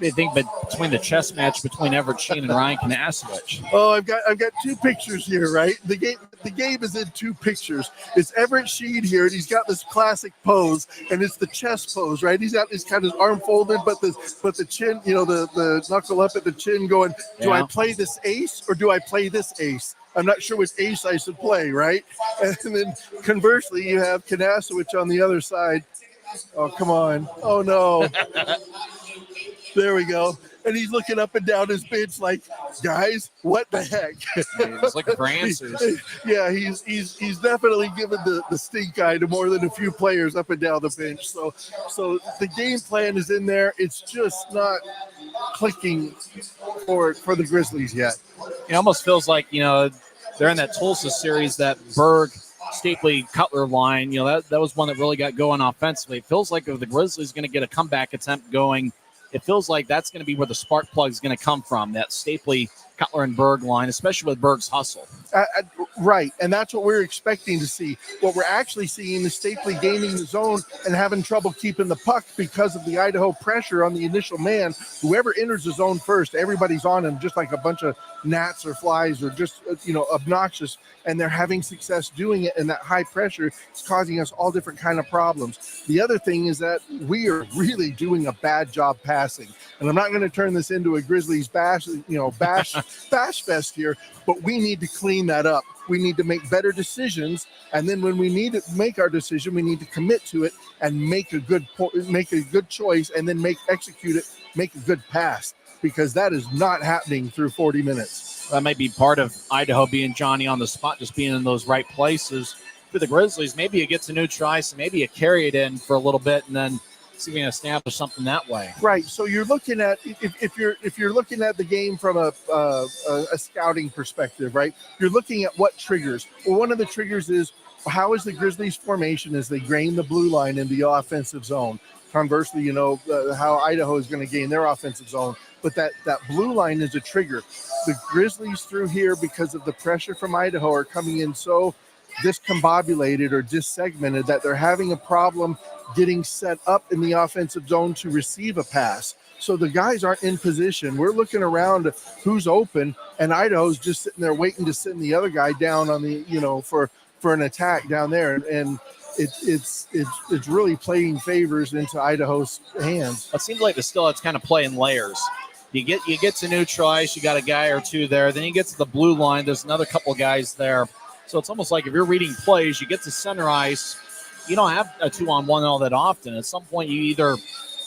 I think between the chess match between Everett Sheen and Ryan Kanasowicz. Oh, I've got two pictures here, right? The game is in two pictures. It's Everett Sheen here, and he's got this classic pose, and it's the chess pose, right? He's got his kind of arm folded, but the chin, the knuckle up at the chin, going, do I play this ace or do I play this ace? I'm not sure which ace I should play, right? And then conversely, you have Kanasowicz on the other side. Oh, come on. Oh, no. There we go. And he's looking up and down his bench like, guys, what the heck? He's looking for answers. Yeah, he's definitely given the stink eye to more than a few players up and down the bench. So the game plan is in there. It's just not clicking for the Grizzlies yet. It almost feels like, they're in that Tulsa series, that Berg, Stapley, Cutler line. That was one that really got going offensively. It feels like if the Grizzlies going to get a comeback attempt going, it feels like that's going to be where the spark plug is going to come from, that Stapley, Cutler, and Berg line, especially with Berg's hustle. Right, and that's what we're expecting to see. What we're actually seeing is Stapley gaining the zone and having trouble keeping the puck because of the Idaho pressure on the initial man. Whoever enters the zone first, everybody's on him just like a bunch of gnats or flies or just, obnoxious, and they're having success doing it, and that high pressure is causing us all different kind of problems. The other thing is that we are really doing a bad job passing, and I'm not going to turn this into a Grizzlies bash fest here, but we need to clean that up. We need to make better decisions, and then when we need to make our decision, we need to commit to it and make a good choice, and then execute it, make a good pass, because that is not happening through 40 minutes. That might be part of Idaho being Johnny on the spot, just being in those right places. For the Grizzlies, maybe you get a new try, so maybe you carry it in for a little bit, and then see if we can establish something that way. Right. So you're looking at, if you're looking at the game from a scouting perspective, right? You're looking at what triggers. Well, one of the triggers is, how is the Grizzlies formation as they gain the blue line in the offensive zone? Conversely, how Idaho is going to gain their offensive zone. But that blue line is a trigger. The Grizzlies through here, because of the pressure from Idaho, are coming in so discombobulated or dissegmented that they're having a problem getting set up in the offensive zone to receive a pass. So the guys aren't in position. We're looking around who's open, and Idaho's just sitting there waiting to send the other guy down on the, for an attack down there. And it's really playing favors into Idaho's hands. It seems like the Steelheads kind of play in layers. You get to new tries, you got a guy or two there. Then you get to the blue line, there's another couple guys there. So it's almost like if you're reading plays, you get to center ice, you don't have a 2-on-1 all that often. At some point, you either,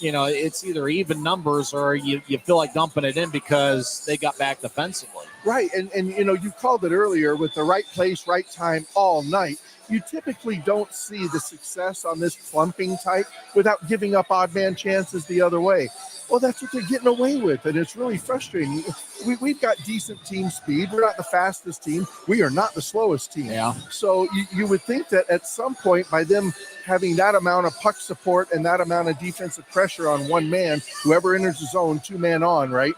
it's either even numbers or you feel like dumping it in because they got back defensively. Right, and you called it earlier, with the right place, right time all night. You typically don't see the success on this clumping type without giving up odd man chances the other way. Well, that's what they're getting away with, and it's really frustrating. We've got decent team speed. We're not the fastest team. We are not the slowest team. Yeah. So you would think that at some point, by them having that amount of puck support and that amount of defensive pressure on one man, whoever enters the zone, 2-man on, right,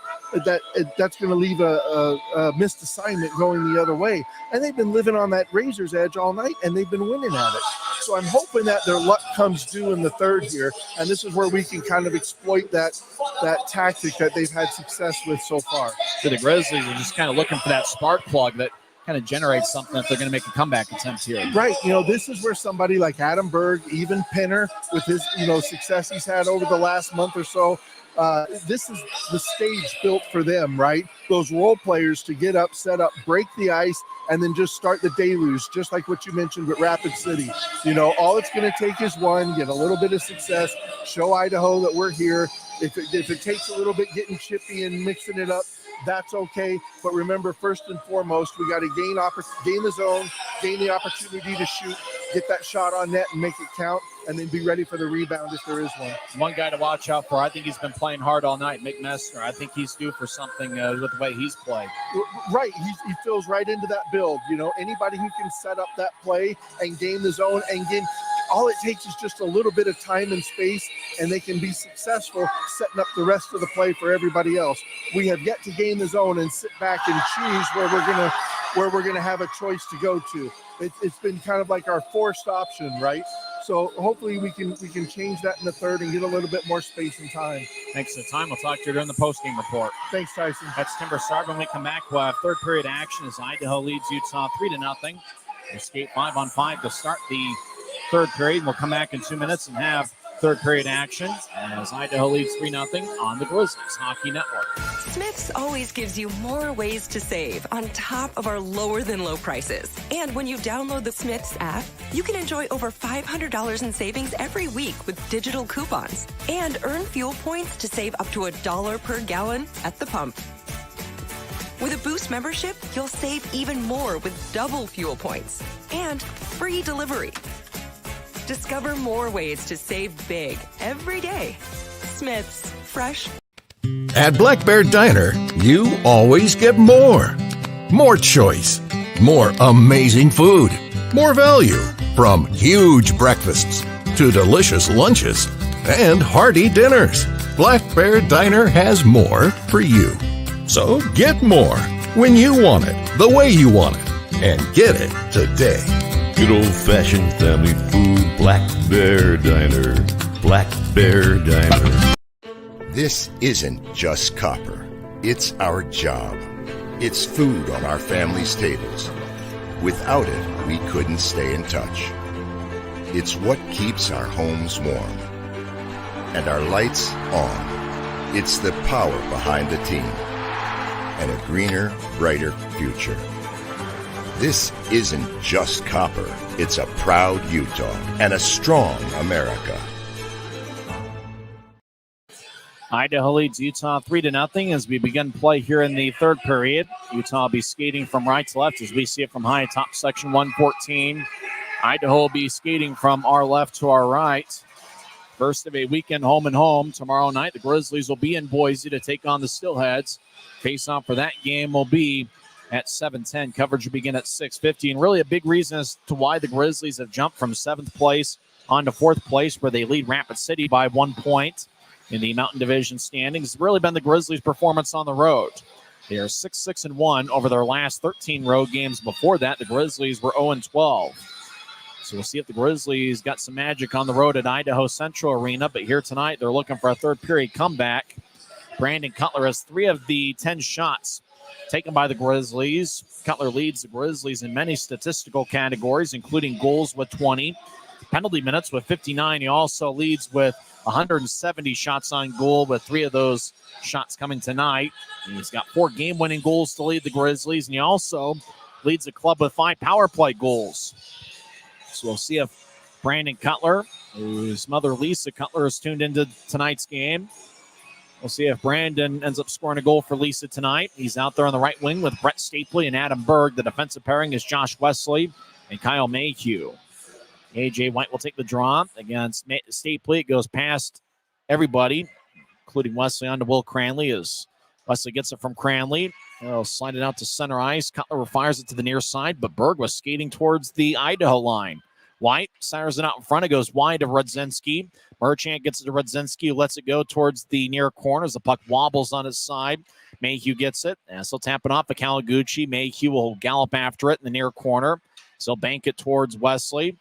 that's going to leave a missed assignment going the other way. And they've been living on that razor's edge all night, and they've been winning at it. So I'm hoping that their luck comes due in the third here, and this is where we can kind of exploit that tactic that they've had success with so far. So the Grizzlies are just kind of looking for that spark plug that kind of generates something if they're going to make a comeback attempt here. Right. This is where somebody like Adam Berg, even Penner, with his, success he's had over the last month or so, this is the stage built for them, right? Those role players to get up, set up, break the ice, and then just start the deluge, just like what you mentioned with Rapid City. All it's going to take is one, get a little bit of success, show Idaho that we're here. If it takes a little bit getting chippy and mixing it up, that's okay. But remember, first and foremost, we got to gain the zone, gain the opportunity to shoot, get that shot on net and make it count, and then be ready for the rebound if there is one. One guy to watch out for, I think he's been playing hard all night, Mick Messner. I think he's due for something with the way he's played. Right. He fills right into that build. Anybody who can set up that play and gain the zone and all it takes is just a little bit of time and space, and they can be successful setting up the rest of the play for everybody else. We have yet to gain the zone and sit back and choose where we're gonna have a choice to go to. It's been kind of like our forced option, right? So hopefully we can change that in the third and get a little bit more space and time. Thanks for the time. We'll talk to you during the postgame report. Thanks, Tyson. That's Timber Sarb. When we come back, we'll have third period action as Idaho leads Utah 3-0. We'll skate 5-on-5 to start the third period. We'll come back in 2 minutes and have third period action as Idaho leads 3-0 on the Grizzlies Hockey Network. Smith's always gives you more ways to save on top of our lower than low prices. And when you download the Smith's app, you can enjoy over $500 in savings every week with digital coupons and earn fuel points to save up to $1 per gallon at the pump. With a Boost membership, you'll save even more with double fuel points and free delivery. Discover more ways to save big every day. Smith's, fresh. At Black Bear Diner, you always get more. More choice. More amazing food. More value. From huge breakfasts to delicious lunches and hearty dinners. Black Bear Diner has more for you. So get more when you want it, the way you want it, and get it today. Good old-fashioned family food, Black Bear Diner. Black Bear Diner. This isn't just copper. It's our job. It's food on our family's tables. Without it, we couldn't stay in touch. It's what keeps our homes warm. And our lights on. It's the power behind the team. And a greener, brighter future. This isn't just copper. It's a proud Utah and a strong America. Idaho leads Utah 3-0 as we begin play here in the third period. Utah will be skating from right to left as we see it from high top section 114. Idaho will be skating from our left to our right. First of a weekend home and home. Tomorrow night, the Grizzlies will be in Boise to take on the Steelheads. Face-off for that game will be at 7:10. Coverage will begin at 6:50. And really a big reason as to why the Grizzlies have jumped from 7th place on to 4th place, where they lead Rapid City by 1 point in the Mountain Division standings. It's really been the Grizzlies' performance on the road. They are 6-6-1 over their last 13 road games. Before that, the Grizzlies were 0-12. So we'll see if the Grizzlies got some magic on the road at Idaho Central Arena. But here tonight, they're looking for a third period comeback. Brandon Cutler has 3 of the 10 shots taken by the Grizzlies. Cutler leads the Grizzlies in many statistical categories, including goals with 20, penalty minutes with 59. He also leads with 170 shots on goal, with 3 of those shots coming tonight. And he's got 4 game-winning goals to lead the Grizzlies, and he also leads the club with 5 power play goals. So we'll see if Brandon Cutler, whose mother Lisa Cutler is tuned into tonight's game, we'll see if Brandon ends up scoring a goal for Lisa tonight. He's out there on the right wing with Brett Stapley and Adam Berg. The defensive pairing is Josh Wesley and Kyle Mayhew. A.J. White will take the draw against Stapley. It goes past everybody, including Wesley, on to Will Cranley as Wesley gets it from Cranley. He'll slide it out to center ice. Cutler fires it to the near side, but Berg was skating towards the Idaho line. White centers it out in front. It goes wide to Rudzinski. Merchant gets it to Rudzinski, who lets it go towards the near corner as the puck wobbles on his side. Mayhew gets it. And so tap it off to Kawaguchi. Mayhew will gallop after it in the near corner. So bank it towards Wesley.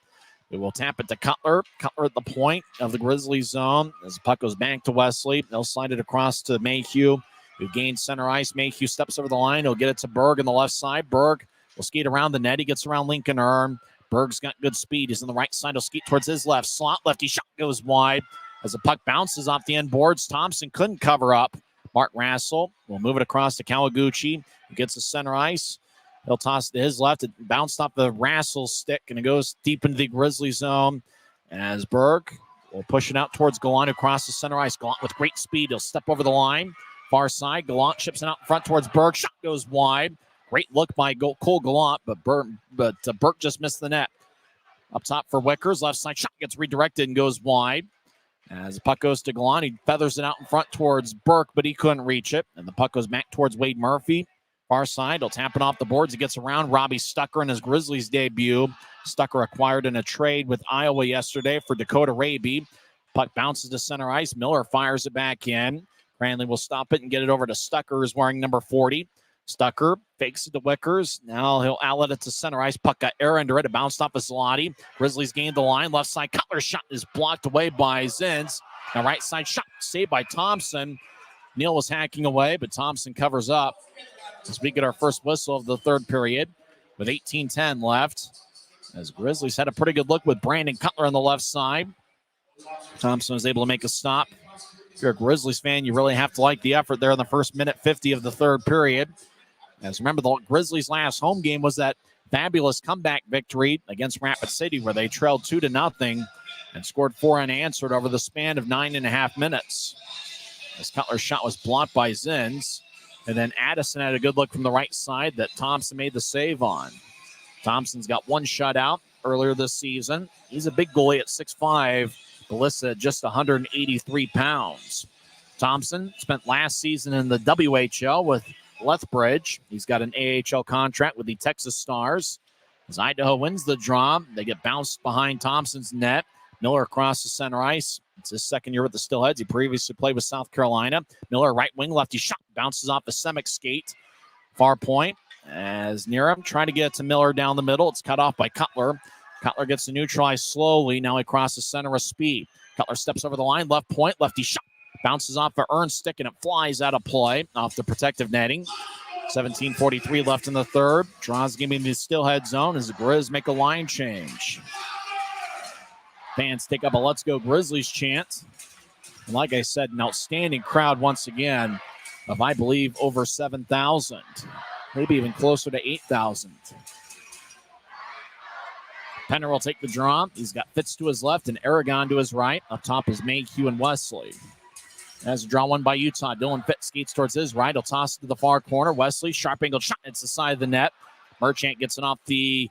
We will tap it to Cutler. Cutler at the point of the Grizzlies zone as the puck goes back to Wesley. They'll slide it across to Mayhew, who gains center ice. Mayhew steps over the line. He'll get it to Berg on the left side. Berg will skate around the net. He gets around Lincoln Erm. Berg's got good speed. He's on the right side. He'll skate towards his left slot. Lefty shot goes wide as the puck bounces off the end boards. Thompson couldn't cover up. Mark Rassel will move it across to Kawaguchi. He gets the center ice. He'll toss it to his left. It bounced off the Rassel stick, and it goes deep into the Grizzly zone as Berg will push it out towards Gallant across the center ice. Gallant with great speed. He'll step over the line. Far side. Gallant chips it out in front towards Berg. Shot goes wide. Great look by Cole Gallant, but Burke just missed the net. Up top for Wickers. Left side shot gets redirected and goes wide. As the puck goes to Gallant, he feathers it out in front towards Burke, but he couldn't reach it. And the puck goes back towards Wade Murphy. Far side, he'll tap it off the boards. He gets around Robbie Stucker in his Grizzlies debut. Stucker acquired in a trade with Iowa yesterday for Dakota Raby. Puck bounces to center ice. Miller fires it back in. Cranley will stop it and get it over to Stucker, who's wearing number 40. Stucker fakes it to Wickers. Now he'll outlet it to center ice. Puck got air under it. It bounced off of Zloty. Grizzlies gained the line. Left side, Cutler's shot is blocked away by Zins. Now right side shot saved by Thompson. Neal was hacking away, but Thompson covers up. As we get our first whistle of the third period with 18:10 left. As Grizzlies had a pretty good look with Brandon Cutler on the left side. Thompson was able to make a stop. If you're a Grizzlies fan, you really have to like the effort there in the first minute 50 of the third period. As remember, the Grizzlies' last home game was that fabulous comeback victory against Rapid City where they trailed 2-0 and scored 4 unanswered over the span of 9.5 minutes. As Cutler's shot was blocked by Zins. And then Addison had a good look from the right side that Thompson made the save on. Thompson's got one shutout earlier this season. He's a big goalie at 6'5", Melissa at just 183 pounds. Thompson spent last season in the WHL with Lethbridge. He's got an AHL contract with the Texas Stars. As Idaho wins the draw, they get bounced behind Thompson's net. Miller across the center ice. It's his second year with the Steelheads. He previously played with South Carolina. Miller, right wing, lefty shot. Bounces off the Semick skate. Far point. As Niram trying to get it to Miller down the middle. It's cut off by Cutler. Cutler gets to neutralize slowly. Now he crosses center with speed. Cutler steps over the line. Left point. Lefty shot. Bounces off the Ernst stick, and it flies out of play off the protective netting. 17:43 left in the third. Draws giving the Steelhead zone as the Grizz make a line change. Fans take up a Let's Go Grizzlies chant. And like I said, an outstanding crowd once again of, I believe, over 7,000. Maybe even closer to 8,000. Penner will take the draw. He's got Fitz to his left and Aragon to his right. Up top is Mayhew and Wesley. As a draw one by Utah. Dylan Fitz skates towards his right. He'll toss it to the far corner. Wesley, sharp angled shot. It's the side of the net. Merchant gets it off the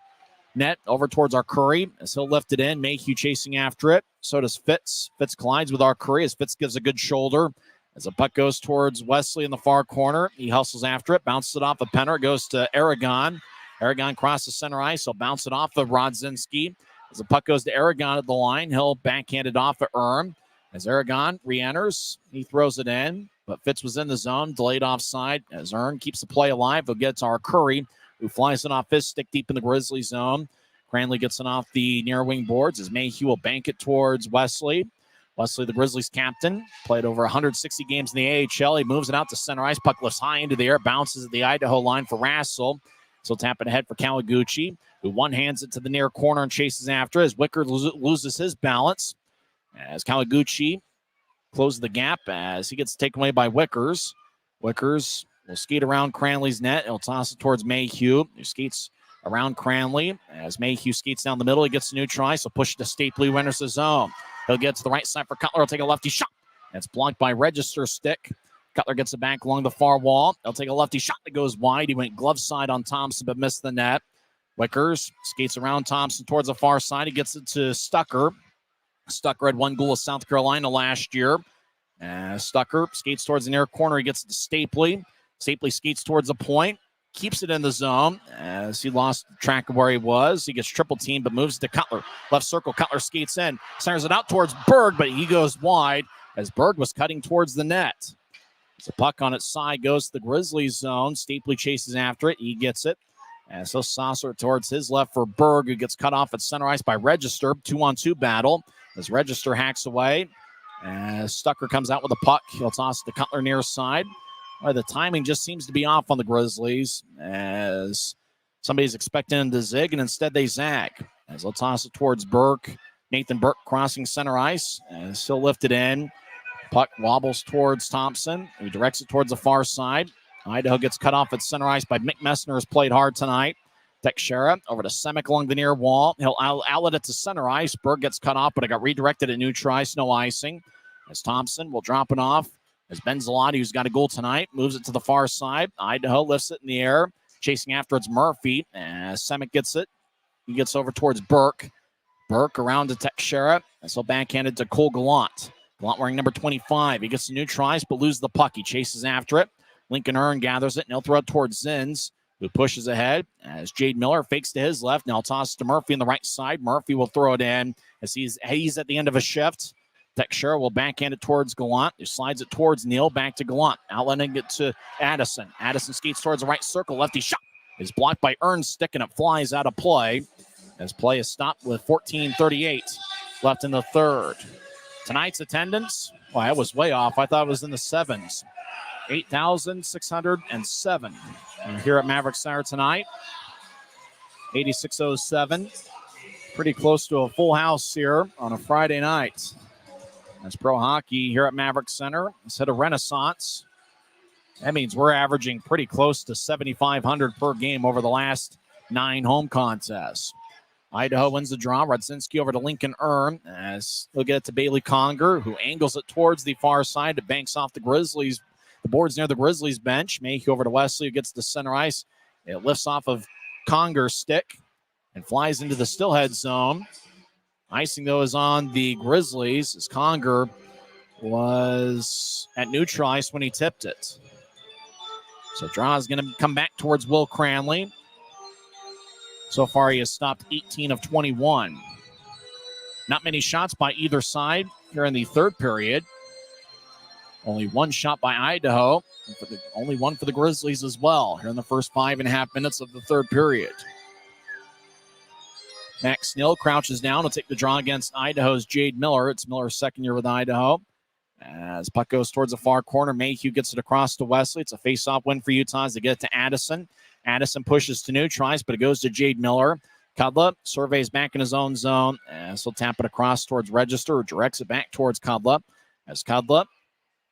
net over towards Arcuri as he'll lift it in. Mayhew chasing after it. So does Fitz. Fitz collides with Arcuri as Fitz gives a good shoulder. As the puck goes towards Wesley in the far corner, he hustles after it, bounces it off of Penner, goes to Aragon. Aragon crosses center ice. He'll bounce it off of Rodzinski. As the puck goes to Aragon at the line, he'll backhand it off of As Aragon re-enters, he throws it in, but Fitz was in the zone, delayed offside. As keeps the play alive, he'll get to Arcuri, who flies it off his stick deep in the Grizzly zone. Cranley gets it off the near wing boards as Mayhew will bank it towards Wesley. Wesley, the Grizzlies captain, played over 160 games in the AHL. He moves it out to center ice. Puck lifts high into the air, bounces at the Idaho line for Rassel. So tap it ahead for Kawaguchi, who one-hands it to the near corner and chases after as Wicker loses his balance. As Kawaguchi closes the gap as he gets taken away by Wickers. Wickers will skate around Cranley's net. He'll toss it towards Mayhew, who skates around Cranley. As Mayhew skates down the middle, he gets a new try, so push it to Stapley, who enters the zone. He'll get to the right side for Cutler. He'll take a lefty shot. That's blocked by Register stick. Cutler gets it back along the far wall. He'll take a lefty shot that goes wide. He went glove side on Thompson, but missed the net. Wickers skates around Thompson towards the far side. He gets it to Stucker. Stucker had one goal with South Carolina last year. Stucker skates towards the near corner. He gets it to Stapley. Stapley skates towards the point. Keeps it in the zone as he lost track of where he was. He gets triple teamed, but moves to Cutler. Left circle, Cutler skates in. Centers it out towards Berg, but he goes wide as Berg was cutting towards the net. The puck on its side goes to the Grizzlies zone. Stapley chases after it. He gets it. And so saucer towards his left for Berg, who gets cut off at center ice by Register. 2-on-2 battle as Register hacks away. As Stucker comes out with the puck, he'll toss it to Cutler near side. Well, the timing just seems to be off on the Grizzlies as somebody's expecting them to zig, and instead they zag. As they'll toss it towards Burke. Nathan Burke crossing center ice as he'll lift it in. Puck wobbles towards Thompson. He directs it towards the far side. Idaho gets cut off at center ice by Mick Messner, who's played hard tonight. Teixeira over to Semick along the near wall. He'll outlet it to center ice. Berg gets cut off, but it got redirected at new try. No icing. As Thompson will drop it off. As Ben Zalotti, who's got a goal tonight, moves it to the far side. Idaho lifts it in the air. Chasing after it's Murphy. As Semick gets it, he gets over towards Burke. Burke around to Teixeira. And so backhanded to Cole Gallant. Gallant wearing number 25. He gets the new tries, but loses the puck. He chases after it. Lincoln Earn gathers it, and he'll throw it towards Zins, who pushes ahead as Jade Miller fakes to his left. Now tosses to Murphy on the right side. Murphy will throw it in as he's at the end of a shift. Texera will backhand it towards Gallant, who slides it towards Neal, back to Gallant. Outletting it to Addison. Addison skates towards the right circle. Lefty shot is blocked by Earn's stick, and it flies out of play as play is stopped with 14:38 left in the third. Tonight's attendance, well, that was way off. I thought it was in the sevens. 8,607 here at Maverik Center tonight. 8607. Pretty close to a full house here on a Friday night. As pro hockey here at Maverik Center has hit a renaissance. That means we're averaging pretty close to 7,500 per game over the last 9 home contests. Idaho wins the draw. Rudzinski over to Lincoln Earn as he'll get it to Bailey Conger, who angles it towards the far side. It banks off the Grizzlies. The board's near the Grizzlies bench. Mayhew over to Wesley, who gets the center ice. It lifts off of Conger's stick and flies into the Steelhead zone. Icing, though, is on the Grizzlies as Conger was at neutral ice when he tipped it. So draw is going to come back towards Will Cranley. So far, he has stopped 18 of 21. Not many shots by either side here in the third period. Only one shot by Idaho. Only one for the Grizzlies as well here in the first 5.5 minutes of the third period. Max Snill crouches down to take the draw against Idaho's Jade Miller. It's Miller's second year with Idaho. As puck goes towards the far corner, Mayhew gets it across to Wesley. It's a face-off win for Utah as they get it to Addison. Addison pushes to new, tries, but it goes to Jade Miller. Kudla surveys back in his own zone. As he'll tap it across towards Register, or directs it back towards Kudla. As Kudla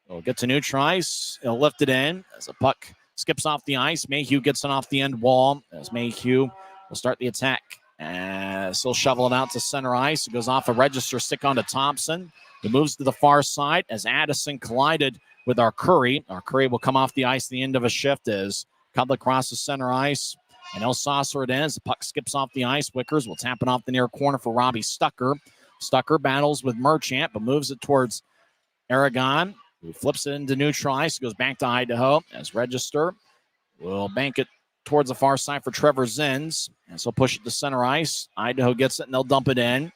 will get to new, tries. He'll lift it in as the puck skips off the ice. Mayhew gets it off the end wall as Mayhew will start the attack. As he'll shovel it out to center ice. It goes off a Register stick onto Thompson. It moves to the far side as Addison collided with Arcuri. Arcuri will come off the ice at the end of a shift as Kudla crosses center ice. And he'll saucer it in as the puck skips off the ice. Wickers will tap it off the near corner for Robbie Stucker. Stucker battles with Merchant, but moves it towards Aragon, who flips it into neutral ice. It goes back to Idaho as Register will bank it towards the far side for Trevor Zins. And so push it to center ice. Idaho gets it, and they'll dump it in.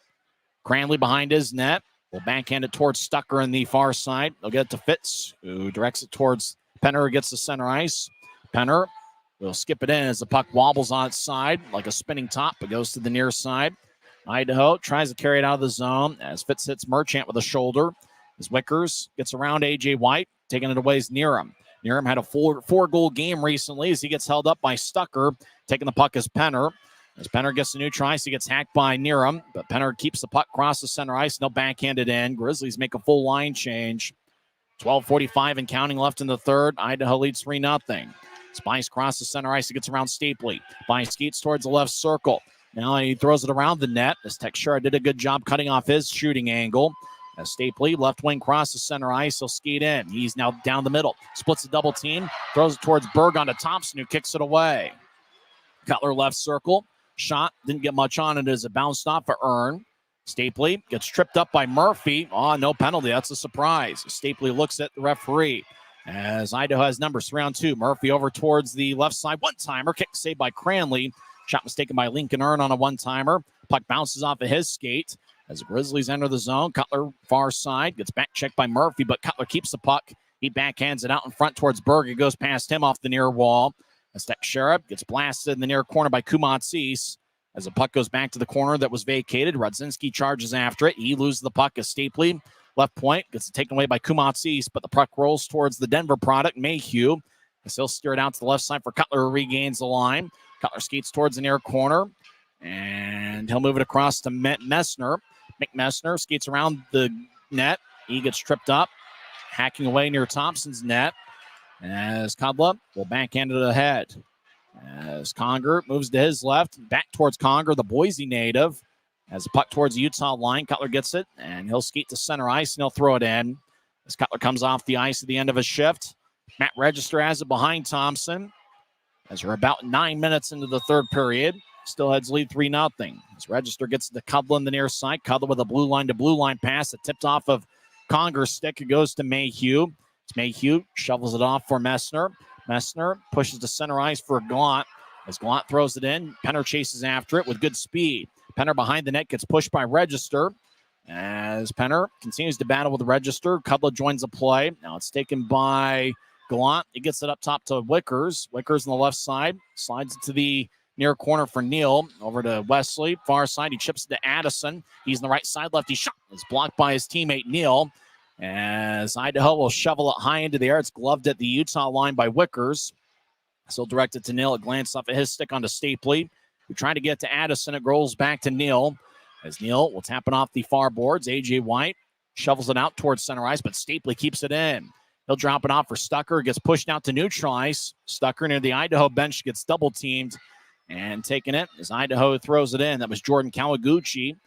Cranley behind his net will backhand it towards Stucker on the far side. They'll get it to Fitz, who directs it towards Penner, who gets the center ice. Penner will skip it in as the puck wobbles on its side like a spinning top, but goes to the near side. Idaho tries to carry it out of the zone as Fitz hits Merchant with a shoulder. As Wickers gets around A.J. White, taking it away is Nearham. Nearham had a four-goal game recently as he gets held up by Stucker. Taking the puck is Penner. As Penner gets the new try, he gets hacked by Nearham, but Penner keeps the puck across the center ice, and they'll backhand it in. Grizzlies make a full line change. 12:45 and counting left in the third. Idaho leads 3-0. Spice crosses the center ice. He gets around Stapley. Spice skates towards the left circle. Now he throws it around the net. As Texera did a good job cutting off his shooting angle. As Stapley, left wing crosses center ice. He'll skate in. He's now down the middle. Splits the double team. Throws it towards Berg onto Thompson, who kicks it away. Cutler left circle. Shot. Didn't get much on it as it bounced off for Earn. Stapley gets tripped up by Murphy. Oh, no penalty. That's a surprise. Stapley looks at the referee. As Idaho has numbers 3-on-2. Murphy over towards the left side. One-timer. Kick saved by Cranley. Shot mistaken by Lincoln Earn on a one-timer. Puck bounces off of his skate. As the Grizzlies enter the zone, Cutler far side. Gets back checked by Murphy, but Cutler keeps the puck. He backhands it out in front towards Berg. It goes past him off the near wall. As Texera gets blasted in the near corner by Kumatsis. As the puck goes back to the corner that was vacated, Rudzinski charges after it. He loses the puck as Stapley, left point, gets it taken away by Kumatsis, but the puck rolls towards the Denver product, Mayhew. As he'll steer it out to the left side for Cutler, who regains the line. Cutler skates towards the near corner, and he'll move it across to Messner. McMessner skates around the net. He gets tripped up, hacking away near Thompson's net. As Kudla will backhand it ahead. As Conger moves to his left, back towards Conger, the Boise native. As the puck towards the Utah line, Cutler gets it, and he'll skate to center ice, and he'll throw it in. As Cutler comes off the ice at the end of a shift, Matt Register has it behind Thompson. As we're about 9 minutes into the third period, Steelheads lead 3-0. As Register gets to Kudla on the near side, Kudla with a blue line to blue line pass that tipped off of Conger's stick. It goes to Mayhew. Mayhew shovels it off for Messner. Messner pushes to center ice for Gallant. As Gallant throws it in, Penner chases after it with good speed. Penner behind the net gets pushed by Register. As Penner continues to battle with the Register, Kudla joins the play. Now it's taken by Gallant. He gets it up top to Wickers. Wickers on the left side. Slides it to the near corner for Neal. Over to Wesley. Far side, he chips it to Addison. He's on the right side. Lefty shot is blocked by his teammate Neal. As Idaho will shovel it high into the air. It's gloved at the Utah line by Wickers. Still directed to Neal. It glanced off of his stick onto Stapley. We're trying to get to Addison. It rolls back to Neal. As Neal will tap it off the far boards. A.J. White shovels it out towards center ice, but Stapley keeps it in. He'll drop it off for Stucker. Gets pushed out to neutral ice. Stucker near the Idaho bench gets double teamed and taking it as Idaho throws it in. That was Jordan Kawaguchi,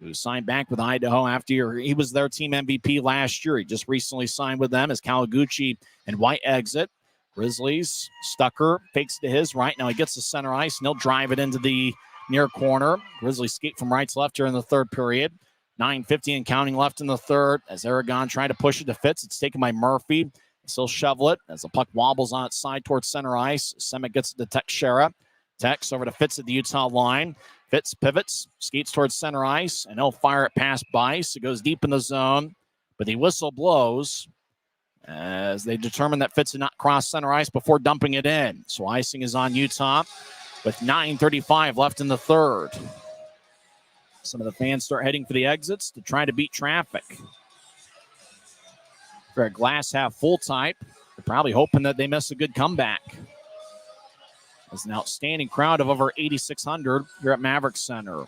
who signed back with Idaho after he was their team MVP last year. He just recently signed with them as Kawaguchi and White exit. Grizzlies, Stucker fakes to his right. Now he gets to center ice, and he'll drive it into the near corner. Grizzlies skate from right to left here in the third period. 9:50 and counting left in the third. As Aragon trying to push it to Fitz, it's taken by Murphy. Still shovel it as the puck wobbles on its side towards center ice. Semick gets it to Teixeira. Tex over to Fitz at the Utah line. Fitz pivots, skates towards center ice, and he'll fire it past Bice. It goes deep in the zone, but the whistle blows as they determine that Fitz did not cross center ice before dumping it in. So icing is on Utah with 9:35 left in the third. Some of the fans start heading for the exits to try to beat traffic. For a glass half full type, they're probably hoping that they miss a good comeback. There's an outstanding crowd of over 8,600 here at Maverik Center.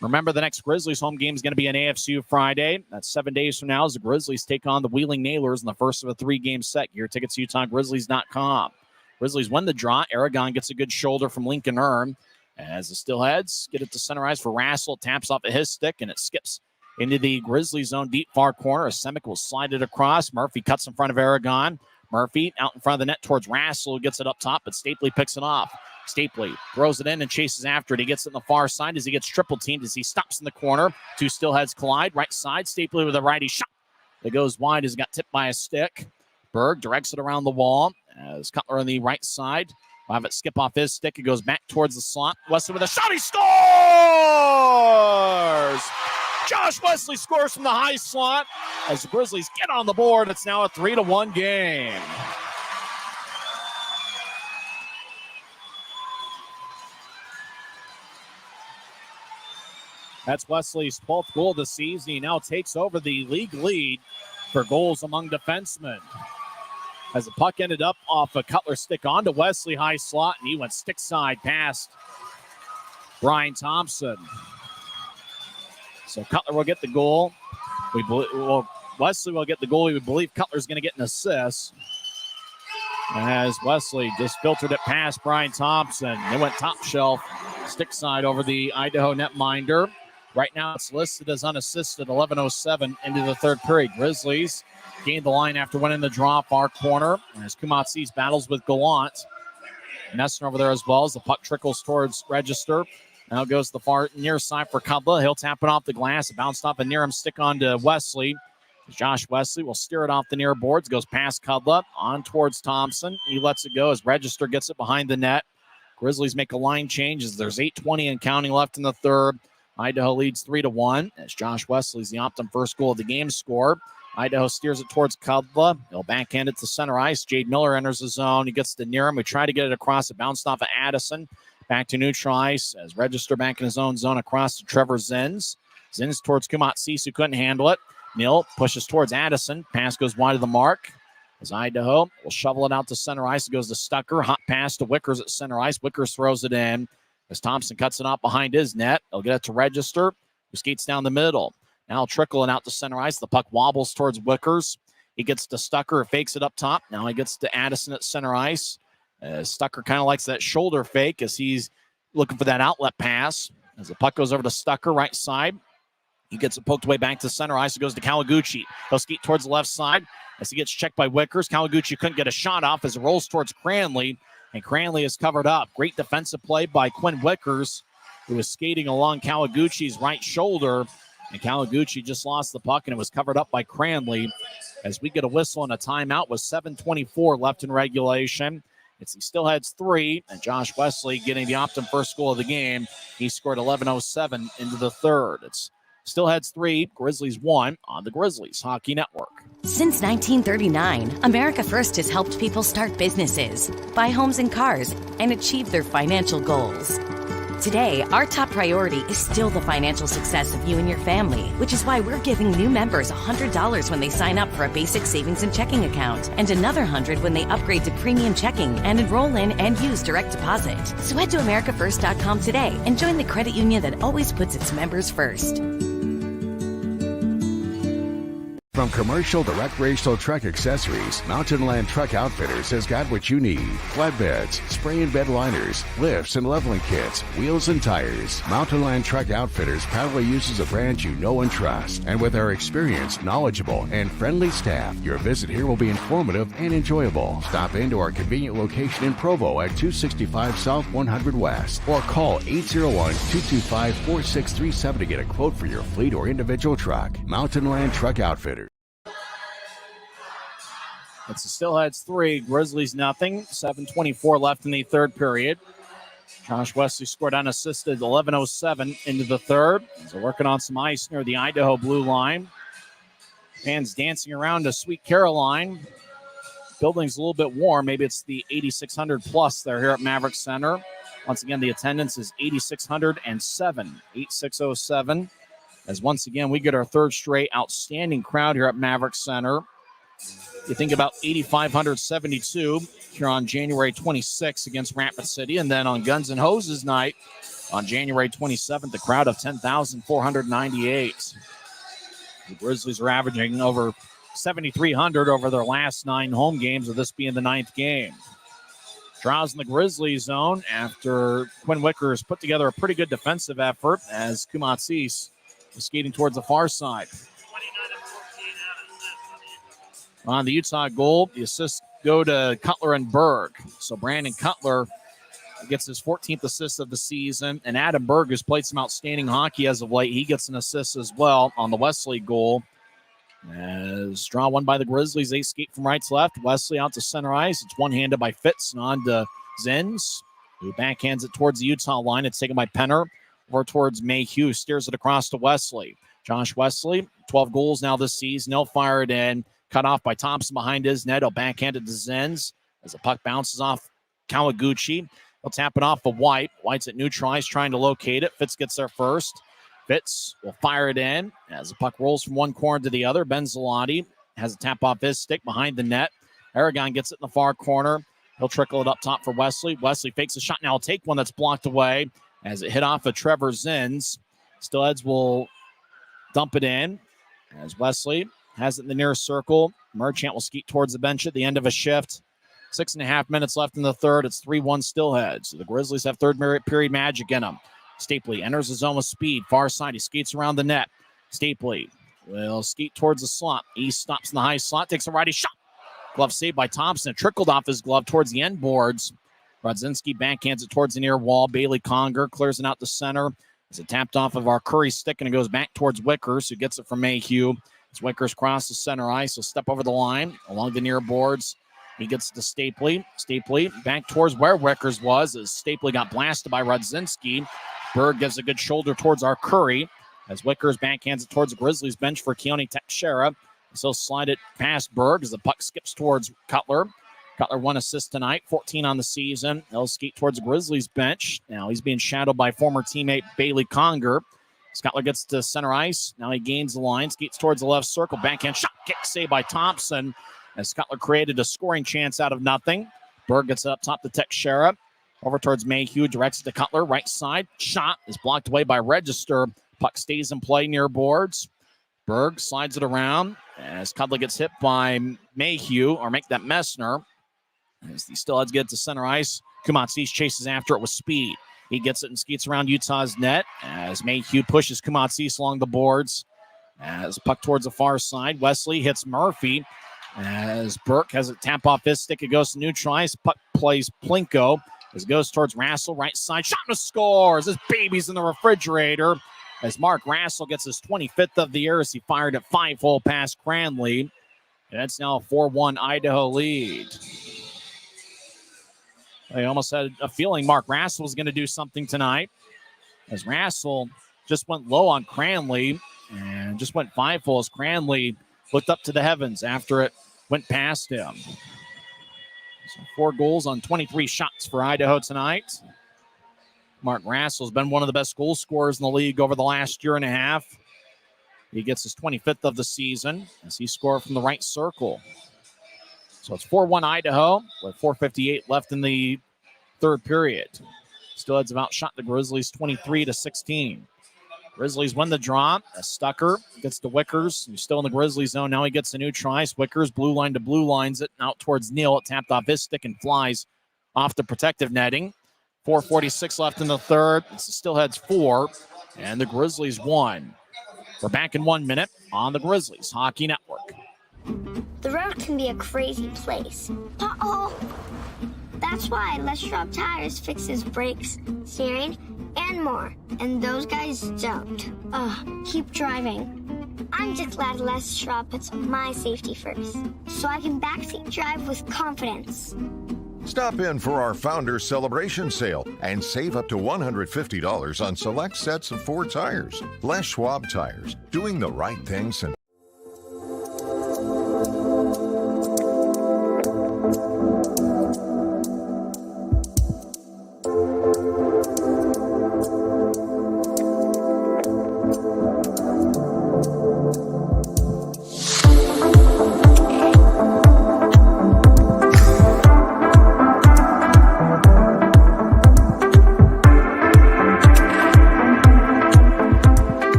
Remember, the next Grizzlies home game is going to be an AFCU Friday. That's 7 days from now as the Grizzlies take on the Wheeling Nailers in the first of a 3-game set. Your tickets, UtahGrizzlies.com. Grizzlies win the draw. Aragon gets a good shoulder from Lincoln Erm. As the Steelheads get it to center ice for Rassel. Taps off of his stick, and it skips into the Grizzlies zone deep far corner. Semick will slide it across. Murphy cuts in front of Aragon. Murphy out in front of the net towards Rassel. Gets it up top, but Stapley picks it off. Stapley throws it in and chases after it. He gets it in the far side as he gets triple teamed as he stops in the corner. Two Steelheads collide. Right side, Stapley with a righty shot. It goes wide as it got tipped by a stick. Berg directs it around the wall as Cutler on the right side. We'll have it skip off his stick. It goes back towards the slot. Wesley with a shot. He scores! Josh Wesley scores from the high slot as the Grizzlies get on the board. It's now a 3-1 game. That's Wesley's 12th goal of the season. He now takes over the league lead for goals among defensemen. As the puck ended up off a Cutler stick onto Wesley high slot, and he went stick side past Brian Thompson. So Cutler will get the goal. Wesley will get the goal. We believe Cutler's going to get an assist. As Wesley just filtered it past Brian Thompson. It went top shelf, stick side over the Idaho netminder. Right now it's listed as unassisted, 11:07 into the third period. Grizzlies gained the line after winning the draw far corner. As Kumatsi's battles with Gallant. Messner over there as well as the puck trickles towards Register. Now goes to the far near side for Kudla. He'll tap it off the glass. It bounced off a near him stick onto Wesley. Josh Wesley will steer it off the near boards. Goes past Kudla on towards Thompson. He lets it go as Register gets it behind the net. Grizzlies make a line change as there's 8:20 and counting left in the third. Idaho leads 3-1 as Josh Wesley's the Optum first goal of the game score. Idaho steers it towards Kudla. He'll backhand it to center ice. Jade Miller enters the zone. He gets to near him. We try to get it across. It bounced off of Addison. Back to neutral ice as Register back in his own zone across to Trevor Zins. Zins towards Kumatsis, who couldn't handle it. Neal pushes towards Addison. Pass goes wide of the mark. As Idaho will shovel it out to center ice. It goes to Stucker. Hot pass to Wickers at center ice. Wickers throws it in. As Thompson cuts it off behind his net. He'll get it to Register, who skates down the middle. Now trickling out to center ice. The puck wobbles towards Wickers. He gets to Stucker, fakes it up top. Now he gets to Addison at center ice. Stucker kind of likes that shoulder fake as he's looking for that outlet pass. As the puck goes over to Stucker, right side. He gets it poked away back to center ice. It goes to Kawaguchi. He'll skate towards the left side as he gets checked by Wickers. Kawaguchi couldn't get a shot off as it rolls towards Cranley. And Cranley is covered up. Great defensive play by Quinn Wickers, who was skating along Kawaguchi's right shoulder. And Kawaguchi just lost the puck, and it was covered up by Cranley. as we get a whistle and a timeout with 7:24 left in regulation. It's the Steelheads 3, and Josh Wesley getting the Optum first goal of the game. He scored 11:07 into the third. It's Steelheads 3, Grizzlies 1 on the Grizzlies Hockey Network. Since 1939, America First has helped people start businesses, buy homes and cars, and achieve their financial goals. Today, our top priority is still the financial success of you and your family, which is why we're giving new members $100 when they sign up for a basic savings and checking account, and another $100 when they upgrade to premium checking and enroll in and use direct deposit. So head to AmericaFirst.com today and join the credit union that always puts its members first. From commercial to recreational truck accessories, Mountain Land Truck Outfitters has got what you need. Flatbeds, spray and bed liners, lifts and leveling kits, wheels and tires. Mountain Land Truck Outfitters proudly uses a brand you know and trust. And with our experienced, knowledgeable, and friendly staff, your visit here will be informative and enjoyable. Stop into our convenient location in Provo at 265 South 100 West or call 801-225-4637 to get a quote for your fleet or individual truck. Mountain Land Truck Outfitters. It's the Steelheads 3, Grizzlies nothing. 7:24 left in the third period. Josh Wesley scored unassisted 11:07 into the third. So working on some ice near the Idaho blue line. Fans dancing around to Sweet Caroline. Building's a little bit warm. Maybe it's the 8,600 plus there here at Maverik Center. Once again, the attendance is 8,607, 8,607. As once again, we get our third straight outstanding crowd here at Maverik Center. You think about 8,572 here on January 26th against Rapid City. And then on Guns N' Hoses night on January 27th, a crowd of 10,498. The Grizzlies are averaging over 7,300 over their last 9 home games, with this being the 9th game. Draws in the Grizzlies zone after Quinn Wickers put together a pretty good defensive effort as Kumatsis is skating towards the far side. On the Utah goal, the assists go to Cutler and Berg. So Brandon Cutler gets his 14th assist of the season, and Adam Berg, who's played some outstanding hockey as of late, he gets an assist as well on the Wesley goal. As draw won by the Grizzlies, they skate from right to left. Wesley out to center ice. It's one-handed by Fitz and on to Zins, who backhands it towards the Utah line. It's taken by Penner over towards Mayhew, steers it across to Wesley. Josh Wesley, 12 goals now this season. He'll fire it in. Cut off by Thompson behind his net. He'll backhand it to Zins as the puck bounces off Kawaguchi. He'll tap it off of White. White's at neutral ice trying to locate it. Fitz gets there first. Fitz will fire it in as the puck rolls from one corner to the other. Ben Zalotti has a tap off his stick behind the net. Aragon gets it in the far corner. He'll trickle it up top for Wesley. Wesley fakes a shot. Now he'll take one that's blocked away as it hit off of Trevor Zins. Steelheads will dump it in as Wesley has it in the near circle. Merchant will skeet towards the bench at the end of a shift. 6.5 minutes left in the third. It's 3-1 Steelheads. So the Grizzlies have third period magic in them. Stapley enters the zone with speed. Far side, he skates around the net. Stapley will skeet towards the slot. He stops in the high slot, takes a righty shot. Glove saved by Thompson. It trickled off his glove towards the end boards. Rodzinski backhands it towards the near wall. Bailey Conger clears it out to center. As it tapped off of our Curry stick, and it goes back towards Wickers, who gets it from Mayhew. As Wickers crosses center ice, he'll step over the line along the near boards. He gets to Stapley. Stapley back towards where Wickers was as Stapley got blasted by Rodzinski. Berg gives a good shoulder towards our Curry as Wickers backhands it towards the Grizzlies bench for Keone Teixeira. So he'll slide it past Berg as the puck skips towards Cutler. Cutler 1 assist tonight, 14 on the season. He'll skate towards the Grizzlies bench. Now he's being shadowed by former teammate Bailey Conger. Cutler gets to center ice. Now he gains the line, skates towards the left circle. Backhand shot, kick saved by Thompson as Cutler created a scoring chance out of nothing. Berg gets up top to Teixeira. Over towards Mayhew, directs it to Cutler. Right side, shot is blocked away by Register. Puck stays in play near boards. Berg slides it around as Cutler gets hit by Mayhew, or make that Messner. As the Steelheads get to center ice, Kumatsis chases after it with speed. He gets it and skates around Utah's net as Mayhew pushes Kumatsis along the boards. As puck towards the far side, Wesley hits Murphy. As Burke has a tap off his stick, it goes to neutral ice. Puck plays Plinko as it goes towards Rassel, right side. Shot and scores. This baby's in the refrigerator. As Mark Rassel gets his 25th of the year as he fired at 5-hole past Cranley. And it's now a 4-1 Idaho lead. I almost had a feeling Mark Rassel was going to do something tonight, as Rassel just went low on Cranley and just went five-full as Cranley looked up to the heavens after it went past him. So 4 goals on 23 shots for Idaho tonight. Mark Rassel has been one of the best goal scorers in the league over the last year and a half. He gets his 25th of the season as he scored from the right circle. So it's 4-1 Idaho with 4:58 left in the third period. Steelheads have outshot the Grizzlies 23-16. Grizzlies win the draw as Stucker gets to Wickers. He's still in the Grizzly zone. Now he gets a new try. Wickers blue line to blue lines it out towards Neal. It tapped off his stick and flies off the protective netting. 4:46 left in the third. It's the Steelheads 4 and the Grizzlies 1. We're back in 1 minute on the Grizzlies Hockey Network. The road can be a crazy place. Uh-oh. That's why Les Schwab Tires fixes brakes, steering, and more. And those guys don't. Keep driving. I'm just glad Les Schwab puts my safety first, so I can backseat drive with confidence. Stop in for our Founders Celebration Sale and save up to $150 on select sets of 4 tires. Les Schwab Tires, doing the right thing since...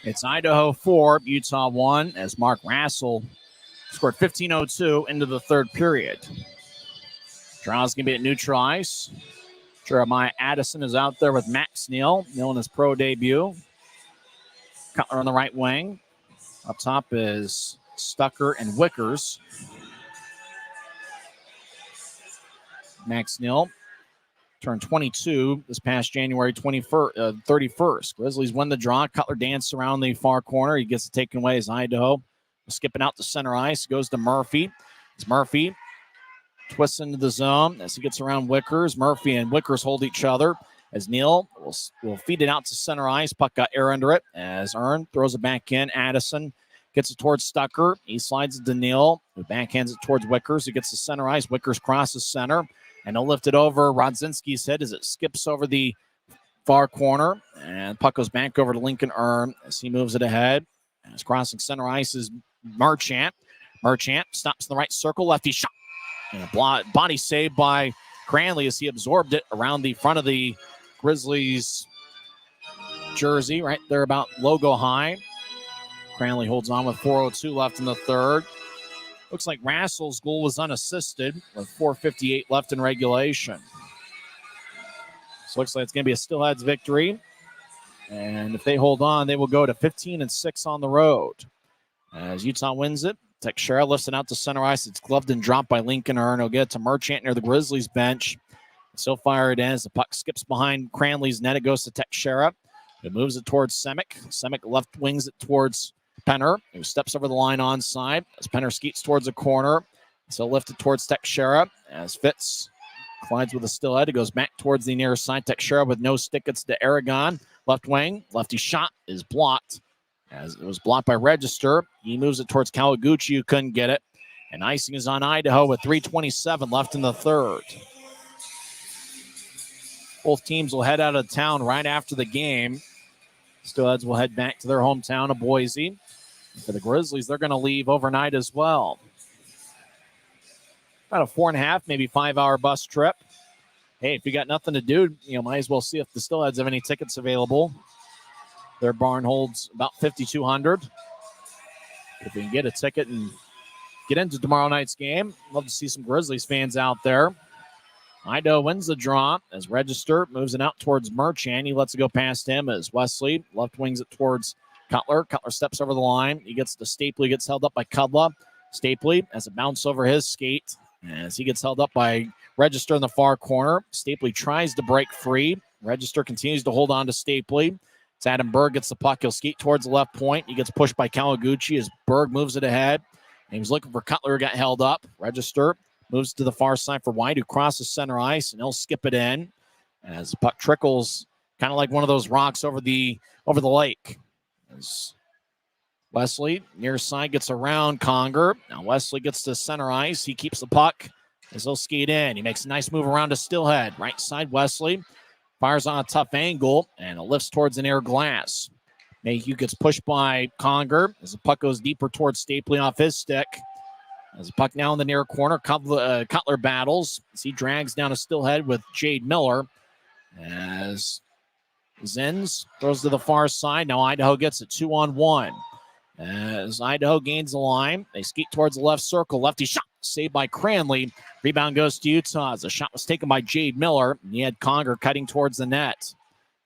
It's Idaho 4, Utah 1, as Mark Rassel scored 15:02 into the third period. Draw's going to be at neutral ice. Jeremiah Addison is out there with Max Neal. Neal in his pro debut. Cutler on the right wing. Up top is Stucker and Wickers. Max Neal turned 22 this past January 31st. Grizzlies win the draw. Cutler danced around the far corner. He gets it taken away as Idaho. Skipping out to center ice. Goes to Murphy. As Murphy twists into the zone as he gets around Wickers. Murphy and Wickers hold each other as Neal will feed it out to center ice. Puck got air under it as Earn throws it back in. Addison gets it towards Stucker. He slides it to Neal, who backhands it towards Wickers. He gets to center ice. Wickers crosses center. And he'll lift it over Rodzinski's head as it skips over the far corner. And puck goes back over to Lincoln Earn as he moves it ahead. As crossing center ice is Marchant. Marchant stops in the right circle. Lefty shot. And a body save by Cranley as he absorbed it around the front of the Grizzlies jersey. Right there about logo high. Cranley holds on with 4:02 left in the third. Looks like Rassel's goal was unassisted with 4:58 left in regulation. So looks like it's going to be a Steelheads victory. And if they hold on, they will go to 15-6 on the road. As Utah wins it, Teixeira lifts it out to center ice. It's gloved and dropped by Lincoln Earn. He'll get it to Marchant near the Grizzlies bench. Still fire it in as the puck skips behind Cranley's net. It goes to Teixeira. It moves it towards Semick. Semick left wings it towards Penner, who steps over the line onside as Penner skeets towards the corner. So lifted towards Teixeira as Fitz collides with a Steelhead. It goes back towards the near side. Teixeira with no stick. It's to Aragon. Left wing. Lefty shot is blocked as it was blocked by Register. He moves it towards Kawaguchi, who couldn't get it. And icing is on Idaho with 3:27 left in the third. Both teams will head out of town right after the game. Steelheads will head back to their hometown of Boise. For the Grizzlies, they're going to leave overnight as well. About a 4.5, maybe 5-hour bus trip. Hey, if you got nothing to do, might as well see if the Steelheads have any tickets available. Their barn holds about 5,200. If you can get a ticket and get into tomorrow night's game, love to see some Grizzlies fans out there. Idaho wins the draw as Register moves it out towards Marchant. He lets it go past him as Wesley left wings it towards Cutler. Cutler steps over the line. He gets to Stapley, gets held up by Kudla. Stapley has a bounce over his skate as he gets held up by Register in the far corner. Stapley tries to break free. Register continues to hold on to Stapley. It's Adam Berg gets the puck. He'll skate towards the left point. He gets pushed by Kawaguchi as Berg moves it ahead. And he was looking for Cutler, got held up. Register moves to the far side for White, who crosses center ice, and he'll skip it in as the puck trickles kind of like one of those rocks over the lake. As Wesley, near side, gets around Conger. Now Wesley gets to center ice. He keeps the puck as he'll skate in. He makes a nice move around to Steelhead. Right side, Wesley fires on a tough angle, and it lifts towards an air glass. Mayhew gets pushed by Conger as the puck goes deeper towards Stapley off his stick. As the puck now in the near corner, Cutler battles as he drags down a Steelhead with Jade Miller. As Zins throws to the far side. Now Idaho gets it 2-on-1. As Idaho gains the line, they skate towards the left circle. Lefty shot saved by Cranley. Rebound goes to Utah as the shot was taken by Jade Miller. And he had Conger cutting towards the net.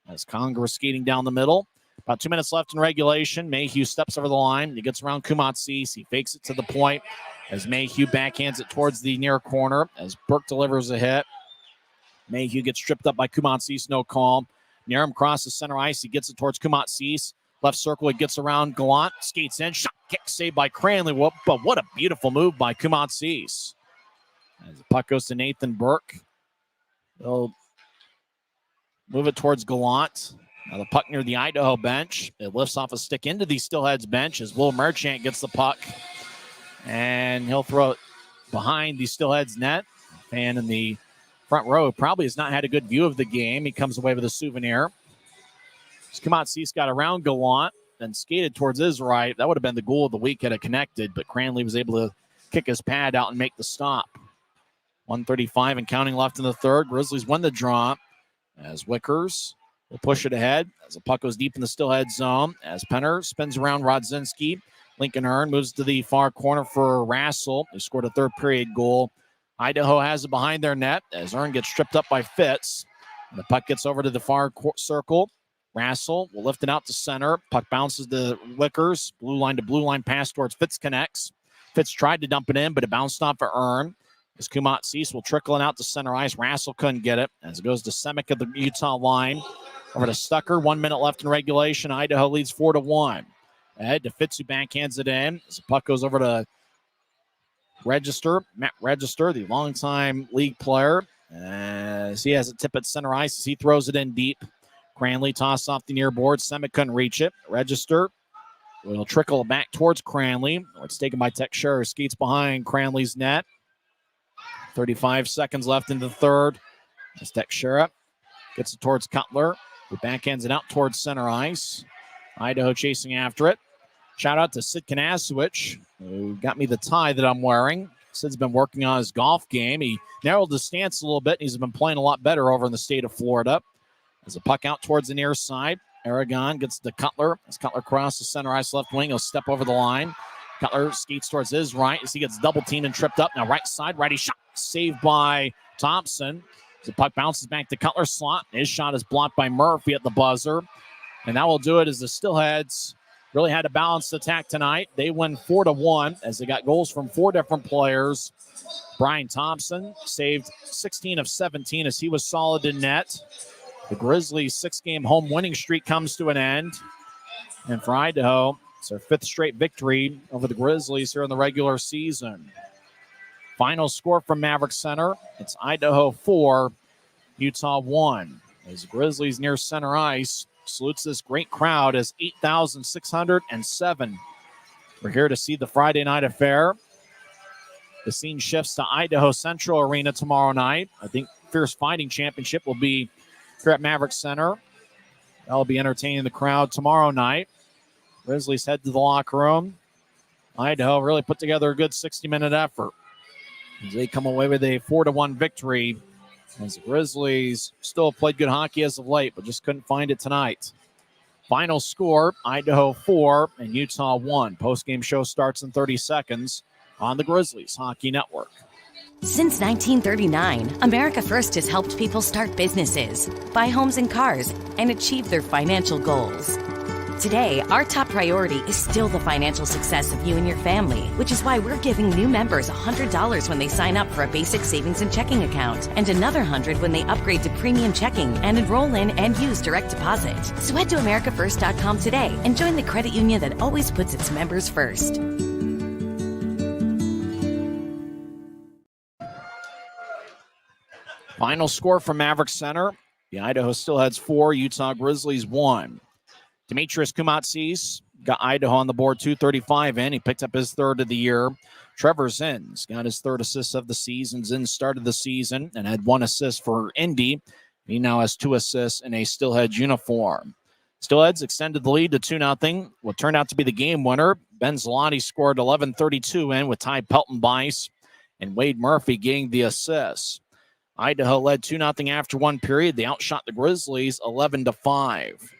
As Conger was skating down the middle. About 2 minutes left in regulation. Mayhew steps over the line. He gets around Kumatsis. He fakes it to the point as Mayhew backhands it towards the near corner as Burke delivers a hit. Mayhew gets tripped up by Kumatsis. No call. Near him crosses center ice. He gets it towards Kumatsis. Left circle, he gets around Gallant, skates in, shot, kick saved by Cranley. But what a beautiful move by Kumatsis. As the puck goes to Nathan Burke. They'll move it towards Gallant. Now the puck near the Idaho bench. It lifts off a stick into the Steelheads bench as Will Merchant gets the puck. And he'll throw it behind the Steelheads net. Fan in the front row probably has not had a good view of the game. He comes away with a souvenir. Kumatsis got around Gallant and skated towards his right. That would have been the goal of the week had it connected, but Cranley was able to kick his pad out and make the stop. 1:35 and counting left in the third. Grizzlies win the draw as Wickers will push it ahead as the puck goes deep in the Steelhead zone. As Penner spins around Rodzinski. Lincoln Earn moves to the far corner for Rassel, who scored a third period goal. Idaho has it behind their net as Earn gets tripped up by Fitz. And the puck gets over to the far circle. Rassel will lift it out to center. Puck bounces to Wickers. Blue line to blue line pass towards Fitz connects. Fitz tried to dump it in, but it bounced off for Earn. As Kumatsis will trickle it out to center ice. Rassel couldn't get it. As it goes to Semick at the Utah line. Over to Stucker. 1 minute left in regulation. Idaho leads 4-1. Ahead to Fitz, who backhands it in. As the puck goes over to Matt Register, the longtime league player. As he has a tip at center ice as he throws it in deep. Cranley tossed off the near board. Semick couldn't reach it. Register will trickle back towards Cranley. It's taken by Teixeira, who skates behind Cranley's net. 35 seconds left in the third. As Teixeira gets it towards Cutler, who backhands it out towards center ice. Idaho chasing after it. Shout out to Sid Kanasowicz, who got me the tie that I'm wearing. Sid's been working on his golf game. He narrowed the stance a little bit, and he's been playing a lot better over in the state of Florida. As a puck out towards the near side, Aragon gets to Cutler. As Cutler crosses center ice left wing, he'll step over the line. Cutler skates towards his right as he gets double teamed and tripped up. Now right side, righty shot, saved by Thompson. As the puck bounces back to Cutler's slot. His shot is blocked by Murphy at the buzzer. And that will do it as the Steelheads really had a balanced attack tonight. They win 4-1 as they got goals from 4 different players. Brian Thompson saved 16 of 17 as he was solid in net. The Grizzlies' 6-game home winning streak comes to an end. And for Idaho, it's their 5th straight victory over the Grizzlies here in the regular season. Final score from Maverik Center, it's Idaho 4, Utah 1. As the Grizzlies near center ice salutes this great crowd as 8,607. We're here to see the Friday night affair. The scene shifts to Idaho Central Arena tomorrow night. I think Fierce Fighting Championship will be here at Maverik Center. That'll be entertaining the crowd tomorrow night. Grizzlies head to the locker room. Idaho really put together a good 60-minute effort as they come away with a 4-1 victory. As the Grizzlies still played good hockey as of late, but just couldn't find it tonight. Final score, Idaho 4 and Utah 1. Post-game show starts in 30 seconds on the Grizzlies Hockey Network. Since 1939, America First has helped people start businesses, buy homes and cars, and achieve their financial goals. Today, our top priority is still the financial success of you and your family, which is why we're giving new members $100 when they sign up for a basic savings and checking account, and another $100 when they upgrade to premium checking and enroll in and use direct deposit. So head to AmericaFirst.com today and join the credit union that always puts its members first. Final score from Maverik Center. The Idaho Steelheads 4, Utah Grizzlies 1. Demetrius Kumatsis got Idaho on the board, 235 in. He picked up his third of the year. Trevor Zins got his third assist of the season. Zins started the season and had one assist for Indy. He now has 2 assists in a Steelheads uniform. Steelheads extended the lead to 2-0. What turned out to be the game winner. Ben Zloty scored 11:32 in with Ty Pelton-Bice and Wade Murphy getting the assists. Idaho led 2-0 after one period. They outshot the Grizzlies 11-5.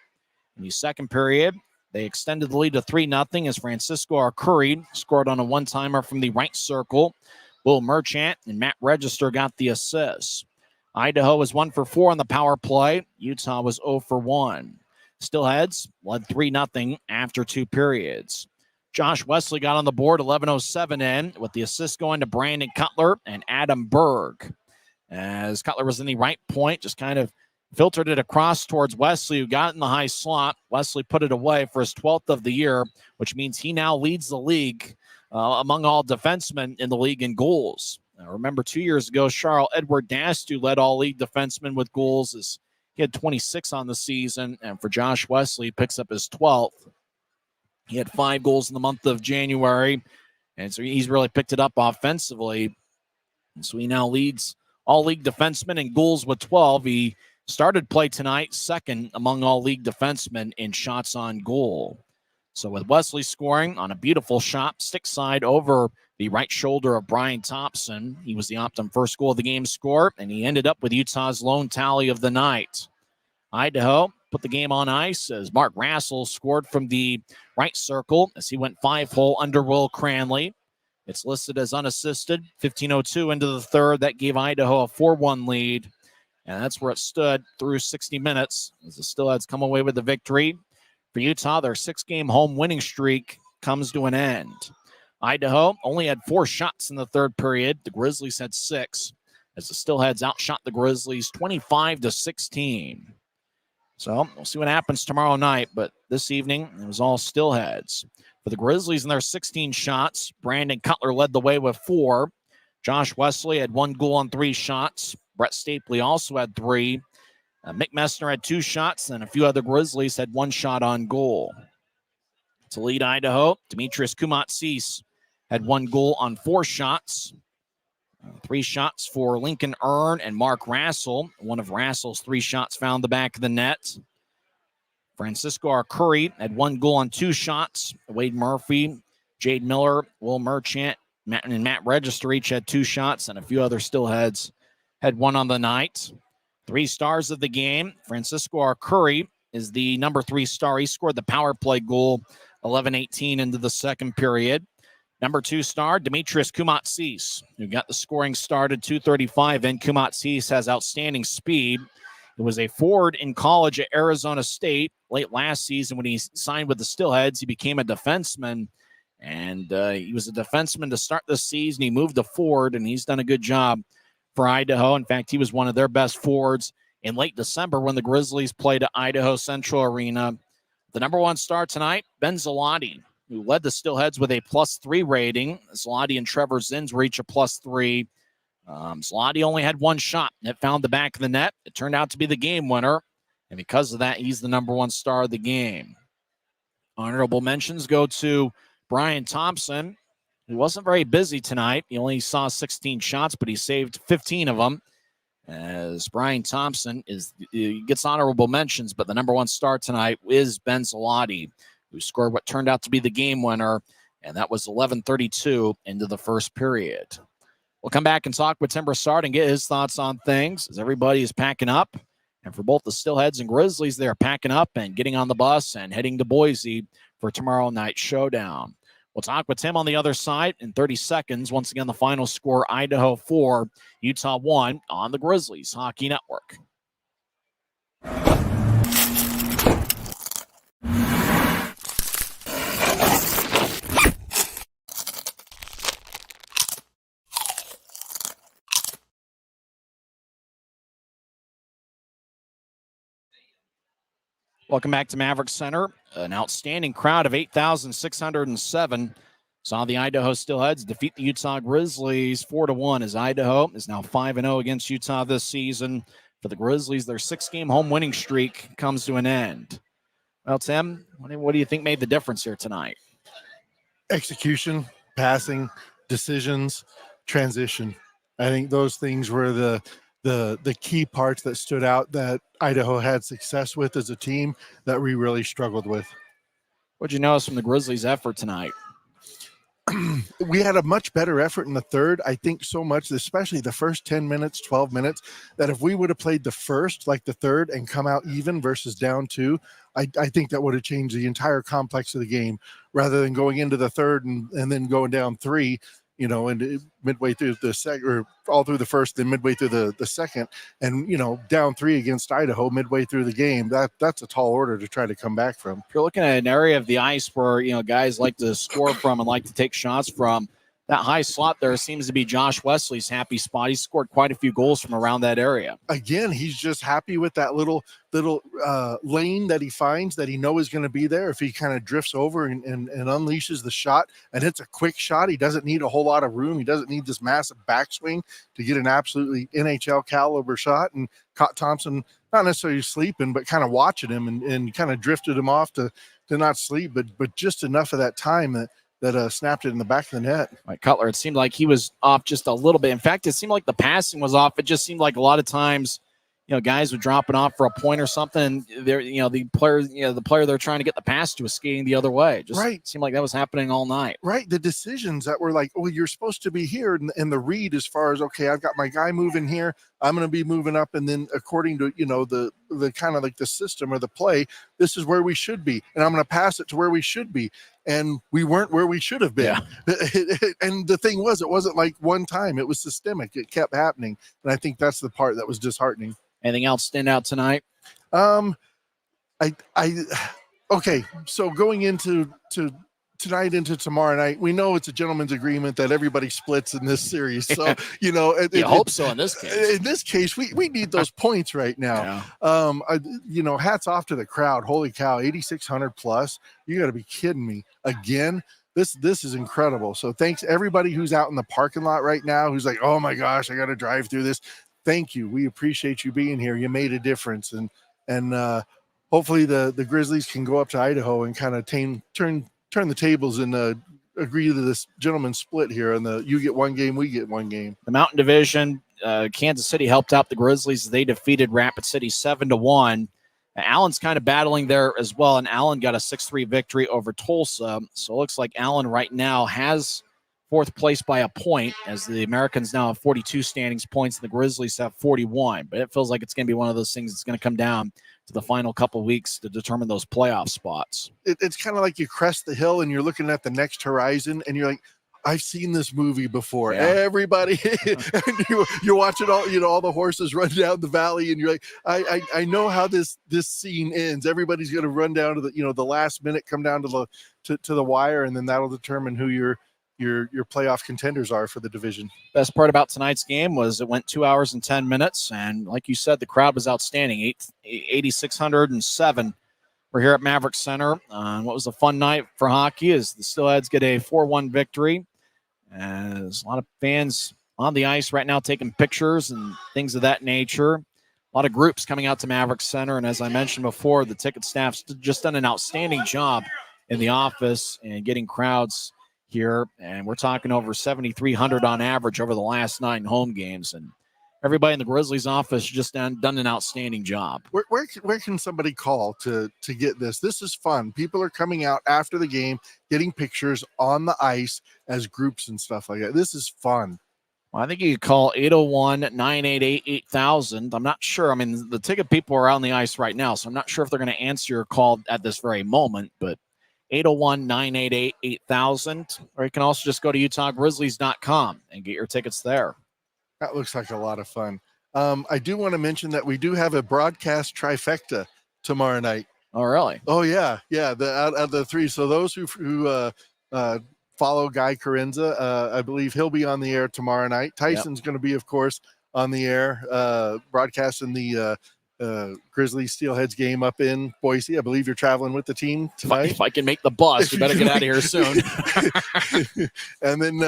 In the second period, they extended the lead to 3-0 as Francisco Arcuri scored on a one-timer from the right circle. Will Merchant and Matt Register got the assists. Idaho was 1 for 4 on the power play. Utah was 0 for 1. Steelheads led 3-0 after 2 periods. Josh Wesley got on the board 11:07 in with the assist going to Brandon Cutler and Adam Berg. As Cutler was in the right point, just kind of filtered it across towards Wesley, who got in the high slot. Wesley put it away for his 12th of the year, which means he now leads the league among all defensemen in the league in goals. Now, remember, 2 years ago, Charles Edward Dastu led all league defensemen with goals. As he had 26 on the season, and for Josh Wesley, he picks up his 12th. He had 5 goals in the month of January, and so he's really picked it up offensively. And so he now leads all league defensemen in goals with 12. He started play tonight second among all league defensemen in shots on goal. So with Wesley scoring on a beautiful shot, stick side over the right shoulder of Brian Thompson, he was the Optum first goal of the game score, and he ended up with Utah's lone tally of the night. Idaho put the game on ice as Mark Rassel scored from the right circle as he went 5-hole under Will Cranley. It's listed as unassisted. 15:02 into the third. That gave Idaho a 4-1 lead. And that's where it stood through 60 minutes as the Steelheads come away with the victory. For Utah, their 6-game home winning streak comes to an end. Idaho only had 4 shots in the third period. The Grizzlies had 6 as the Steelheads outshot the Grizzlies 25-16. So we'll see what happens tomorrow night. But this evening, it was all Steelheads. For the Grizzlies in their 16 shots, Brandon Cutler led the way with 4. Josh Wesley had 1 goal on 3 shots. Brett Stapley also had 3. Mick Messner had 2 shots, and a few other Grizzlies had 1 shot on goal. To lead Idaho, Demetrius Kumatsis had 1 goal on 4 shots. 3 shots for Lincoln Earn and Mark Rassel. One of Rassel's 3 shots found the back of the net. Francisco Arcuri had 1 goal on 2 shots. Wade Murphy, Jade Miller, Will Merchant, and Matt Register each had 2 shots, and a few other Steelheads had 1 on the night. 3 stars of the game. Francisco Arcuri is the number 3 star. He scored the power play goal 11:18 into the second period. Number 2 star, Demetrius Kumatsis, who got the scoring started 2:35 in. Kumatsis has outstanding speed. He was a forward in college at Arizona State. Late last season when he signed with the Steelheads, he became a defenseman. And he was a defenseman to start the season. He moved to forward, and he's done a good job for Idaho. In fact, he was one of their best forwards in late December when the Grizzlies played at Idaho Central Arena. The number 1 star tonight, Ben Zloty, who led the Steelheads with a +3 rating. Zloty and Trevor Zins were each a +3. Zloty only had 1 shot. It found the back of the net. It turned out to be the game winner. And because of that, he's the number 1 star of the game. Honorable mentions go to Brian Thompson, who wasn't very busy tonight. He only saw 16 shots, but he saved 15 of them. As Brian Thompson he gets honorable mentions, but the number 1 star tonight is Ben Zloty, who scored what turned out to be the game winner, and that was 11:32 into the first period. We'll come back and talk with Tim Broussard and get his thoughts on things as everybody is packing up. And for both the Steelheads and Grizzlies, they're packing up and getting on the bus and heading to Boise for tomorrow night's showdown. We'll talk with Tim on the other side in 30 seconds. Once again, the final score, Idaho 4, Utah 1 on the Grizzlies Hockey Network. Welcome back to Maverik Center. An outstanding crowd of 8,607 saw the Idaho Steelheads defeat the Utah Grizzlies 4-1 as Idaho is now 5-0 against Utah this season. For the Grizzlies, their 6-game home winning streak comes to an end. Well, Tim, what do you think made the difference here tonight? Execution, passing, decisions, transition. I think those things were the key parts that stood out that Idaho had success with as a team that we really struggled with. What'd you notice from the Grizzlies' effort tonight? We had a much better effort in the third. I think so much, especially the first 10 minutes, 12 minutes, that if we would have played the first like the third and come out even versus down 2, I think that would have changed the entire complex of the game rather than going into the third and then going down 3. And midway through the second, or all through the first, then midway through the second, and down 3 against Idaho midway through the game. That's a tall order to try to come back from. If you're looking at an area of the ice where guys like to score from and like to take shots from, that high slot there seems to be Josh Wesley's happy spot. He scored quite a few goals from around that area. Again, he's just happy with that little lane that he finds that he knows is going to be there. If he kind of drifts over and unleashes the shot, and it's a quick shot, he doesn't need a whole lot of room. He doesn't need this massive backswing to get an absolutely NHL caliber shot. And caught Thompson not necessarily sleeping, but kind of watching him and kind of drifted him off to not sleep, but just enough of that time that snapped it in the back of the net. Like Cutler, it seemed like he was off just a little bit. In fact, it seemed like the passing was off. It just seemed like a lot of times, guys were dropping off for a point or something. They're, the player they're trying to get the pass to was skating the other way. Just right. Seemed like that was happening all night. Right. The decisions that were like, oh, you're supposed to be here. And the read as far as, okay, I've got my guy moving here. I'm going to be moving up. And then according to, the kind of like the system or the play, this is where we should be. And I'm going to pass it to where we should be. And we weren't where we should have been. Yeah. And the thing was, it wasn't like one time. It was systemic. It kept happening. And I think that's the part that was disheartening. Anything else stand out tonight? Okay. So going into tonight into tomorrow night, we know it's a gentleman's agreement that everybody splits in this series. So, I hope so in this case. In this case, we need those points right now. Yeah. Hats off to the crowd. Holy cow, 8,600 plus. You got to be kidding me. Again, this is incredible. So thanks everybody who's out in the parking lot right now, who's like, oh my gosh, I got to drive through this. Thank you. We appreciate you being here. You made a difference. And hopefully the Grizzlies can go up to Idaho and kind of turn the tables and agree to this gentleman's split here. And you get one game, we get one game. The Mountain Division, Kansas City helped out the Grizzlies. They defeated Rapid City 7-1. Allen's kind of battling there as well, and Allen got a 6-3 victory over Tulsa. So it looks like Allen right now has fourth place by a point, as the Americans now have 42 standings points, and the Grizzlies have 41. But it feels like it's going to be one of those things that's going to come down to the final couple of weeks to determine those playoff spots. It's kind of like you crest the hill and you're looking at the next horizon and you're like, I've seen this movie before. Yeah. Everybody, and you're watching all the horses run down the valley, and you're like, I know how this scene ends. Everybody's going to run down to the last minute, come down to the wire, and then that'll determine who your playoff contenders are for the division. Best part about tonight's game was it went 2 hours and 10 minutes, and like you said, the crowd was outstanding. 8,607. We're here at Maverik Center. What was a fun night for hockey as the Steelheads get a 4-1 victory. There's a lot of fans on the ice right now taking pictures and things of that nature. A lot of groups coming out to Maverik Center, and as I mentioned before, the ticket staff's just done an outstanding job in the office and getting crowds here, and we're talking over 7,300 on average over the last 9 home games, and everybody in the Grizzlies office just done an outstanding job. Where can somebody call to get this? This is fun. People are coming out after the game, getting pictures on the ice as groups and stuff like that. This is fun. Well, I think you could call 801-988-8000. I'm not sure. I mean, the ticket people are on the ice right now, so I'm not sure if they're going to answer your call at this very moment, but 801-988-8000, or you can also just go to UtahGrizzlies.com and get your tickets there. That looks like a lot of fun. I do want to mention that we do have a broadcast trifecta tomorrow night. Oh, really? Oh, yeah. Yeah, out of the 3. So those who follow Guy Carenza, I believe he'll be on the air tomorrow night. Tyson's going to be, of course, on the air, broadcasting the Grizzlies Steelheads game up in Boise. I believe you're traveling with the team tonight. If I can make the bus, we better get out of here soon. And then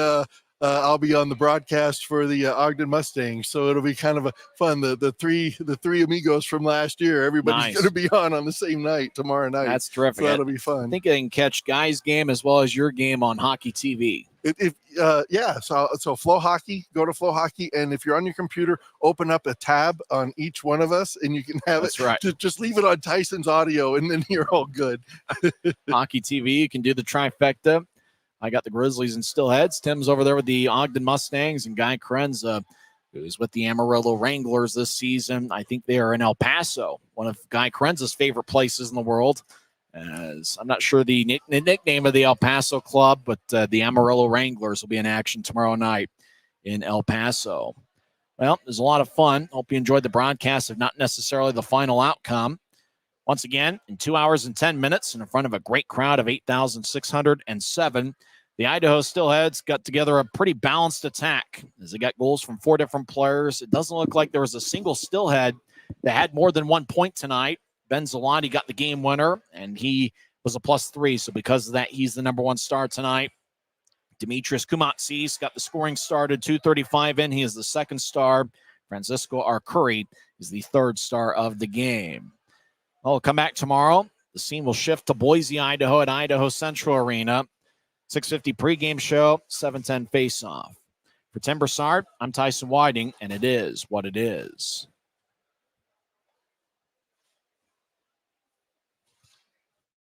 I'll be on the broadcast for the Ogden Mustangs, so it'll be kind of a fun. The three amigos from last year. Everybody's going to be on the same night tomorrow night. That's terrific. So that'll be fun. I think they can catch Guy's game as well as your game on Hockey TV. So Flow Hockey, go to Flow Hockey, and if you're on your computer, open up a tab on each one of us, and you can have That's it. Right. Just leave it on Tyson's audio, and then you're all good. Hockey TV, you can do the trifecta. I got the Grizzlies and Steelheads. Tim's over there with the Ogden Mustangs, and Guy Krenza, who's with the Amarillo Wranglers this season. I think they are in El Paso, one of Guy Krenza's favorite places in the world. As I'm not sure the nickname of the El Paso club, but the Amarillo Wranglers will be in action tomorrow night in El Paso. Well, there's a lot of fun. Hope you enjoyed the broadcast, if not necessarily the final outcome. Once again, in 2 hours and 10 minutes, in front of a great crowd of 8,607, the Idaho Steelheads got together a pretty balanced attack as they got goals from 4 different players. It doesn't look like there was a single Steelhead that had more than 1 point tonight. Ben Zalati got the game winner, and he was a +3. So because of that, he's the number 1 star tonight. Demetrius Kumatsis got the scoring started, 2:35 in. He is the 2nd star. Francisco Arcuri is the 3rd star of the game. We'll come back tomorrow. The scene will shift to Boise, Idaho at Idaho Central Arena. 6:50 pregame show, 7:10 face-off. For Tim Broussard, I'm Tyson Whiting, and it is what it is.